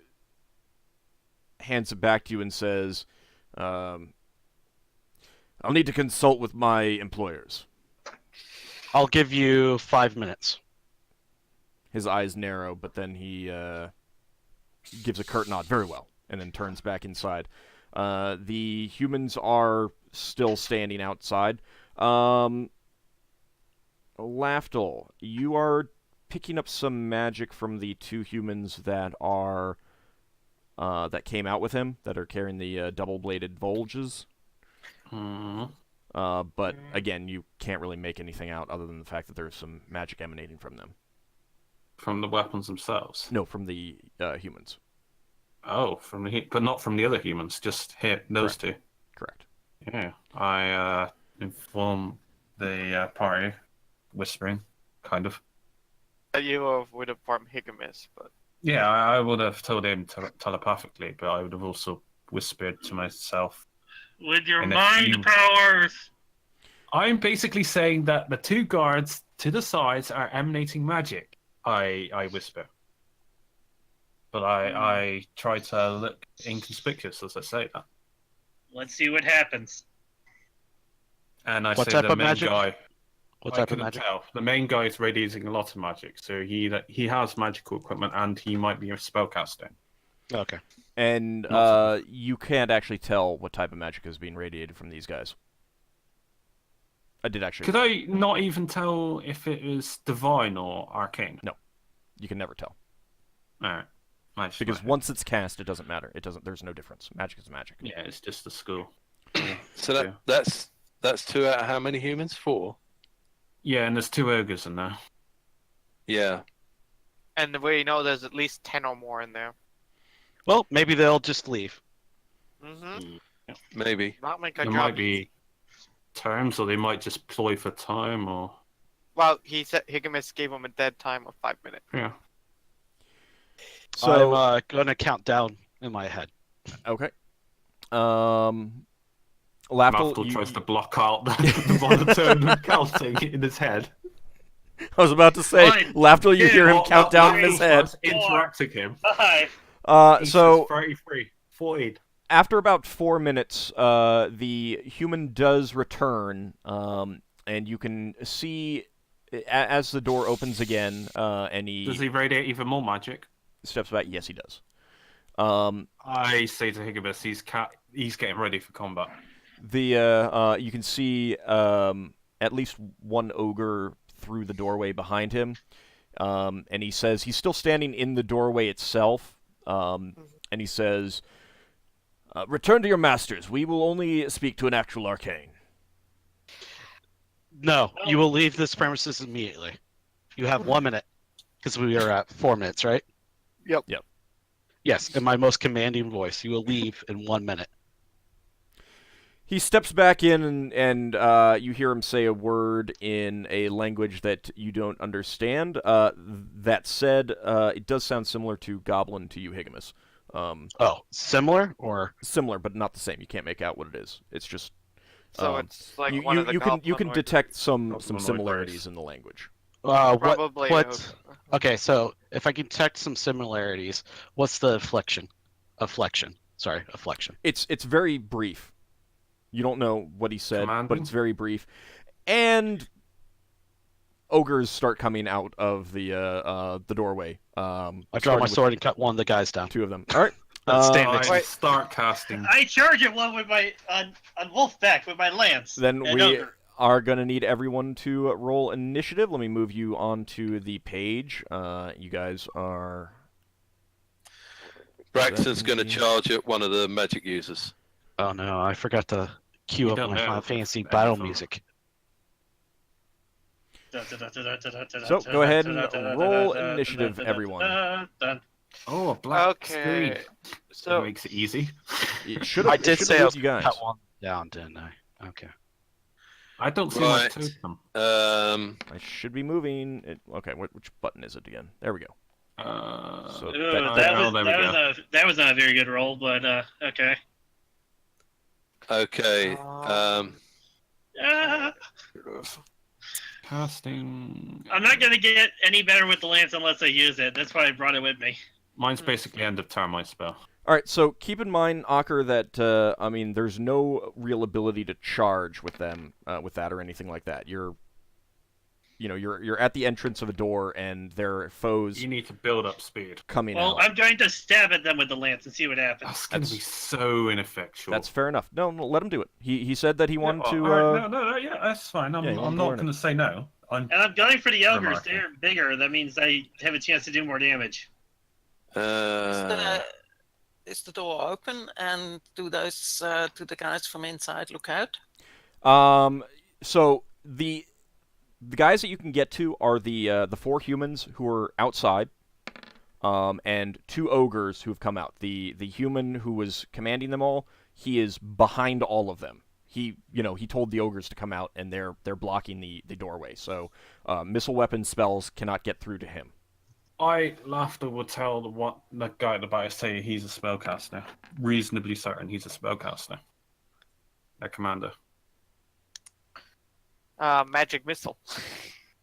A: hands it back to you and says, "I'll need to consult with my employers."
B: I'll give you 5 minutes.
A: His eyes narrow, but then he gives a curt nod. Very well, and then turns back inside. The humans are still standing outside. Lafdul, you are picking up some magic from the two humans that are that came out with him, that are carrying the double-bladed Volges. But again, you can't really make anything out other than the fact that there's some magic emanating from them.
G: From the weapons themselves?
A: No, from the humans.
G: Oh, but not from the other humans, just those two.
A: Correct.
G: Yeah, I inform the party, whispering, kind of.
D: You would inform Higgimus, but
G: Yeah, I would have told him telepathically, but I would have also whispered to myself.
E: With your
G: And if
E: mind
G: you-
E: powers.
G: I'm basically saying that the two guards to the sides are emanating magic. I whisper. But I try to look inconspicuous as I say that.
E: Let's see what happens.
G: And I
B: What
G: say
B: type
G: the
B: of
G: main
B: magic?
G: guy.
B: What
G: I
B: type of
G: couldn't
B: magic?
G: tell. The main guy is radiating a lot of magic, so he has magical equipment and he might be a spellcaster.
B: Okay.
A: And you can't actually tell what type of magic is being radiated from these guys. I did actually.
G: Could I not even tell if it was divine or arcane?
A: No, you can never tell.
G: Alright.
A: Because once it's cast, it doesn't matter. It doesn't. There's no difference. Magic is magic.
G: Yeah, it's just a school.
C: So that's 2 out of how many humans? 4?
G: Yeah, and there's 2 ogres in there.
C: Yeah.
D: and we know there's at least 10 or more in there.
B: Well, maybe they'll just leave.
D: Mm-hmm.
C: Maybe.
D: Not make our
G: There
D: job
G: might be terms, or they might just ploy for time, or
D: Well, he said Higgimus gave him a dead time of 5 minutes.
G: yeah.
A: So
B: I'm gonna count down in my head.
A: okay. Lafdul,
G: Lafdul
A: you-
G: tries to block out the monotone counting in his head.
A: I was about to say,
E: Fine.
A: Lafdul, you hear him
G: Well,
A: count down in his head.
G: Lafdul interacting him.
E: 5.
G: He
A: So
G: says 33, 14.
A: after about 4 minutes, the human does return, and you can see as the door opens again, and
G: Does he radiate even more magic?
A: steps back. Yes, he does.
G: I say to Higgimus, he's getting ready for combat.
A: You can see at least one ogre through the doorway behind him, and he says he's still standing in the doorway itself, and he says, "Return to your masters. We will only speak to an actual arcane."
B: No, you will leave this premises immediately. You have 1 minute, because we are at 4 minutes, right?
D: Yep.
A: Yep.
B: Yes, in my most commanding voice, you will leave in 1 minute.
A: He steps back in, and you hear him say a word in a language that you don't understand. That said, it does sound similar to Goblin to you, Higgimus.
B: Oh, similar or
A: Similar, but not the same. You can't make out what it is. It's just
D: So it's like
A: you
D: one of the
A: you can
D: goblinoid-
A: detect some
G: Goblinoid
A: similarities
G: race.
A: in the language.
D: Probably.
B: what? Okay, so if I can detect some similarities, what's the affliction? Sorry, affliction.
A: It's very brief. You don't know what he said, but
G: Commanding?
A: it's very brief. And ogres start coming out of the doorway.
B: I draw
A: starting
B: my
A: with
B: sword and cut one of the guys down.
A: 2 of them. All right.
B: Stand
G: I
B: next
D: Wait.
G: start casting.
E: I charge at one with my on Wolfpack with my lance.
A: Then
E: and
A: we
E: ogre.
A: are going to need everyone to roll initiative. Let me move you onto the page. You guys are...
C: Braxton's going to
A: 17.
C: charge at one of the magic users.
B: Oh no, I forgot to cue
G: You
B: up
G: don't
B: my
G: know.
B: fancy
G: It's
B: battle
G: anything.
B: music.
A: So go ahead and roll initiative, everyone.
G: Oh, a black
D: Okay,
G: screen.
D: so
G: That makes it easy.
A: It should
B: I
A: have
B: did say I was
A: you
B: gonna
A: guys.
B: cut one down, didn't I? Okay.
G: I don't see my
C: Right.
G: totem.
A: I should be moving. Okay, which button is it again? There we go. So
E: Ooh,
A: that-
E: that was not a very good roll, but okay.
C: Okay.
E: Ah,
G: Casting.
E: I'm not gonna get any better with the lance unless I use it. That's why I brought it with me.
G: Mine's basically end of turn, my spell.
A: All right, so keep in mind, Ockar, that I mean, there's no real ability to charge with them, with that or anything like that. You're at the entrance of a door, and their foes
G: You need to build up speed.
A: coming
E: Well,
A: out.
E: I'm going to stab at them with the lance and see what happens.
G: That's going to be
A: That's-
G: so ineffectual.
A: That's fair enough. No, let him do it. He said that he wanted to.
G: No, yeah, that's fine. I'm
A: yeah, you want
G: I'm
A: to
G: not
A: learn it.
G: going to say no.
E: And I'm going for the ogres.
G: Remarkable.
E: They're bigger. That means I have a chance to do more damage.
F: Is the door open, and do the guys from inside look out?
A: So the guys that you can get to are the 4 humans who are outside, and 2 ogres who have come out. The human who was commanding them all, he is behind all of them. He told the ogres to come out, and they're blocking the doorway. So missile weapon spells cannot get through to him.
G: Lafdul would tell the guy at the back say he's a spellcaster. Reasonably certain he's a spellcaster. Their commander.
D: magic missile.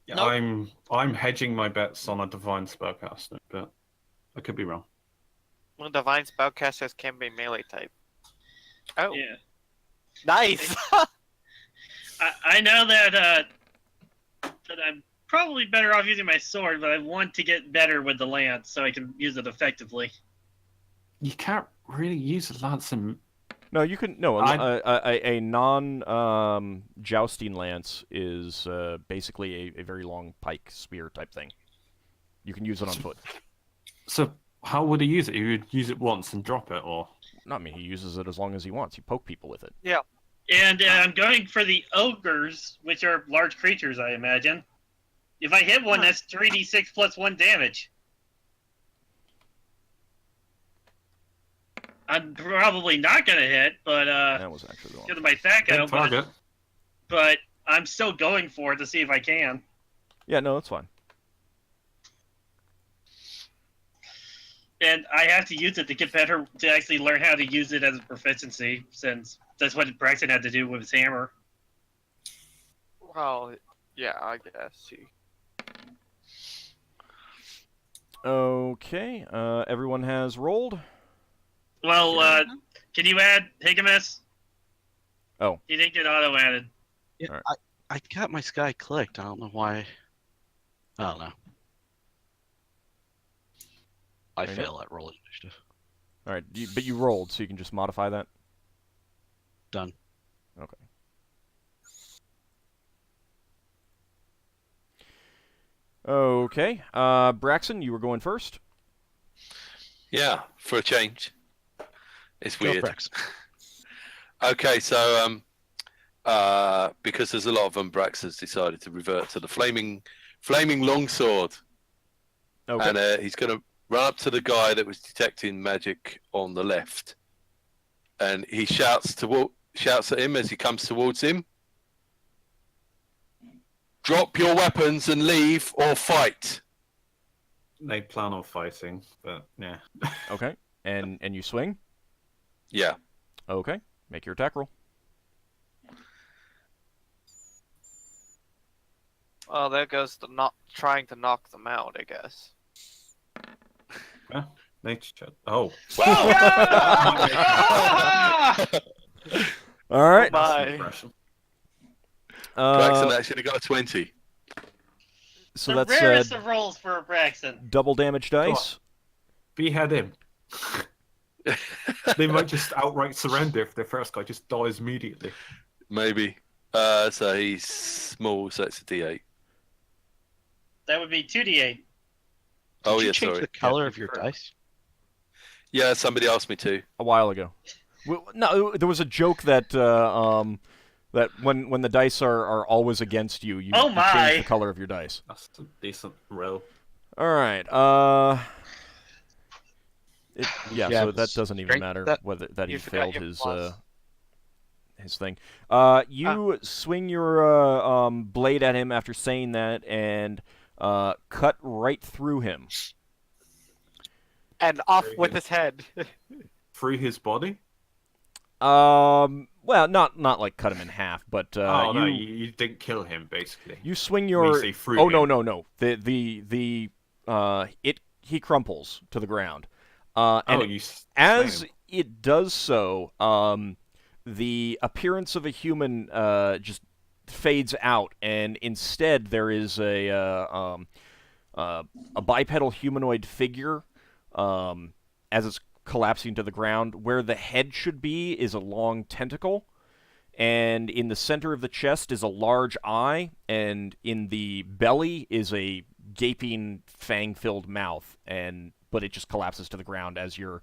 G: Yeah,
F: Nope.
G: I'm hedging my bets on a divine spellcaster, but I could be wrong.
D: Well, divine spellcasters can be melee type. Oh,
E: Yeah.
D: nice.
E: I know that I'm probably better off using my sword, but I want to get better with the lance so I can use it effectively.
G: You can't really use a lance and
A: No, you can. No, a non jousting lance is basically a very long pike spear type thing. You can use it on foot.
G: so how would he use it? He would use it once and drop it, or
A: No, I mean, he uses it as long as he wants. He poke people with it.
E: And I'm going for the ogres, which are large creatures, I imagine. If I hit one, that's 3d6 plus 1 damage. I'm probably not going to hit, but
A: That was actually the
E: because
A: wrong.
E: of my fat
G: hit
E: guy,
G: target.
E: but I'm still going for it to see if I can.
A: Yeah, no, that's fine.
E: And I have to use it to get better, to actually learn how to use it as a proficiency, since that's what Braxon had to do with his hammer.
D: Well, yeah, I guess.
A: Okay, everyone has rolled.
E: Well, can you add Higgimus?
A: Oh.
E: He didn't get auto-added.
B: Yeah,
A: Alright.
B: I got my sky clicked. I don't know why. I don't know. I
A: There you
B: fail at rolling initiative.
A: All right, but you rolled, so you can just modify that.
B: Done.
A: Okay. Okay, Braxon, you were going first.
C: Yeah, for a change. It's
B: Go,
C: weird.
B: Braxon.
C: Okay, so because there's a lot of them, Brax has decided to revert to the flaming longsword,
A: Okay.
C: and he's going to run up to the guy that was detecting magic on the left, and he shouts at him as he comes towards him. Drop your weapons and leave, or fight.
G: They plan on fighting, but yeah.
A: Okay, and you swing.
C: Yeah.
A: Okay, make your attack roll.
D: Well, there goes the trying to knock them out, I guess.
G: Oh.
A: All right.
D: Bye.
C: Braxton actually got a 20.
A: So
E: the
A: that's
E: rarest of rolls for Braxton.
A: double damage dice.
G: Behead him. They might just outright surrender if their first guy just dies immediately.
C: Maybe. So he's small, so it's a D8.
E: That would be 2d8.
C: Oh,
B: Did you
C: yeah,
B: change
C: sorry.
B: the color
G: Yeah,
B: of your
G: correct.
B: dice?
C: Yeah, somebody asked me to.
A: A while ago. Well, no, there was a joke that that when the dice are always against you, you,
E: Oh
A: you
E: my.
A: change the color of your dice.
G: That's a decent roll.
A: All right.
B: Yeah,
A: So that doesn't even
B: strength
A: matter
B: that-
A: whether that he
D: You forgot
A: failed
D: your
A: his
D: plus.
A: thing. You swing your blade at him after saying that, and cut right through him.
D: And off
G: Very
D: with
G: good.
D: his head.
G: Through his body?
A: Well, not like cut him in half, but
G: Oh, no,
A: you
G: you didn't kill him, basically.
A: you swing
G: When
A: your.
G: you say through
A: Oh
G: him.
A: no. He crumples to the ground. And
G: you
A: as
G: slain him.
A: it does so, the appearance of a human just fades out, and instead there is a bipedal humanoid figure as it's collapsing to the ground. Where the head should be is a long tentacle, and in the center of the chest is a large eye, and in the belly is a gaping, fang-filled mouth, but it just collapses to the ground as your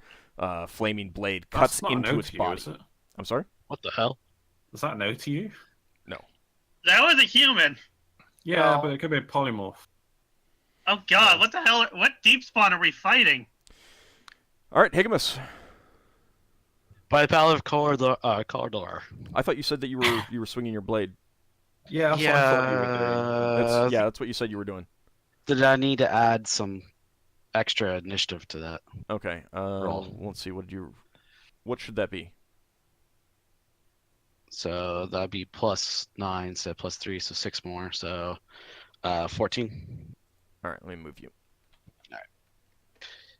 A: flaming blade cuts
G: That's not
A: into
G: an
A: its
G: OTU,
A: body.
G: is it?
A: I'm sorry?
B: What the hell?
G: Is that no to you?
E: That was a human.
G: Yeah,
D: No.
G: but it could be a polymorph.
E: Oh god, what the hell? What deep spawn are we fighting?
A: All right, Higgimus.
B: By the power of Corridor.
A: I thought you said that you were swinging your blade.
G: Yeah, that's what I thought you were doing.
A: That's what you said you were doing.
B: Did I need to add some extra initiative to that?
A: Okay.
B: Roll.
A: Let's see. What should that be?
B: So that'd be +9 instead of +3, so 6 more. So 14.
A: All right, let me move you.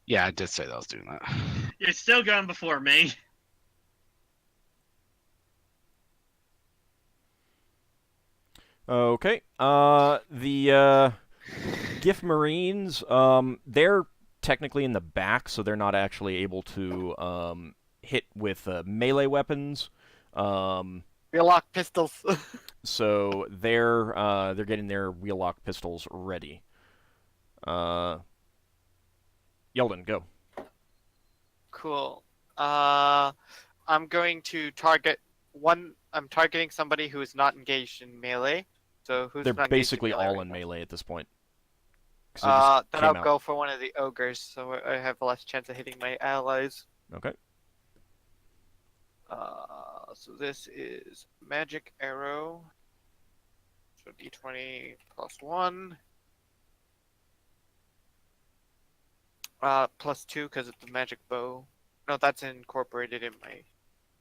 B: Yeah, I did say that I was doing that.
E: You're still going before me.
A: Okay. The Giff Marines, they're technically in the back, so they're not actually able to hit with melee weapons.
D: Relock pistols.
A: So they're getting their wheel-lock pistols ready. Yeldan, go.
D: Cool. I'm going to target one. I'm targeting somebody who is not engaged in melee. So who's
A: They're
D: not engaged
A: basically
D: in melee
A: all
D: right
A: in
D: now?
A: melee at this point. 'Cause they just
D: Then
A: came
D: I'll
A: out.
D: go for one of the ogres, so I have less chance of hitting my allies.
A: Okay.
D: So this is magic arrow. So d20 +1. +2 because it's the magic bow. No, that's incorporated in my
G: Did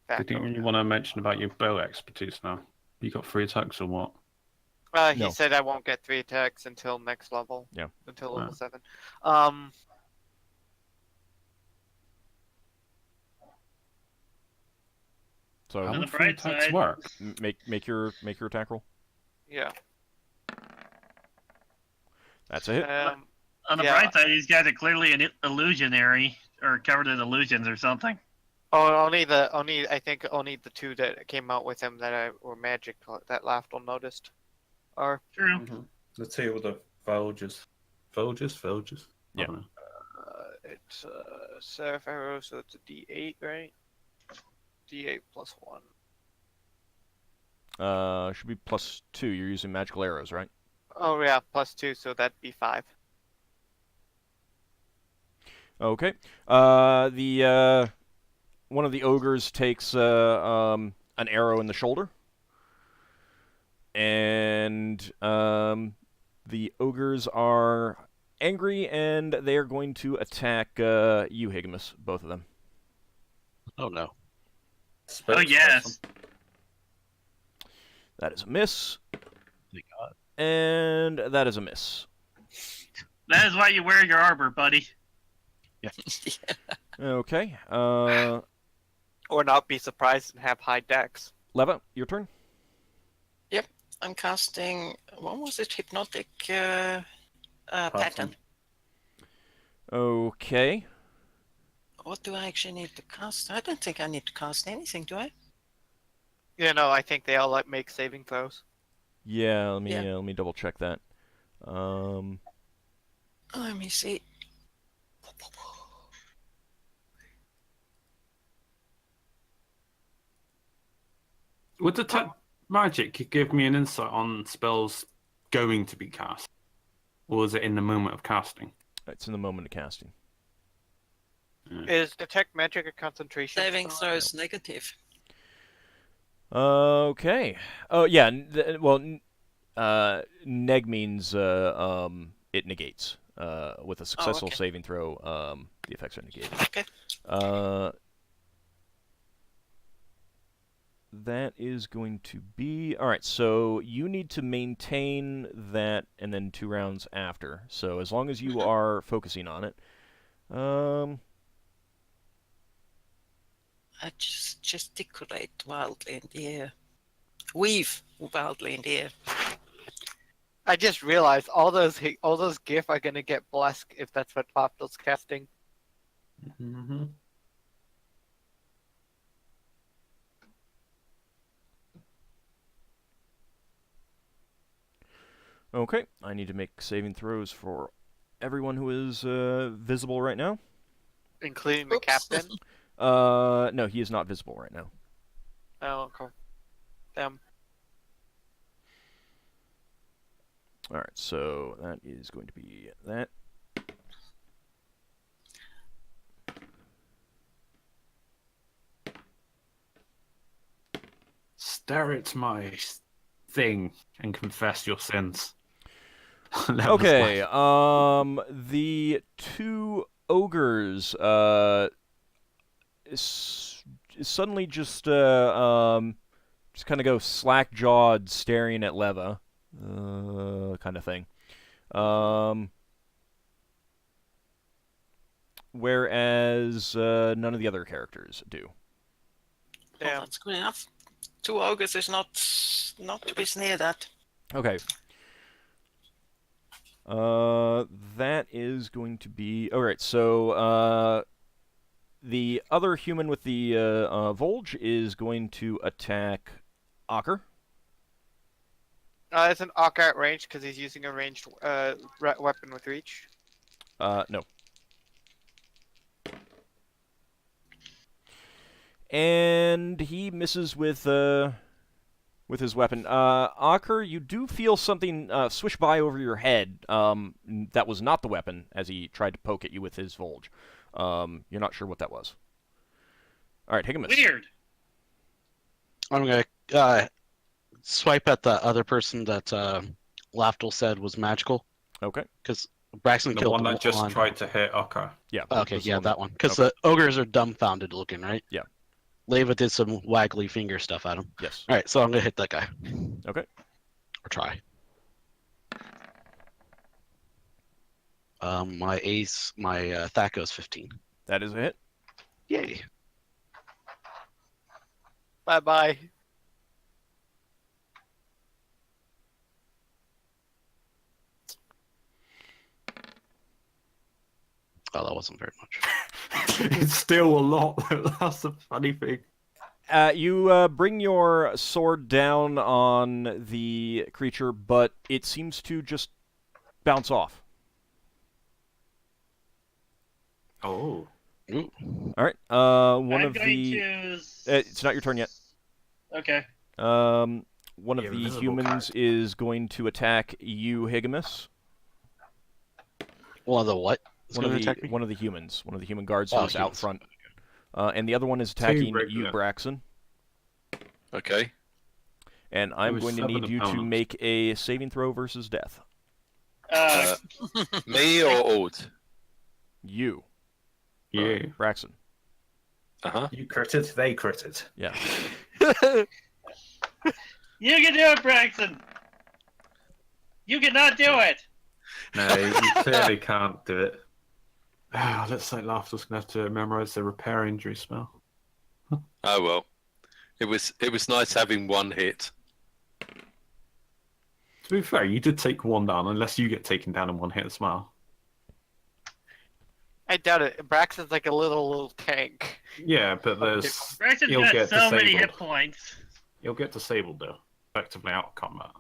D: facto.
G: you want to mention about your bow expertise now? You got 3 attacks or what?
D: He
A: No.
D: said I won't get 3 attacks until next level.
A: Yeah.
D: Until level
G: Ah.
D: 7.
A: So
E: On
G: How
E: the
G: would 3
E: bright
G: attacks
E: side-
G: work?
A: make your attack roll.
D: Yeah.
A: That's a hit.
E: On the
D: Yeah.
E: bright side, these guys are clearly an illusionary or covered in illusions or something.
D: Oh, I think only the 2 that came out with him that were magic that Lafdul noticed are.
E: True.
G: The 2 with the Folgers. Folgers? I
A: Yeah.
G: don't know.
D: It's Seraph arrow, so it's a D8, right? D8 +1.
A: Should be +2. You're using magical arrows, right?
D: Oh yeah, +2, so that'd be 5.
A: Okay. The one of the ogres takes an arrow in the shoulder, and the ogres are angry, and they are going to attack you, Higgimus, both of them.
B: Oh no.
E: Oh yes.
A: That is a miss,
B: Thank God.
A: and that is a miss.
E: That is why you wear your armor, buddy.
A: Okay.
D: Or not be surprised and have high dex.
A: Leva, your turn.
F: I'm casting. What was it? Hypnotic pattern.
A: Okay.
F: What do I actually need to cast? I don't think I need to cast anything, do I?
D: I think they all make saving throws.
A: Yeah. Let
F: Yeah.
A: me double check that.
F: Let me see.
G: Would detect magic give me an insight on spells going to be cast? Or is it in the moment of casting?
A: It's in the moment of casting.
D: Is detect magic a concentration
F: Saving
D: spell?
F: throws negative.
A: Okay. Oh yeah. Neg means it negates. With a successful
F: okay.
A: saving throw, the effects are negated.
F: Okay.
A: That is going to be all right. So you need to maintain that, and then 2 rounds after. So as long as you are focusing on it,
F: I just gesticulate wildly in the air. Weave wildly in the air.
D: I just realized all those Giff are gonna get blessed if that's what Lafdul's casting.
G: Mm-hmm.
A: okay. I need to make saving throws for everyone who is visible right now.
D: Including the
F: Oops.
D: captain.
A: No, he is not visible right now.
D: Oh, okay. Them.
A: All right. So that is going to be that.
G: Stare at my thing and confess your sins.
A: Okay, the 2 ogres suddenly just kind of go slack-jawed, staring at Leva, kind of thing. Whereas none of the other characters do.
F: Well,
D: Damn.
F: that's good enough. 2 ogres is not to be sneered at.
A: Okay. That is going to be... Alright, so, the other human with the, Volge is going to attack Ockar.
D: It's an Ockar at range because he's using a ranged weapon with reach.
A: No. And he misses with his weapon. Ockar, you do feel something swish by over your head. That was not the weapon, as he tried to poke at you with his Volge. You're not sure what that was. All right, Higgimus.
E: Weird.
B: I'm gonna swipe at the other person that Lafdul said was magical,
A: Okay.
B: because Braxon
G: The
B: killed
G: one that just
B: one.
G: tried to hit Ockar.
A: Yeah.
B: Okay,
A: this
B: yeah,
A: one.
B: that one. Because
A: Okay.
B: the ogres are dumbfounded looking, right?
A: Yeah.
B: Leva did some waggly finger stuff at him.
A: Yes.
B: All right, so I'm gonna hit that guy.
A: Okay.
B: Or try. My Thaco is 15.
A: That is a hit.
B: Yay.
D: Bye bye.
B: Oh, that wasn't very much.
G: It's still a lot. That's the funny thing.
A: You bring your sword down on the creature, but it seems to just bounce off.
G: Oh.
B: Ooh.
A: All right. One
E: I'm
A: of
E: going
A: the.
E: to.
A: It's not your turn yet.
E: Okay.
A: One of
G: Yeah,
A: the
G: invisible
A: humans
G: card.
A: is going to attack you, Higgimus.
B: One of the what? It's
A: One of
B: gonna
A: the
B: attack me?
A: one of the humans. One of the human guards
B: Oh,
A: who's out
B: humans.
A: front. And the other one is attacking you,
G: regular.
A: Braxon.
C: Okay.
A: And I'm
G: was
A: going to
G: 7
A: need you to
G: opponents.
A: make a saving throw versus death.
C: Me or Old?
A: You,
G: You.
A: Braxon.
C: Uh-huh.
H: You critted, they critted.
A: Yeah.
E: You can do it, Braxton. You cannot do it.
H: No, you clearly can't do it.
G: Looks like Laughter's gonna have to memorize the repair injury spell.
C: Oh well. It was nice having one hit.
G: To be fair, you did take 1 down, unless you get taken down in 1 hit as well.
D: I doubt it. Braxton's like a little tank.
G: Yeah, but there's
E: Braxton's
G: You'll
E: got
G: get
E: so many
G: disabled.
E: hit points.
G: you'll get disabled though, effectively out of combat.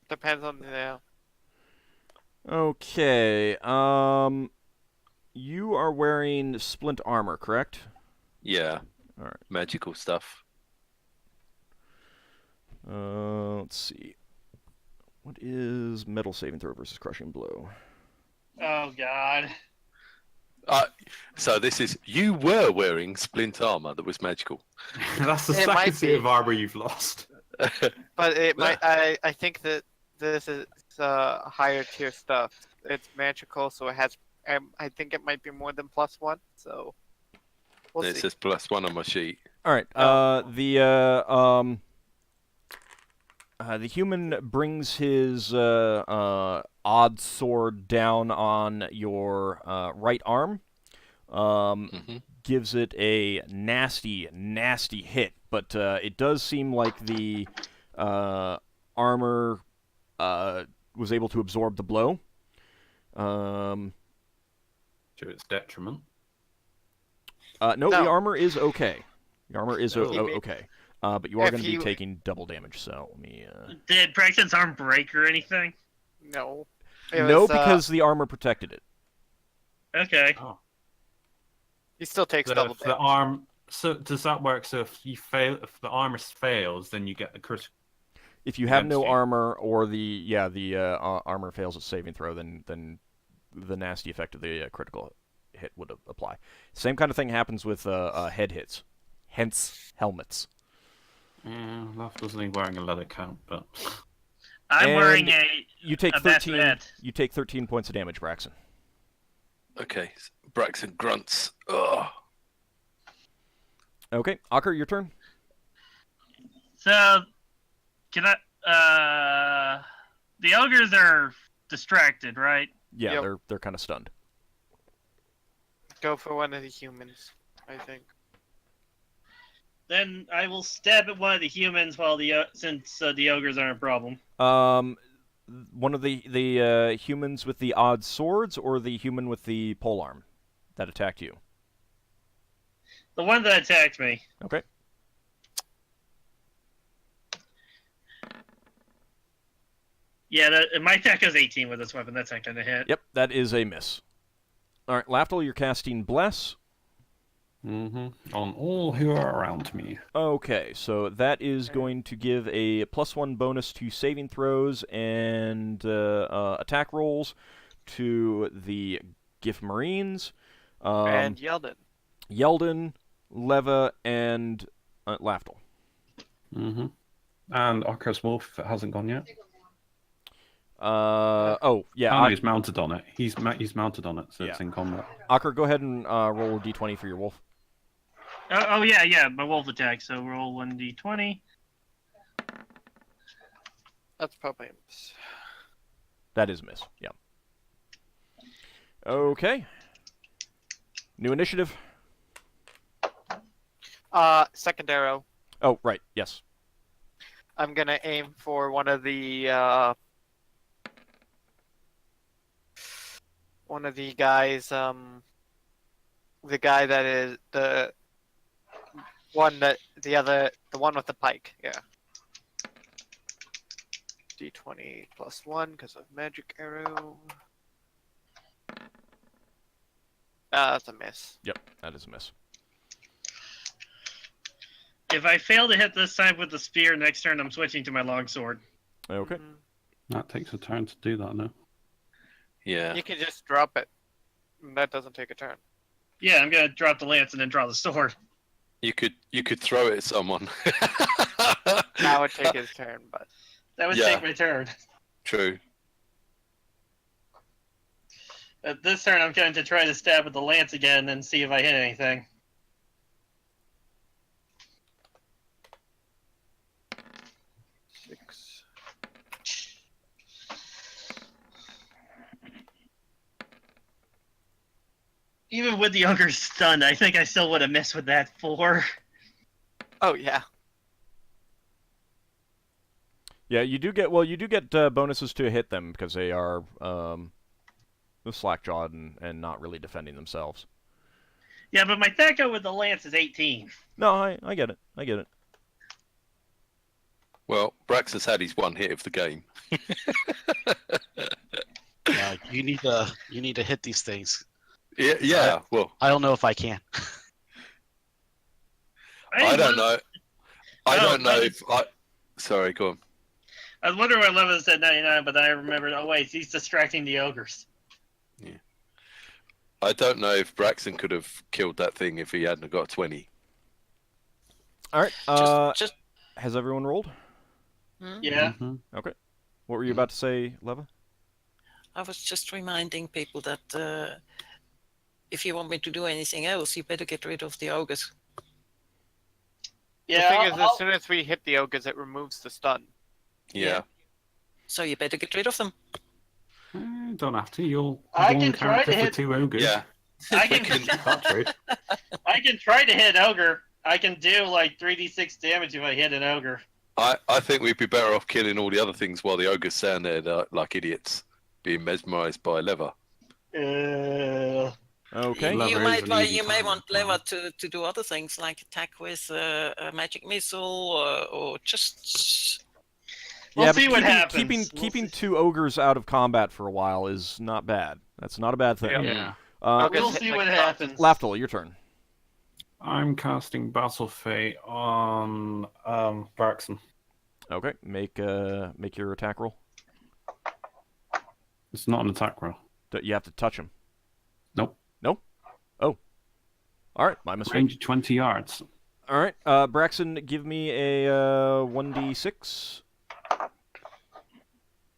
D: Depends on the.
A: Okay. You are wearing splint armor, correct?
C: Yeah.
A: All right.
C: Magical stuff.
A: Let's see. What is metal saving throw versus crushing blow?
E: Oh God.
C: So this is you were wearing splint armor that was magical.
G: That's the
D: It might
G: second set
D: be.
G: of armor you've lost.
D: But it might. I think that this is higher tier stuff. It's magical, so it has. I think it might be more than +1. So we'll
C: It
D: see.
C: says +1 on my sheet.
A: All right.
D: Oh.
A: The human brings his odd sword down on your right arm. Gives it a nasty, nasty hit, but it does seem like the armor was able to absorb the blow.
G: To its detriment.
A: No,
D: No.
A: the armor is okay. The armor is
G: Oh.
A: okay. But you are
D: If
A: going to be
D: you-
A: taking double damage, so let me...
E: Did Braxton's arm break or anything?
D: No. It
A: No,
D: was,
A: because the armor protected it.
E: Okay.
G: Oh.
D: he still takes
G: So
D: double
G: if the
D: damage.
G: arm. So does that work? So if if the armor fails, then you get the critical.
A: If you have
G: Against
A: no
G: you.
A: armor or the armor fails its saving throw, then the nasty effect of the critical hit would apply. Same kind of thing happens with head hits, hence helmets.
G: Lafdul's only wearing a leather cap, but
E: I'm wearing
A: And
E: a.
A: You take
E: A
A: 13.
E: bassinet.
A: You take 13 points of damage, Braxon.
C: Okay, Braxon grunts. Ugh.
A: Okay, Ockar, your turn.
E: So, can I? The ogres are distracted, right?
A: Yeah,
D: Yep.
A: they're kind of stunned.
D: Go for one of the humans, I think.
E: Then I will stab at one of the humans while since the ogres aren't a problem.
A: One of the humans with the odd swords, or the human with the polearm that attacked you.
E: The one that attacked me.
A: Okay.
E: Yeah, my attack is 18 with this weapon. That's not going to hit.
A: Yep, that is a miss. All right, Lafdul, you're casting Bless.
G: on all who are around me.
A: Okay, so that is going to give a +1 bonus to saving throws and attack rolls to the Giff Marines,
D: And Yeldan.
A: Yeldan, Leva, and Lafdul.
G: And Ockar's wolf, if it hasn't gone yet.
A: Oh, yeah.
G: Oh, no, he's mounted on it. He's mounted on it, so it's
A: Yeah.
G: in combat.
A: Ockar, go ahead and roll a d20 for your wolf.
E: Oh yeah, my wolf attack. So roll 1d20.
D: That's probably a miss.
A: That is a miss, yeah. Okay. New initiative.
D: Second arrow.
A: Oh, right, yes.
D: I'm gonna aim for one of the guys. The guy that is the one with the pike. Yeah. D20 +1 because of magic arrow. That's a miss.
A: Yep, that is a miss.
E: If I fail to hit this time with the spear, next turn I'm switching to my longsword.
A: Okay.
D: Mhm.
G: That takes a turn to do that now.
C: Yeah.
D: You can just drop it. That doesn't take a turn.
E: Yeah, I'm gonna drop the lance and then draw the sword.
C: You could throw it at someone.
D: That would take his turn, but
E: That would
C: Yeah.
E: take my turn.
C: True.
E: But this turn I'm going to try to stab with the lance again and see if I hit anything.
D: six.
E: Even with the ogre stunned, I think I still would have missed with that 4.
D: Oh yeah.
A: Yeah, you do get bonuses to hit them because they are slack-jawed and not really defending themselves.
E: Yeah, but my Thecco with the lance is 18.
A: No, I get it. I get it.
C: Well, Brax has had his one hit of the game.
B: You need to hit these things.
C: Yeah. Well,
B: I don't know if I can.
C: I don't know. I
E: Oh,
C: don't know
E: but-
C: if Sorry, go on.
E: I was wondering why Leva said 99, but then I remembered, oh wait, he's distracting the ogres.
C: I don't know if Braxon could have killed that thing if he hadn't got 20.
A: All right.
F: Just
A: Has everyone rolled?
E: Yeah.
A: Okay. What were you about to say, Leva?
F: I was just reminding people that if you want me to do anything else, you better get rid of the ogres.
D: The thing is, as soon as we hit the ogres, it removes the stun.
C: Yeah.
F: So you better get rid of them.
G: Don't have to. You'll
E: I
G: one
E: can try
G: character
E: to
G: for
E: hit-
G: 2 ogres.
C: Yeah.
E: I can
H: That's true.
E: I can try to hit ogre. I can do like 3d6 damage if I hit an ogre.
C: I think we'd be better off killing all the other things while the ogres stand there like idiots, being mesmerised by leather.
A: Okay.
G: Lever
F: You
G: is
F: might
G: an
F: well,
G: easy
F: you may
G: target.
F: want Leva to do other things like attack with a magic missile or just.
E: We'll
A: Yeah,
E: see
A: but
E: what happens.
A: Keeping 2 ogres out of combat for a while is not bad. That's not a bad thing.
G: Yeah.
D: Ogres
E: We'll
D: hit
E: see
D: like
E: what
D: dots.
E: happens.
A: Lafdul, your turn.
G: I'm casting Battle Fate on Braxon.
A: Okay. Make your attack roll.
G: It's not an attack roll.
A: You have to touch him.
G: Nope.
A: Nope. Oh. All right. My mistake.
G: Range 20 yards.
A: All right. Braxon, give me a 1d6.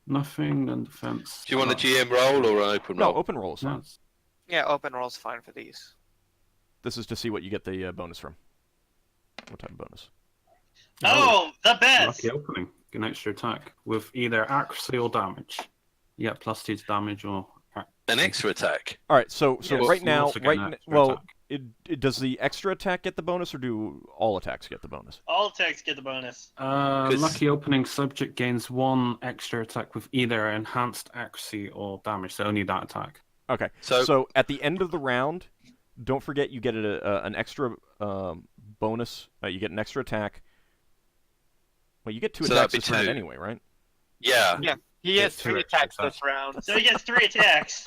G: Nothing, then defense.
C: Do you want a GM roll or an open roll?
A: No, open roll is fine.
G: Yes.
D: Yeah, open roll's fine for these.
A: This is to see what you get the bonus from. What type of bonus?
E: Oh, the best!
G: Lucky opening. Get an extra attack with either accuracy or damage. You get +2 to damage or.
C: An extra attack.
A: All right. So
G: Yes,
A: right
G: you
A: now,
G: also get an extra
A: well,
G: attack.
A: does the extra attack get the bonus, or do all attacks get the bonus?
E: All attacks get the bonus.
G: Lucky opening subject gains 1 extra attack with either enhanced accuracy or damage, so only that attack.
A: Okay.
C: So-
A: So at the end of the round, don't forget you get an extra bonus. You get an extra attack. Well, you get 2
C: So
A: attacks
C: that'd be
A: this round
C: 2.
A: anyway, right?
C: Yeah.
D: Yeah, he has
G: Two
D: 3
G: extra
D: attacks
G: attacks.
D: this round.
E: So he gets 3 attacks.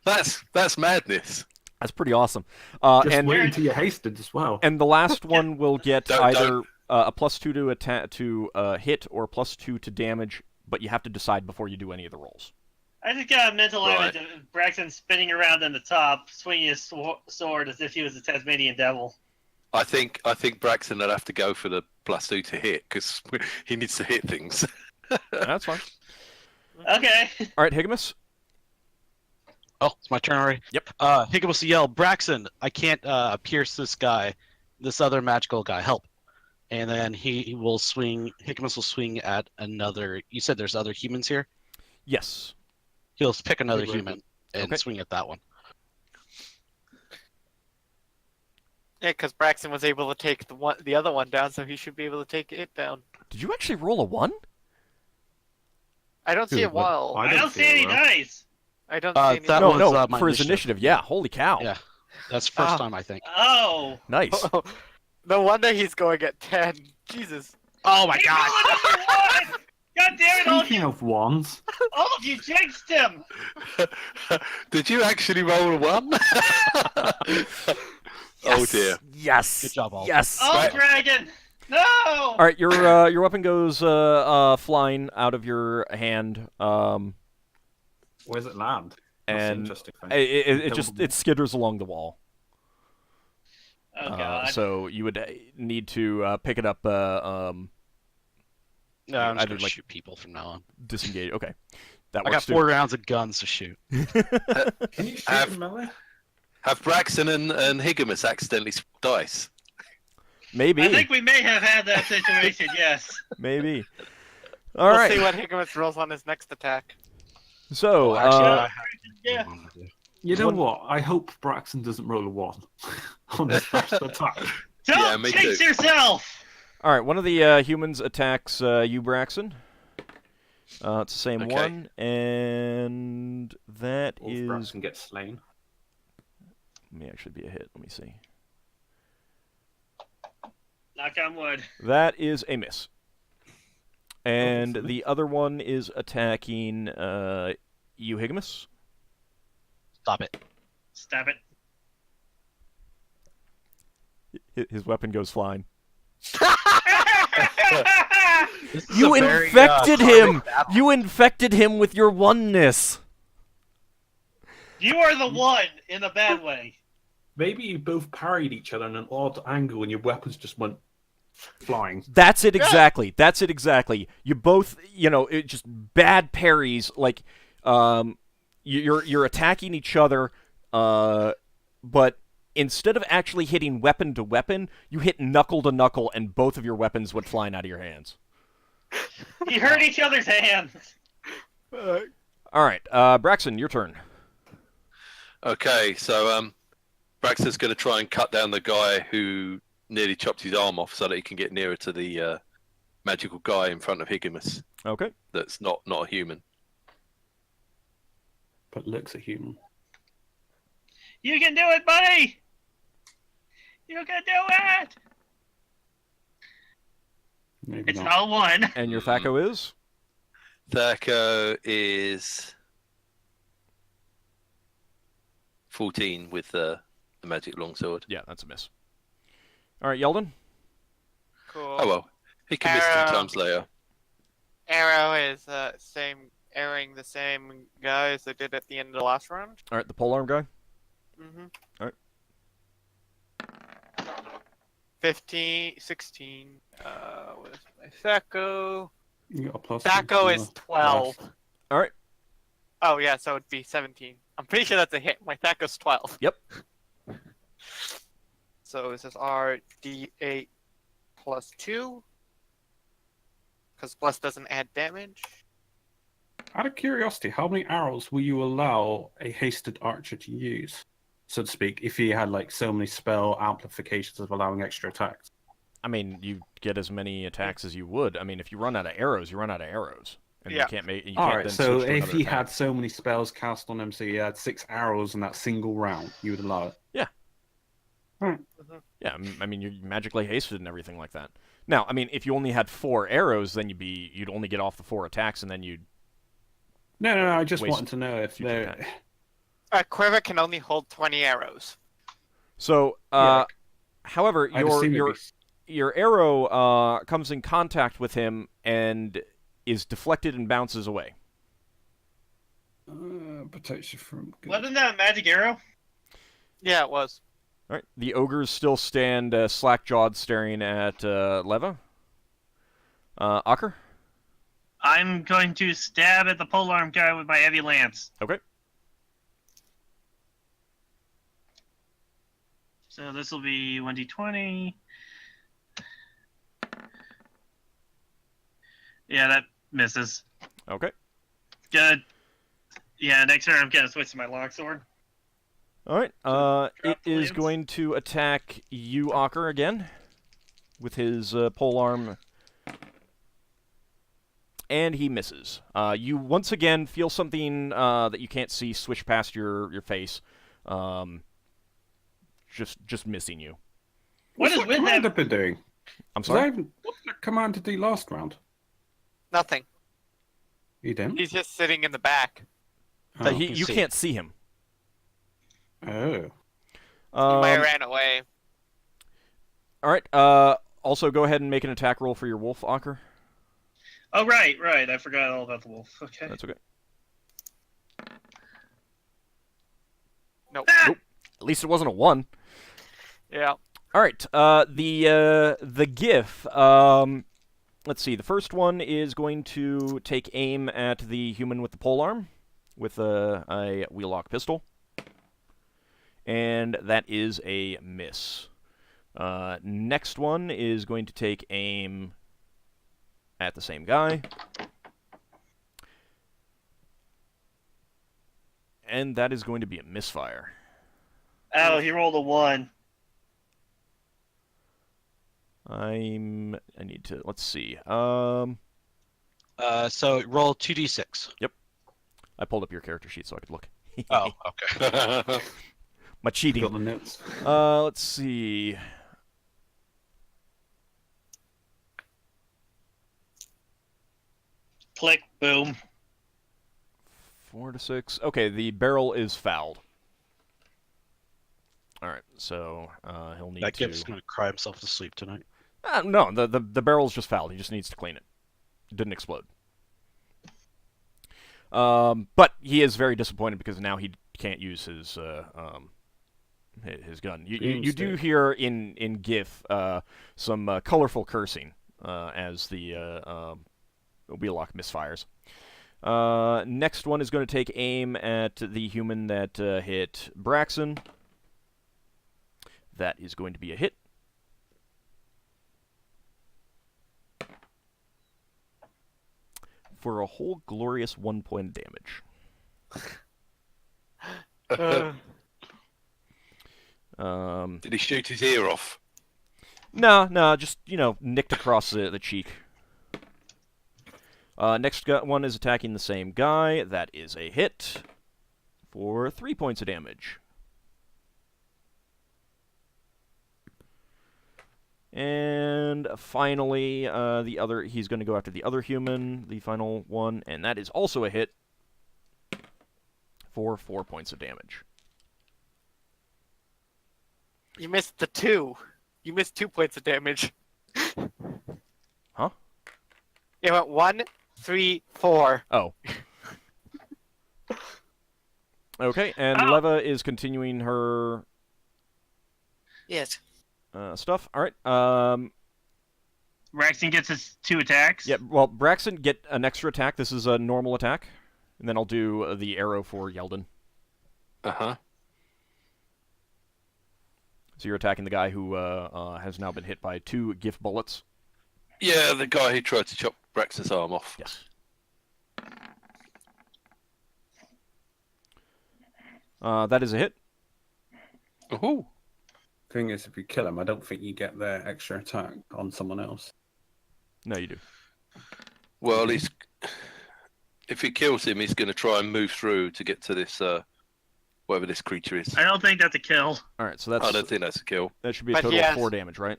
C: That's madness.
A: That's pretty awesome.
G: Just
A: And
G: wait until you're hasted as well.
A: and the last one will get
C: Don't-
A: either a +2 to attack to hit or +2 to damage, but you have to decide before you do any of the rolls.
E: I just got a mental
C: Right.
E: image of Braxton spinning around in the top, swinging his sword as if he was a Tasmanian devil.
C: I think Braxton would have to go for the +2 to hit because he needs to hit things.
A: That's fine.
E: Okay.
A: All right, Higgimus.
B: Oh, it's my turn already?
A: Yep.
B: Higgimus will yell, Braxon, I can't pierce this guy, this other magical guy, help. And then Higgimus will swing at another, you said there's other humans here?
A: Yes.
B: He'll pick another human and
A: Okay.
B: swing at that one.
D: Yeah, because Braxton was able to take the other one down, so he should be able to take it down.
A: Did you actually roll a 1?
D: I don't see a wall.
E: I don't see any dice.
D: I don't see any.
B: that
A: No,
B: was,
A: no,
B: my
A: for his
B: initiative.
A: initiative. Yeah, holy cow.
B: Yeah. That's the first time, I think.
E: Oh.
A: Nice.
D: No wonder he's going at 10. Jesus.
B: Oh my
E: He
B: god!
E: rolled another 1! God damn it, all of
G: Speaking
E: you!
G: of wands,
E: All of you jinxed him!
C: Did you actually roll a 1? Oh dear.
A: Yes.
B: Good job, all.
A: Yes.
E: AuldDragon! No!
A: All right, your weapon goes flying out of your hand,
G: where's it land? That's the
A: and
G: interesting thing.
A: it skitters along the wall.
E: Oh god.
A: So you would need to pick it up.
B: No, I'm just
A: Either,
B: gonna
A: like-
B: shoot people from now on.
A: Disengage. Okay, that
B: I got
A: works
B: 4 rounds of guns to shoot.
G: Can you shoot
C: Have-
G: in melee?
C: Have Braxton and Higgimus accidentally swapped dice?
A: Maybe.
E: I think we may have had that situation, yes.
A: Maybe. All
D: We'll
A: right.
D: see what Higgimus rolls on his next attack.
A: So,
B: Well, actually, I
E: Yeah.
G: You know
A: One-
G: what? I hope Braxton doesn't roll a 1 on his first attack.
E: Don't
C: Yeah, me
E: jinx
C: too.
E: yourself!
A: all right. One of the humans attacks you, Braxton. It's the same
C: Okay.
A: one, and that
G: Or if
A: is.
G: Braxton gets slain.
A: May actually be a hit. Let me see.
E: Knock on wood.
A: That is a miss. And
G: that's a
A: the other one is attacking you, Higgimus.
B: Stop it.
E: Stop it.
A: His weapon goes flying.
B: This is
A: You
B: a very,
A: infected
B: karmic
A: him!
B: battle.
A: You infected him with your oneness!
E: You are the one in a bad way.
G: Maybe you both parried each other in an odd angle and your weapons just went flying.
A: That's it exactly. That's it exactly. You both, it just bad parries. Like, you're attacking each other, but instead of actually hitting weapon to weapon, you hit knuckle to knuckle, and both of your weapons went flying out of your hands.
E: You hurt each other's hands.
A: All right, Braxon, your turn.
C: Okay, so Braxton's going to try and cut down the guy who nearly chopped his arm off so that he can get nearer to the magical guy in front of Higgimus.
A: Okay.
C: That's not a human.
G: But looks a human.
E: You can do it, buddy. You can do it.
G: Maybe
E: It's
G: not.
E: not one.
A: And your Thaco is?
C: Thaco is 14 with the magic longsword.
A: Yeah, that's a miss. All right, Yeldan.
D: Cool.
C: Oh well, he can miss 2
D: Arrow.
C: times later.
D: Arrow is airing the same guy as I did at the end of the last round.
A: All right, the polearm guy.
D: Mm-hmm.
A: All right.
D: 16. Where's my Thaco?
G: You got a plus.
D: Thaco is 12.
A: All right.
D: Oh yeah, so it'd be 17. I'm pretty sure that's a hit. My Thaco's 12.
A: Yep.
D: So this is RD8 plus 2. Because plus doesn't add damage.
G: Out of curiosity, how many arrows will you allow a hasted archer to use, so to speak, if he had like so many spell amplifications of allowing extra attacks?
A: I mean, you get as many attacks as you would. I mean, if you run out of arrows, you run out of arrows. And
D: Yeah.
A: you can't make. You
G: All
A: can't
G: right,
A: then
G: so
A: switch to
G: if
A: another
G: he
A: attack.
G: had so many spells cast on him, so he had 6 arrows in that single round, you would allow it.
A: Yeah, I mean, you're magically hasted and everything like that. Now, I mean, if you only had 4 arrows, then you'd only get off the 4 attacks, and then you'd.
G: No. I just
A: Waste
G: wanted to know if
A: future
G: they're.
A: attack.
D: A quiver can only hold 20 arrows.
A: So,
G: Yeah.
A: however,
G: I'd assume it'd
A: your arrow comes in contact with him and is deflected and bounces away.
G: Protection from.
E: Wasn't that a magic arrow?
D: Yeah, it was.
A: All right, the ogres still stand slack-jawed, staring at Leva. Ockar.
E: I'm going to stab at the polearm guy with my heavy lance.
A: Okay.
E: So this will be 1d20. Yeah, that misses.
A: Okay.
E: Good. Yeah, next turn I'm gonna switch to my longsword.
A: All right.
E: drop
A: It is
E: plans.
A: going to attack you, Ockar, again with his polearm, and he misses. You once again feel something that you can't see swish past your face, just missing you.
E: What
G: What's
E: is
G: that
E: with
G: commander
E: that?
G: been doing?
A: I'm
G: Was
A: sorry.
G: what did that commander do last round?
D: Nothing.
G: He didn't.
D: He's just sitting in the back.
G: Oh.
A: You can't see him.
G: Oh.
D: He might have
A: Um,
D: ran away.
A: all right. Also, go ahead and make an attack roll for your wolf, Ockar.
E: Oh, right. I forgot all about the wolf. Okay.
A: That's okay.
D: Nope.
E: Ah!
A: Nope. At least it wasn't a 1.
D: Yeah.
A: All right. The Giff. Let's see. The first one is going to take aim at the human with the polearm with a wheellock pistol, and that is a miss. Next one is going to take aim at the same guy, and that is going to be a misfire.
E: Oh, he rolled a 1.
A: I need to. Let's see.
B: So roll 2d6.
A: I pulled up your character sheet so I could look.
B: Oh, okay.
A: My cheating.
G: Got the notes.
A: Let's see.
E: Click. Boom.
A: 4 to 6. Okay, the barrel is fouled. All right, so he'll need
B: That
A: to.
B: Giff's gonna cry himself to sleep tonight.
A: No, the barrel's just fouled. He just needs to clean it. It didn't explode. But he is very disappointed because now he can't use his gun. You do hear in Giff some colorful cursing as the wheellock misfires. Next one is going to take aim at the human that hit Braxon. That is going to be a hit. For a whole glorious 1 point of damage.
C: Did he shoot his ear off?
A: No, just, nicked across the cheek. Next one is attacking the same guy. That is a hit for 3 points of damage. And finally, he's going to go after the other human, the final one, and that is also a hit for 4 points of damage.
D: You missed the 2. You missed 2 points of damage.
A: Huh?
D: It went 1, 3, 4.
A: Oh. Okay, and Leva is continuing her
F: Yes.
A: stuff. All right.
E: Braxton gets his 2 attacks.
A: Yeah, well, Braxton, get an extra attack. This is a normal attack. And then I'll do the arrow for Yeldan.
C: Uh-huh.
A: So you're attacking the guy who has now been hit by 2 gift bullets.
C: Yeah, the guy who tried to chop Braxton's arm off.
A: Yes. That is a hit.
C: Ooh.
G: Thing is, if you kill him, I don't think you get their extra attack on someone else.
A: No, you do.
C: Well, if he kills him, he's going to try and move through to get to this, whatever this creature is.
E: I don't think that's a kill.
A: All right, so that's.
C: I don't think that's a kill.
A: That should be a
D: But
A: total
D: he
A: of
D: has-
A: 4 damage, right?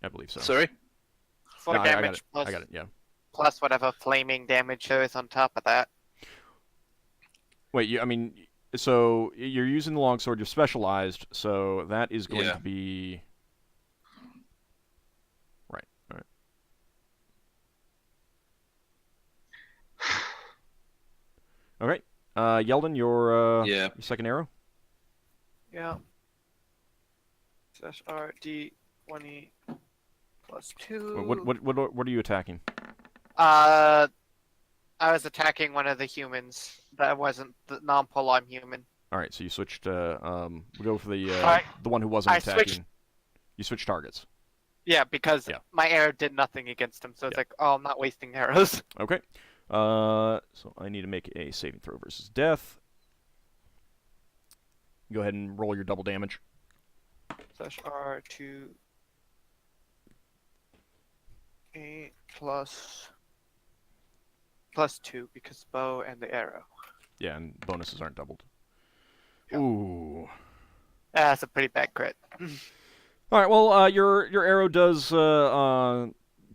A: I believe so.
C: Sorry?
D: 4
A: No, I got
D: damage
A: it.
D: plus,
A: I got it. Yeah.
D: plus whatever flaming damage there is on top of that.
A: Wait, so you're using the longsword. You're specialized, so that is going
C: Yeah.
A: to be. Right. All right. Okay. Yeldan, your
C: Yeah.
A: your second arrow.
D: Yeah. Slash RD 20 plus 2.
A: What are you attacking?
D: I was attacking one of the humans that wasn't the non-polar human.
A: All right, so you switched. We'll go for the
D: Alright.
A: the one who wasn't
D: I
A: attacking.
D: switched-
A: You switch targets.
D: Yeah, because
A: Yeah.
D: my arrow did nothing against him, so it's
A: Yeah.
D: like, oh, I'm not wasting arrows.
A: Okay. So I need to make a saving throw versus death. Go ahead and roll your double damage.
D: Slash R2 8 plus 2 because bow and the arrow.
A: Yeah, and bonuses aren't doubled. Ooh.
D: That's a pretty bad crit.
A: All right. Well, your arrow does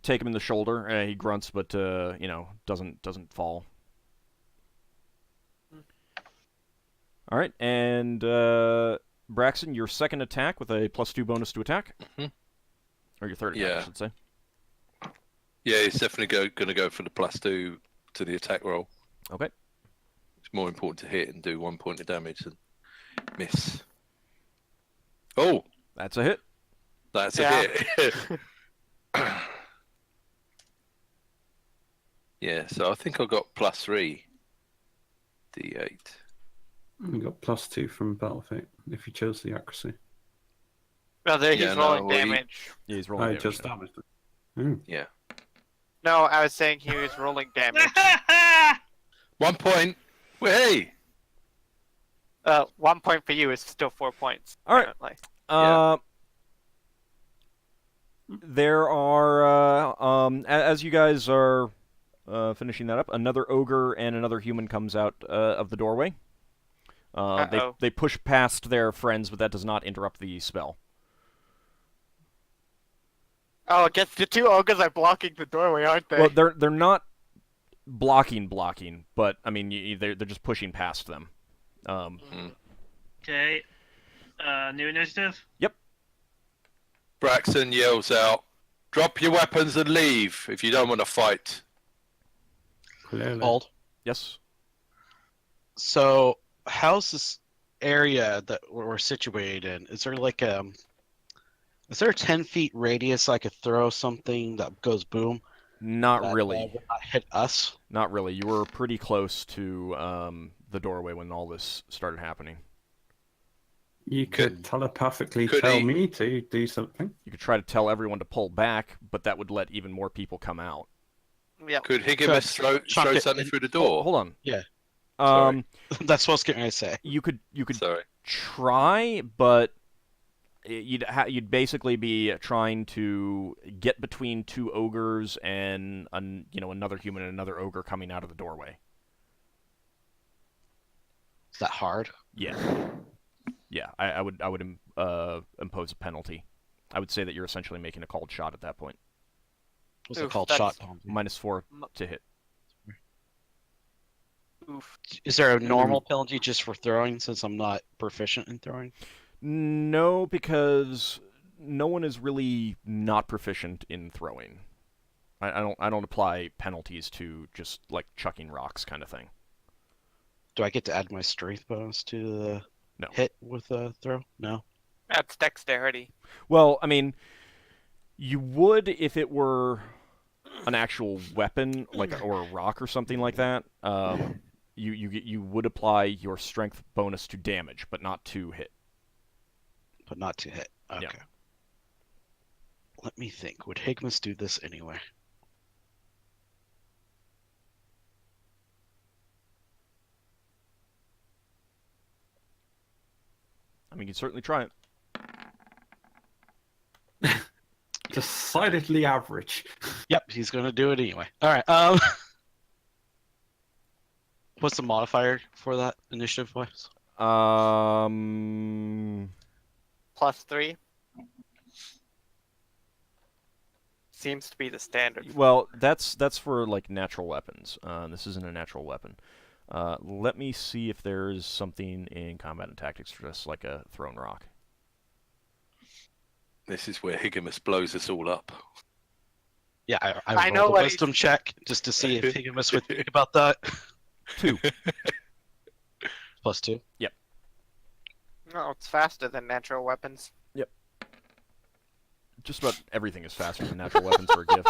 A: take him in the shoulder. He grunts, but doesn't fall. All right, and Braxon, your second attack with a +2 bonus to attack, or your third attack, I
C: Yeah.
A: should say.
C: Yeah, he's definitely going to go for the +2 to the attack roll.
A: Okay.
C: It's more important to hit and do 1 point of damage than miss. Oh,
A: That's a hit.
C: that's
D: Yeah.
C: a hit. Yeah, so I think I got +3 D8.
G: You got +2 from battle fate if you chose the accuracy.
D: No, there he's
C: Yeah, no,
D: rolling
C: well,
D: damage.
A: Yeah, he's rolling
G: I
A: damage
G: just
A: now.
G: damaged it.
C: Yeah.
D: No, I was saying he was rolling damage.
C: 1 point. Well, hey.
D: 1 point for you is still 4 points.
A: All right.
D: Apparently.
A: There are, as you guys are finishing that up, another ogre and another human comes out of the doorway. They push past their friends, but that does not interrupt the spell.
D: Oh, I guess the 2 ogres are blocking the doorway, aren't they?
A: Well, they're not blocking, but I mean they're just pushing past them.
E: Okay. New initiative?
A: Yep.
C: Braxon yells out, "Drop your weapons and leave if you don't want to fight."
H: Clearly.
B: Old.
A: Yes.
B: So, how's this area that we're situated in? Is there like is there a 10 feet radius I could throw something that goes boom?
A: Not
B: that,
A: really.
B: would not hit us?
A: Not really. You were pretty close to the doorway when all this started happening.
H: You could telepathically
C: could
H: tell
C: he-
H: me to do something.
A: You could try to tell everyone to pull back, but that would let even more people come out.
D: Yeah.
C: Could Higgimus throw
B: chuck it
C: something
B: in-
C: through the door?
A: Hold on.
B: Yeah.
A: Um,
B: That's what I was going to say.
A: you could
C: Sorry.
A: try, but you'd basically be trying to get between two ogres and another human and another ogre coming out of the doorway.
B: Is that hard?
A: Yeah. Yeah, I would impose a penalty. I would say that you're essentially making a called shot at that point.
B: What's it
D: Oof,
B: called?
D: that's-
B: Shot penalty.
A: -4 to hit.
D: Oof.
B: Is there a normal penalty just for throwing since I'm not proficient in throwing?
A: No, because no one is really not proficient in throwing. I don't apply penalties to just like chucking rocks kind of thing.
B: Do I get to add my strength bonus to the
A: No.
B: hit with a throw? No.
D: That's dexterity.
A: Well, I mean, you would if it were an actual weapon, or a rock or something like that. You would apply your strength bonus to damage, but not to hit.
B: But not to hit. Okay.
A: Yeah.
B: Let me think. Would Higgimus do this anyway?
A: I mean, you can certainly try it.
G: Decidedly average.
B: Yep, he's gonna do it anyway. All right. What's the modifier for that initiative wise?
D: +3. Seems to be the standard.
A: Well, that's for like natural weapons. This isn't a natural weapon. Let me see if there's something in combat and tactics for just like a thrown rock.
C: This is where Higgimus blows us all up.
B: Yeah,
D: I
B: I
D: know
B: rolled a
D: what
B: wisdom check just to see if Higgimus would think about that.
A: 2.
B: +2.
D: No, it's faster than natural weapons.
A: Just about everything is faster than natural weapons for a Giff.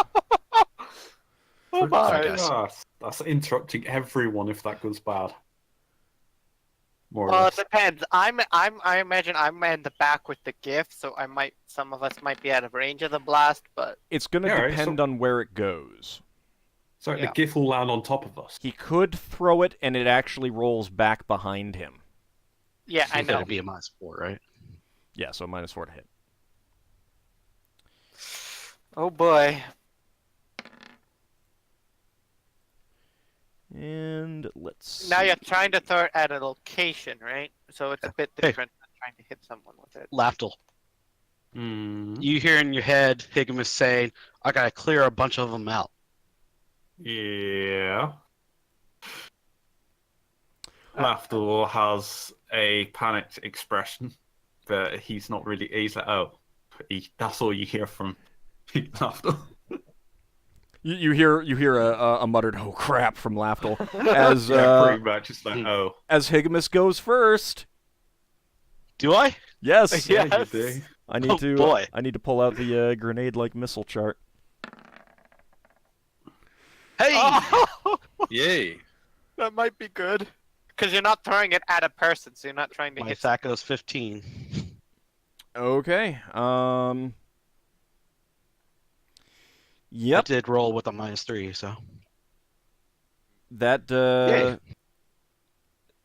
D: Oh my.
B: guess.
G: That's interrupting everyone if that goes bad. More or
D: Well,
G: less.
D: it depends. I imagine I'm in the back with the gift, so some of us might be out of range of the blast, but
A: It's going to
G: Yeah, right,
A: depend
G: so-
A: on where it goes.
G: So
D: yeah.
G: the GIF will land on top of us.
A: He could throw it, and it actually rolls back behind him.
D: yeah, I know.
B: That'd be a -4, right?
A: Yeah, so -4 to hit.
D: Oh boy.
A: And let's
D: Now
A: see.
D: you're trying to throw it at a location, right? So it's a bit
B: Hey.
D: different than trying to hit someone with it.
B: Lafdul.
G: Hmm.
B: You hear in your head Higgimus saying, I gotta clear a bunch of them out.
H: Yeah. Lafdul has a panicked expression, but he's not really. He's like, oh, that's all you hear from Lafdul.
A: You hear a muttered "oh crap" from Lafdul as
H: Yeah, pretty much. It's like, oh,
A: as Higgimus goes first.
B: Do I?
A: Yes.
D: Yeah.
H: yeah, you do.
A: I need
B: Oh,
A: to.
B: boy.
A: I need to pull out the grenade-like missile chart.
B: Hey!
D: Oh,
C: Yay.
D: that might be good. Because you're not throwing it at a person, so you're not trying to
B: My
D: hit.
B: attack is 15.
A: Okay.
B: I
A: Yep.
B: did roll with a -3, so.
A: That
B: Yay.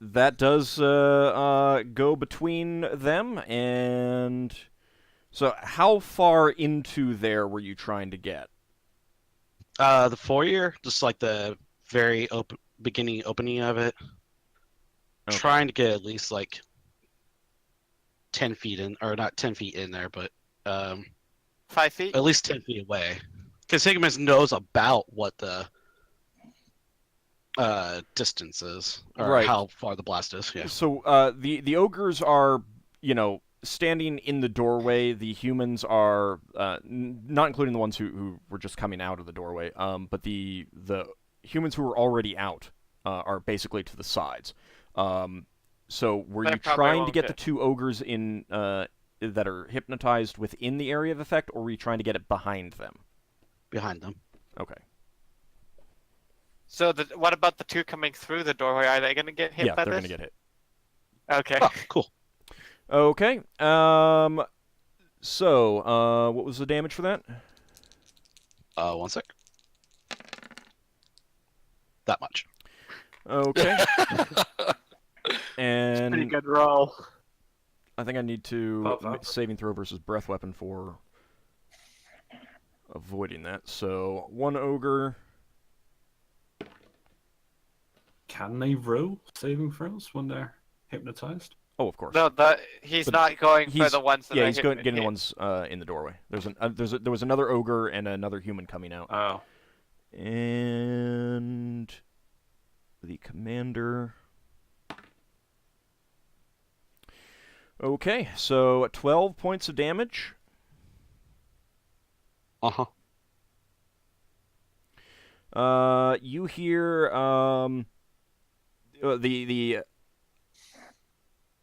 A: that does go between them, and so how far into there were you trying to get?
B: The foyer, just like the very beginning opening of it.
A: Okay.
B: Trying to get at least like 10 feet in, or not 10 feet in there, but
D: 5 feet?
B: at least 10 feet away. Because Higgimus knows about what the distance is, or
A: Right.
B: how far the blast is. Yeah.
A: So the ogres are standing in the doorway, the humans are not including the ones who were just coming out of the doorway, but the humans who were already out are basically to the sides. So were
D: That
A: you
D: probably
A: trying to
D: won't
A: get the
D: get-
A: two ogres in that are hypnotized within the area of effect, or were you trying to get it behind them?
B: behind them.
A: Okay.
D: So what about the two coming through the doorway? Are they going to get hit
A: Yeah,
D: by
A: they're
D: this?
A: gonna get hit.
D: Okay.
B: Oh, cool.
A: Okay. So, what was the damage for that?
B: 1 sec. That much.
A: Okay.
D: Pretty
A: And
D: good roll.
A: I think I need to
H: Above that.
A: saving throw versus breath weapon for avoiding that. So 1 ogre.
G: Can they roll saving throws when they're hypnotized?
A: Oh, of course.
D: No, he's
A: But
D: not going for
A: he's-
D: the ones that
A: Yeah,
D: are
A: he's
D: hitting
A: getting the ones in the doorway. There was another ogre and another human coming out,
H: Oh,
A: and the commander. Okay, so 12 points of damage.
B: Uh-huh.
A: You hear the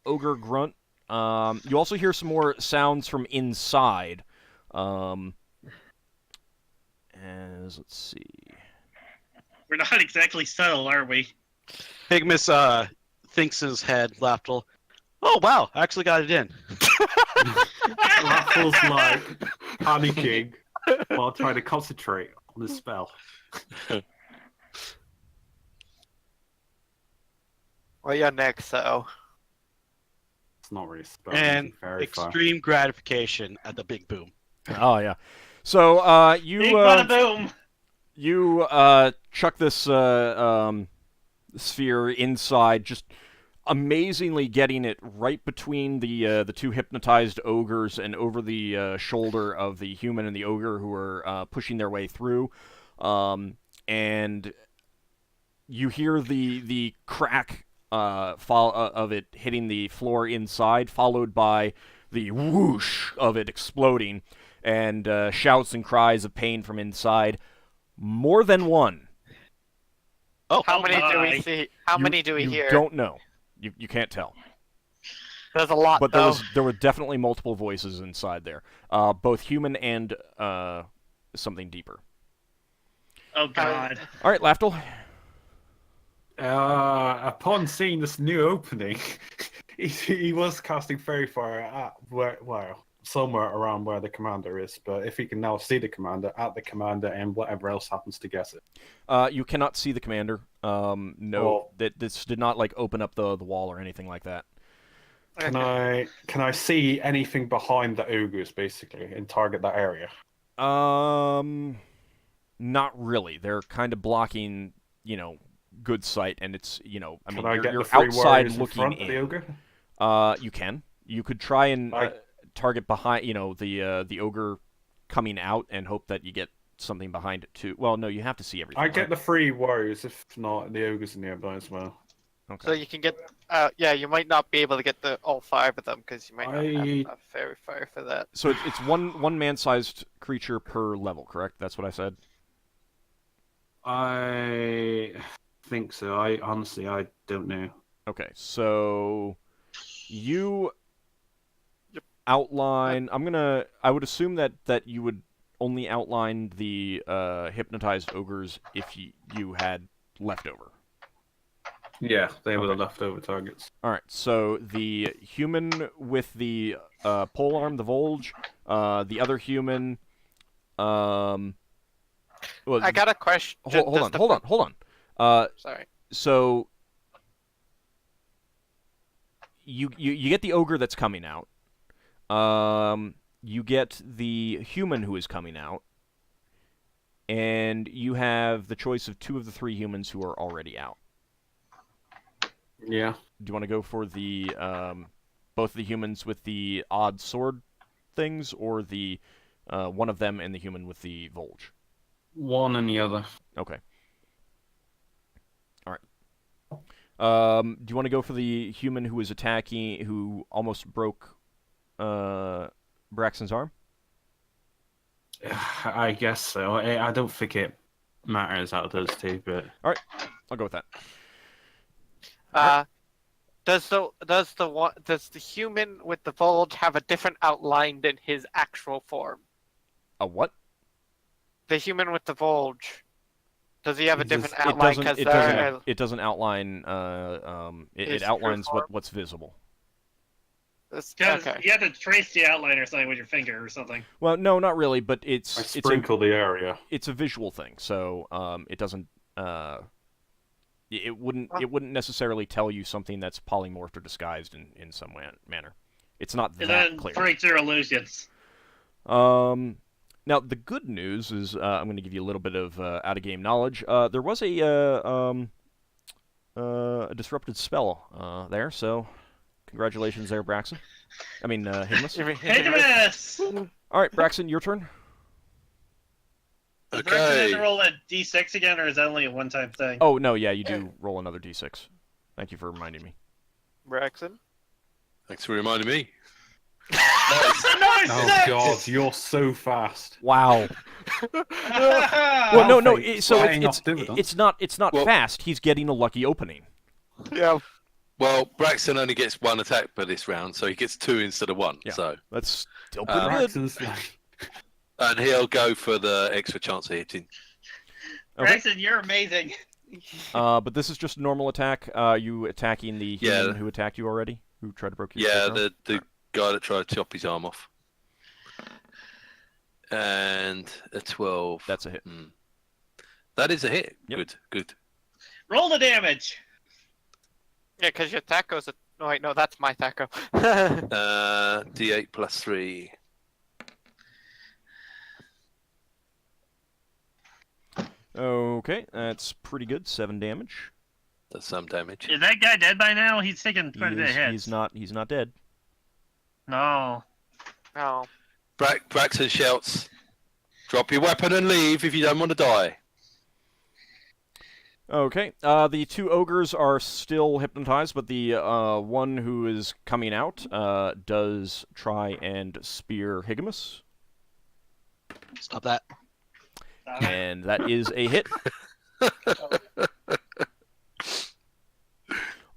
A: ogre grunt. You also hear some more sounds from inside. As let's see.
E: We're not exactly subtle, are we?
B: Higgimus thinks in his head, Lafdul. Oh wow, I actually got it in.
G: Raffles like panicking while trying to concentrate on the spell.
D: Well, you're next, so.
G: It's not really a spell.
B: And
G: very far.
B: extreme gratification at the big boom.
A: Oh yeah. So
E: Big bada boom!
A: you chuck this sphere inside, just amazingly getting it right between the two hypnotized ogres and over the shoulder of the human and the ogre who are pushing their way through, and you hear the crack of it hitting the floor inside, followed by the whoosh of it exploding, and shouts and cries of pain from inside. More than one.
B: Oh,
D: How many do
E: my.
D: we see? How many do we
A: You
D: hear?
A: don't know. You can't tell.
D: There's a lot,
A: But
D: though.
A: there were definitely multiple voices inside there, both human and something deeper.
E: Oh god.
A: All right, Lafdul.
G: Upon seeing this new opening, he was casting very far at somewhere around where the commander is. But if he can now see the commander, at the commander, and whatever else happens to guess it.
A: You cannot see the commander. No,
G: Well-
A: this did not like open up the wall or anything like that.
G: Can I see anything behind the ogres basically and target that area?
A: Not really. They're kind of blocking, good sight, and it's, I mean,
G: Can I get
A: you're
G: the three
A: outside
G: warriors in
A: looking
G: front of the
A: in.
G: ogre?
A: You can. You could try and
G: I-
A: target behind, the ogre coming out and hope that you get something behind it too. Well, no, you have to see everything.
G: I get
A: right?
G: the three warriors, if not the ogres are nearby as well.
A: Okay.
D: So you can get, yeah, you might not be able to get all 5 of them because you might not have enough fairy fire for that.
A: So it's one man-sized creature per level, correct? That's what I said.
G: I think so. I don't know.
A: Okay, so you outline. I would assume that you would only outline the hypnotized ogres if you had leftover.
G: Yeah, they were
A: Okay.
G: the leftover targets.
A: All right, so the human with the pole arm, the Volge, the other human. Well,
D: I got a question.
A: hold on.
D: Sorry.
A: So you get the ogre that's coming out. You get the human who is coming out, and you have the choice of 2 of the 3 humans who are already out.
G: Yeah.
A: Do you want to go for the both the humans with the odd sword things, or the one of them and the human with the Volge?
G: One and the other.
A: Okay. All right. Do you want to go for the human who was attacking, who almost broke Braxton's arm?
H: I guess so. I don't think it matters out of those two, but
A: All right, I'll go with that.
D: Does the human with the bulge have a different outline than his actual form?
A: A what?
D: The human with the bulge. Does he have a
H: It
D: different
H: does-
D: outline?
A: It doesn't outline. It
D: His
A: outlines
D: true form?
A: what's visible.
E: Because
D: Okay.
E: you have to trace the outline or something with your finger or something.
A: Well, no, not really, but
H: I
A: it's a
H: sprinkle the area.
A: it's a visual thing, so it doesn't it wouldn't necessarily tell you something that's polymorphed or disguised in some manner. It's not
E: And
A: that
E: then
A: clear.
E: break through illusions.
A: Now the good news is I'm going to give you a little bit of out of game knowledge. There was a disrupted spell there, so congratulations there, Braxon. I mean, Higgimus.
E: Higgimus!
A: All right, Braxon, your turn.
E: Does Braxton have
C: Okay.
E: to roll a d6 again, or is that only a one-time thing?
A: Oh no, yeah, you do roll another d6. Thank you for reminding me.
D: Braxton?
C: Thanks for reminding me.
H: Oh god, you're so fast.
A: Wow.
E: Well,
A: Well, no,
H: Alfie,
A: so
H: flying off dividends.
A: it's not
C: Well-
A: fast. He's getting a lucky opening.
D: Yeah.
C: Well, Braxton only gets one attack per this round, so he gets 2 instead of 1.
A: Yeah.
C: So,
A: That's still pretty good.
H: Braxton's like,
C: and he'll go for the extra chance of hitting.
A: Okay.
E: Braxton, you're amazing.
A: But this is just a normal attack. You attacking the human
C: Yeah.
A: who attacked you already, who tried to break your
C: Yeah,
A: arm?
C: the guy that tried to chop his arm off. And a 12.
A: That's a hit.
C: That is a hit.
A: Yep.
C: Good.
E: Roll the damage.
D: Yeah, because your taco's a... No, wait, no, that's my taco.
C: D8 plus 3.
A: Okay, that's pretty good. 7 damage.
C: That's some damage.
E: Is that guy dead by now? He's taken quite a bit of hits.
A: He's not dead.
E: No.
D: Oh.
C: Braxton shouts, "Drop your weapon and leave if you don't want to die."
A: Okay, the 2 ogres are still hypnotized, but the one who is coming out does try and spear Higgimus,
B: Stop that.
A: and that is a hit.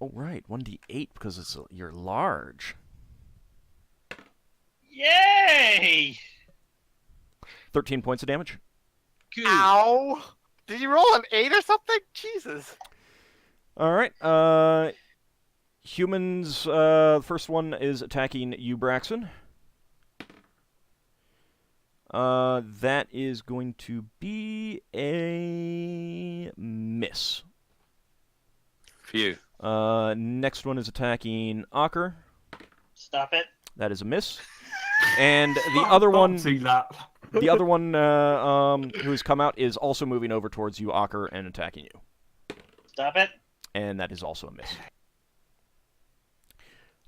A: Oh right, 1d8 because you're large.
E: Yay!
A: 13 points of damage.
B: Good.
D: Ow! Did you roll an 8 or something? Jesus.
A: All right. Humans. First one is attacking you, Braxon. That is going to be a miss.
C: Phew.
A: Next one is attacking Ockar.
E: Stop it.
A: That is a miss. And the other one,
H: see that.
A: the other one who has come out is also moving over towards you, Ockar, and attacking you.
E: Stop it.
A: And that is also a miss.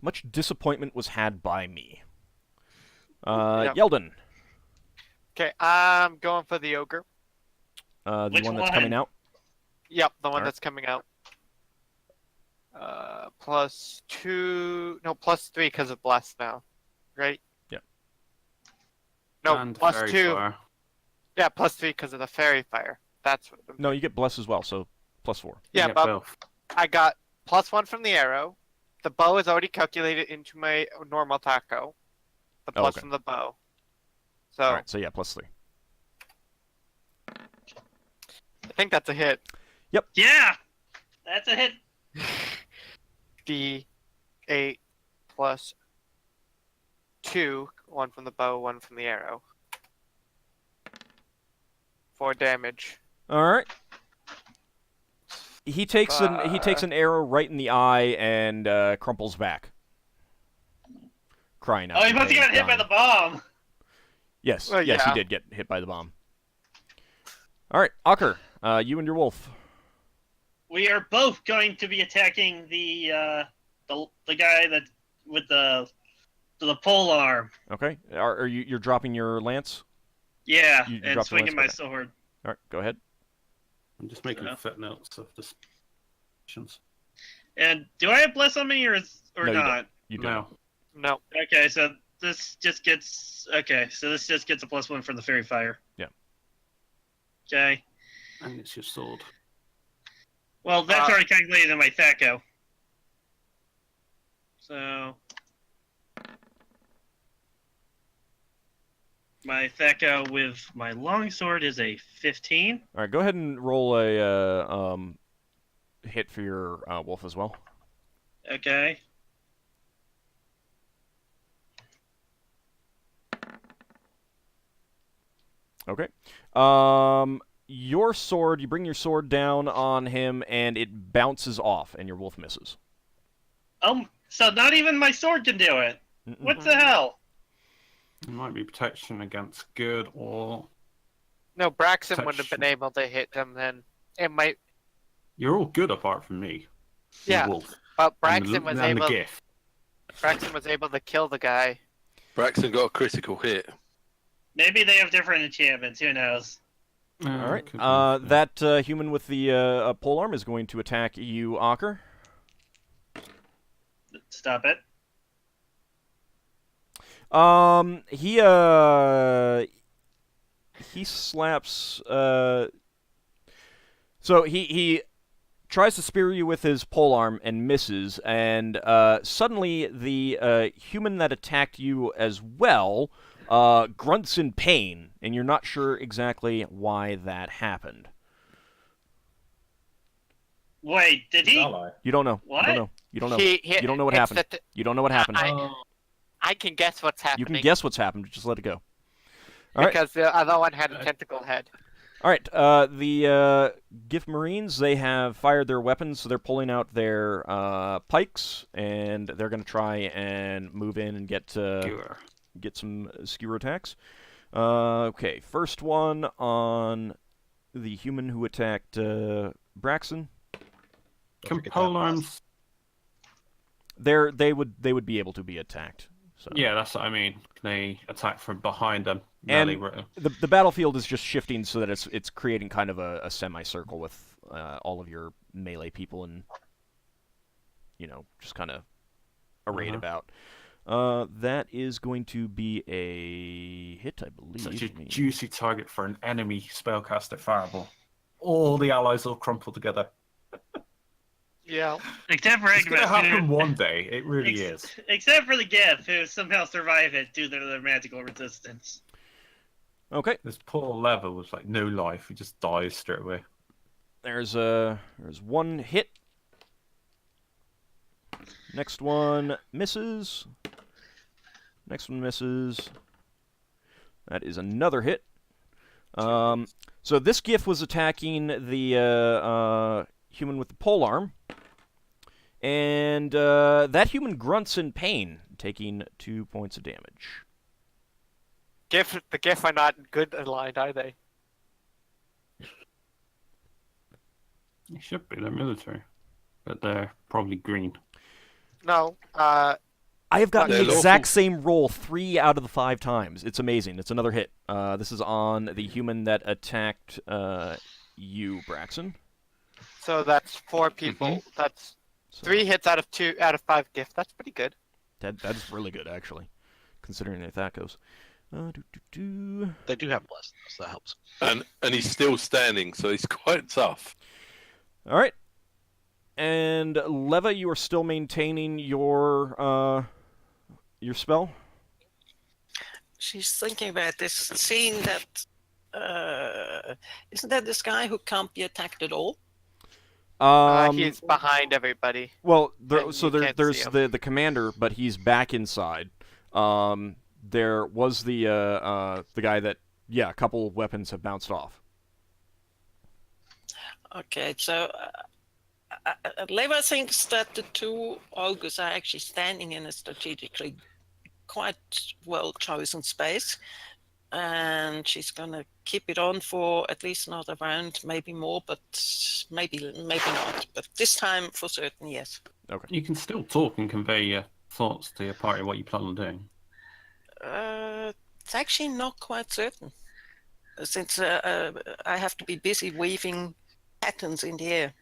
A: Much disappointment was had by me.
D: Yep.
A: Yeldan,
D: Okay, I'm going for the ogre.
A: the
E: Which
A: one that's
E: one?
A: coming out.
D: Yep, the one
A: Alright.
D: that's coming out. +2... No, +3 because of bless now. Right?
A: Yeah.
D: No,
H: And
D: +2.
H: very far.
D: Yeah, +3 because of the fairy fire. That's what...
A: No, you get bless as well, so +4.
D: Yeah,
H: You get
D: but
H: both.
D: I got +1 from the arrow. The bow is already calculated into my normal taco. The
A: Oh,
D: plus
A: okay.
D: from the bow. So,
A: All right, so yeah, +3.
D: I think that's a hit.
E: Yeah! That's a hit.
D: D8 plus 2, 1 from the bow, 1 from the arrow. 4 damage.
A: All right. He takes an arrow right in the eye and crumples back, crying out.
E: Oh, he
A: in
E: must have
A: pain,
E: got hit by
A: dying.
E: the bomb.
A: Yes,
D: Well,
A: yes,
D: yeah.
A: he did get hit by the bomb. All right, Ockar, you and your wolf.
E: We are both going to be attacking the guy that with the pole arm.
A: Okay, are you're dropping your lance?
E: Yeah,
A: You
E: and
A: dropped the
E: swinging my
A: lance,
E: sword.
A: All right, go ahead.
H: I'm just making
E: Yeah.
H: footnotes of the missions.
E: And do I have bless on me or
A: No, you
E: not?
A: You don't.
H: No.
D: No.
E: Okay, so this just gets okay. So this just gets a +1 from the fairy fire.
A: Yeah.
E: Okay.
G: And it's your sword.
E: Well, that's already calculated in my THACO. So my THACO with my longsword is a 15.
A: All right, go ahead and roll a hit for your wolf as well.
E: Okay.
A: Okay. Your sword, you bring your sword down on him, and it bounces off, and your wolf misses.
E: So not even my sword can do it. What the hell?
G: It might be protection against good or...
D: No, Braxon wouldn't have been able to hit him then. It might.
G: You're all good apart from me.
D: Yeah,
G: Wolf.
D: but
G: And
D: Braxon was
G: the
D: able.
G: Giff.
D: Braxon was able to kill the guy.
C: Braxton got a critical hit.
E: Maybe they have different enchantments. Who knows?
A: All right.
G: Could be.
A: That human with the polearm is going to attack you, Ockar.
E: Stop it.
A: He slaps. So he tries to spear you with his polearm and misses, and suddenly the human that attacked you as well grunts in pain, and you're not sure exactly why that happened.
E: Wait, did he?
A: You don't know.
E: What?
A: You don't know. You don't know.
D: He-
A: You don't know what
D: it's
A: happened.
D: that-
A: You don't know what happened.
D: I can guess what's happening.
A: You can guess what's happened. Just let it go. All right.
D: Because the other one had a tentacle head.
A: All right. The Giff Marines, they have fired their weapons, so they're pulling out their pikes, and they're going to try and move in and get some skewer attacks. Okay, first one on the human who attacked Braxon.
G: Can polearms...
A: They would be able to be attacked. So.
G: Yeah, that's what I mean. They attack from behind them.
A: And the battlefield is just shifting so that it's creating kind of a semicircle with all of your melee people and just kind of arrayed about. That is going to be a hit, I believe.
G: Such a juicy target for an enemy spellcaster fireball. All the allies all crumple together.
D: Yeah.
E: Except for
G: It's going to
E: Higgimus,
G: happen one day. It really is.
E: Except for the Giff, who somehow survive it due to their magical resistance.
A: Okay.
G: This poor lever was like no life. He just dies straight away.
A: There's one hit. Next one misses. Next one misses. That is another hit. So this Giff was attacking the human with the polearm, and that human grunts in pain, taking 2 points of damage.
D: The Giff are not good aligned, are they?
G: They should be. They're military. But they're probably green.
D: No.
A: I have gotten
C: They're
A: the exact
C: lawful.
A: same roll 3 out of the 5 times. It's amazing. It's another hit. This is on the human that attacked you, Braxon.
D: So that's 4 people. That's 3 hits out of 5 Giff. That's pretty good.
A: That is really good, actually, considering their THACOs.
B: They do have blessed, so that helps.
C: And he's still standing, so he's quite tough.
A: All right. And Leva, you are still maintaining your spell?
F: She's thinking about this, seeing that isn't that this guy who can't be attacked at all?
D: He's behind everybody.
A: Well,
D: and
A: so
D: you can't
A: there's
D: see him.
A: the commander, but he's back inside. There was the guy that, a couple of weapons have bounced off.
F: Okay, so Leva thinks that the 2 ogres are actually standing in a strategically quite well-chosen space, and she's going to keep it on for at least another round, maybe more, but maybe not. But this time, for certain, yes.
A: Okay.
G: You can still talk and convey your thoughts to your party, what you plan on doing.
F: It's actually not quite certain, since I have to be busy weaving patterns in the air.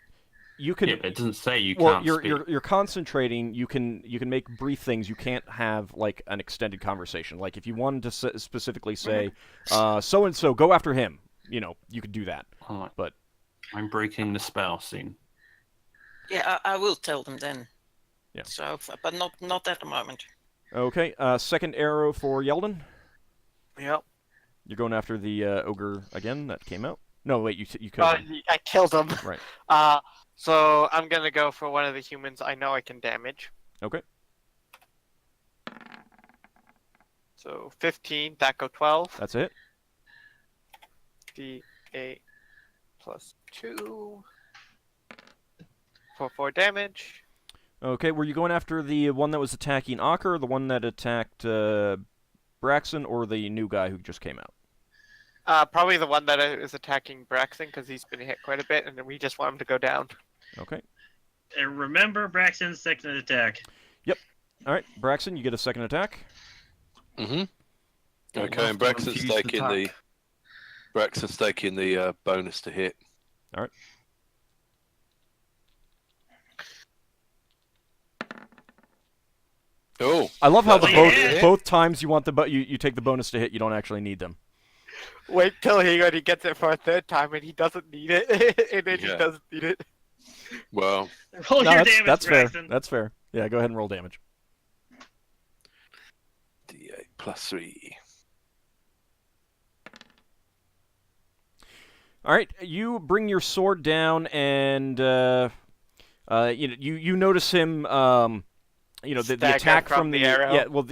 A: you can.
H: Yeah, but it doesn't say you
A: Well,
H: can't speak.
A: you're concentrating. You can make brief things. You can't have like an extended conversation. Like if you wanted to specifically say, so and so, go after him. You could do that.
H: Alright.
A: But
H: I'm breaking the spell soon.
F: Yeah, I will tell them then.
A: Yeah.
F: So, but not at the moment.
A: okay. Second arrow for Yeldan.
D: Yep.
A: You're going after the ogre again that came out. No, wait. You killed him.
D: I killed him.
A: Right.
D: So I'm gonna go for one of the humans I know I can damage.
A: Okay.
D: So 15, that go 12.
A: That's it.
D: D8 plus 2 for 4 damage.
A: Okay. Were you going after the one that was attacking Ockar, the one that attacked Braxon, or the new guy who just came out?
D: Probably the one that is attacking Braxon because he's been hit quite a bit, and we just want him to go down.
A: Okay.
E: And remember Braxton's second attack.
A: All right, Braxon, you get a second attack.
C: Mm-hmm.
H: Don't
C: Okay, and
H: have to
C: Braxton's
H: confuse
C: taking the bonus to hit.
A: All right.
C: Oh,
A: I love how
E: Well, yeah.
A: both times you want you take the bonus to hit, you don't actually need them.
D: Wait till he gets it for a third time, and he doesn't need it, and then he
C: Yeah.
D: doesn't need it.
C: well,
E: Roll
A: No,
E: your
A: that's,
E: damage,
A: that's fair.
E: Braxton.
A: That's fair. Yeah, go ahead and roll damage.
C: D8 plus 3.
A: All right, you bring your sword down, and you notice him. The
D: Stagger
A: attack
D: from the arrow?
A: Yeah, well,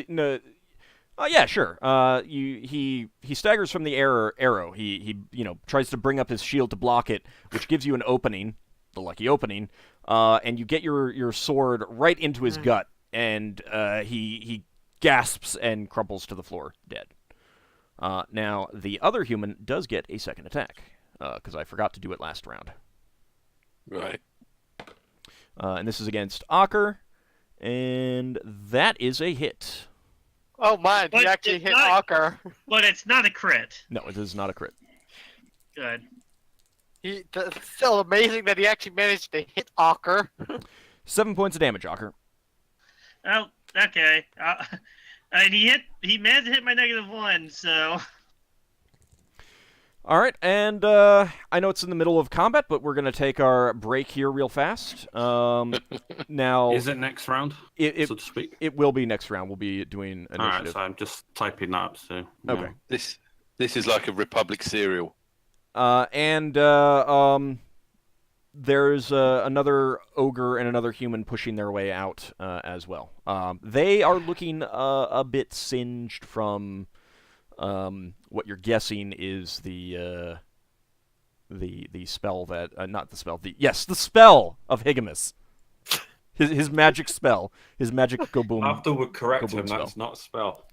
A: yeah, sure. He staggers from the arrow. He tries to bring up his shield to block it, which gives you an opening, the lucky opening, and you get your sword right into his gut, and he gasps and crumples to the floor, dead. Now the other human does get a second attack, because I forgot to do it last round.
C: Right.
A: And this is against Ockar, and that is a hit.
D: Oh man,
E: But
D: he actually
E: it's
D: hit
E: not-
D: Ockar.
E: But it's not a crit.
A: No, it is not a crit.
E: Good.
D: It's still amazing that he actually managed to hit Ockar.
A: 7 points of damage, Ockar.
E: Oh, okay. And he managed to hit my -1, so
A: All right, and I know it's in the middle of combat, but we're going to take our break here real fast. Now,
G: Is it next round, so to speak?
A: it will be next round. We'll be doing initiative.
H: Alright, so I'm just typing that up, so... yeah.
A: Okay.
C: This is like a Republic serial.
A: And there's another ogre and another human pushing their way out as well. They are looking a bit singed from what you're guessing is the spell that not the spell the spell of Higgimus. His magic spell, his magic go boom.
H: Lafdul would correct
A: Go
H: him,
A: boom
H: that's not a spell.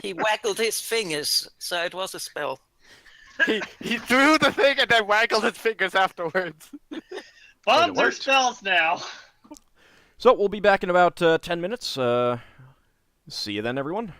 F: He waggled his fingers, so it was a spell.
D: he threw the thing and then waggled his fingers afterwards.
E: bombs are
A: worked.
E: spells now.
A: So we'll be back in about 10 minutes. See you then, everyone.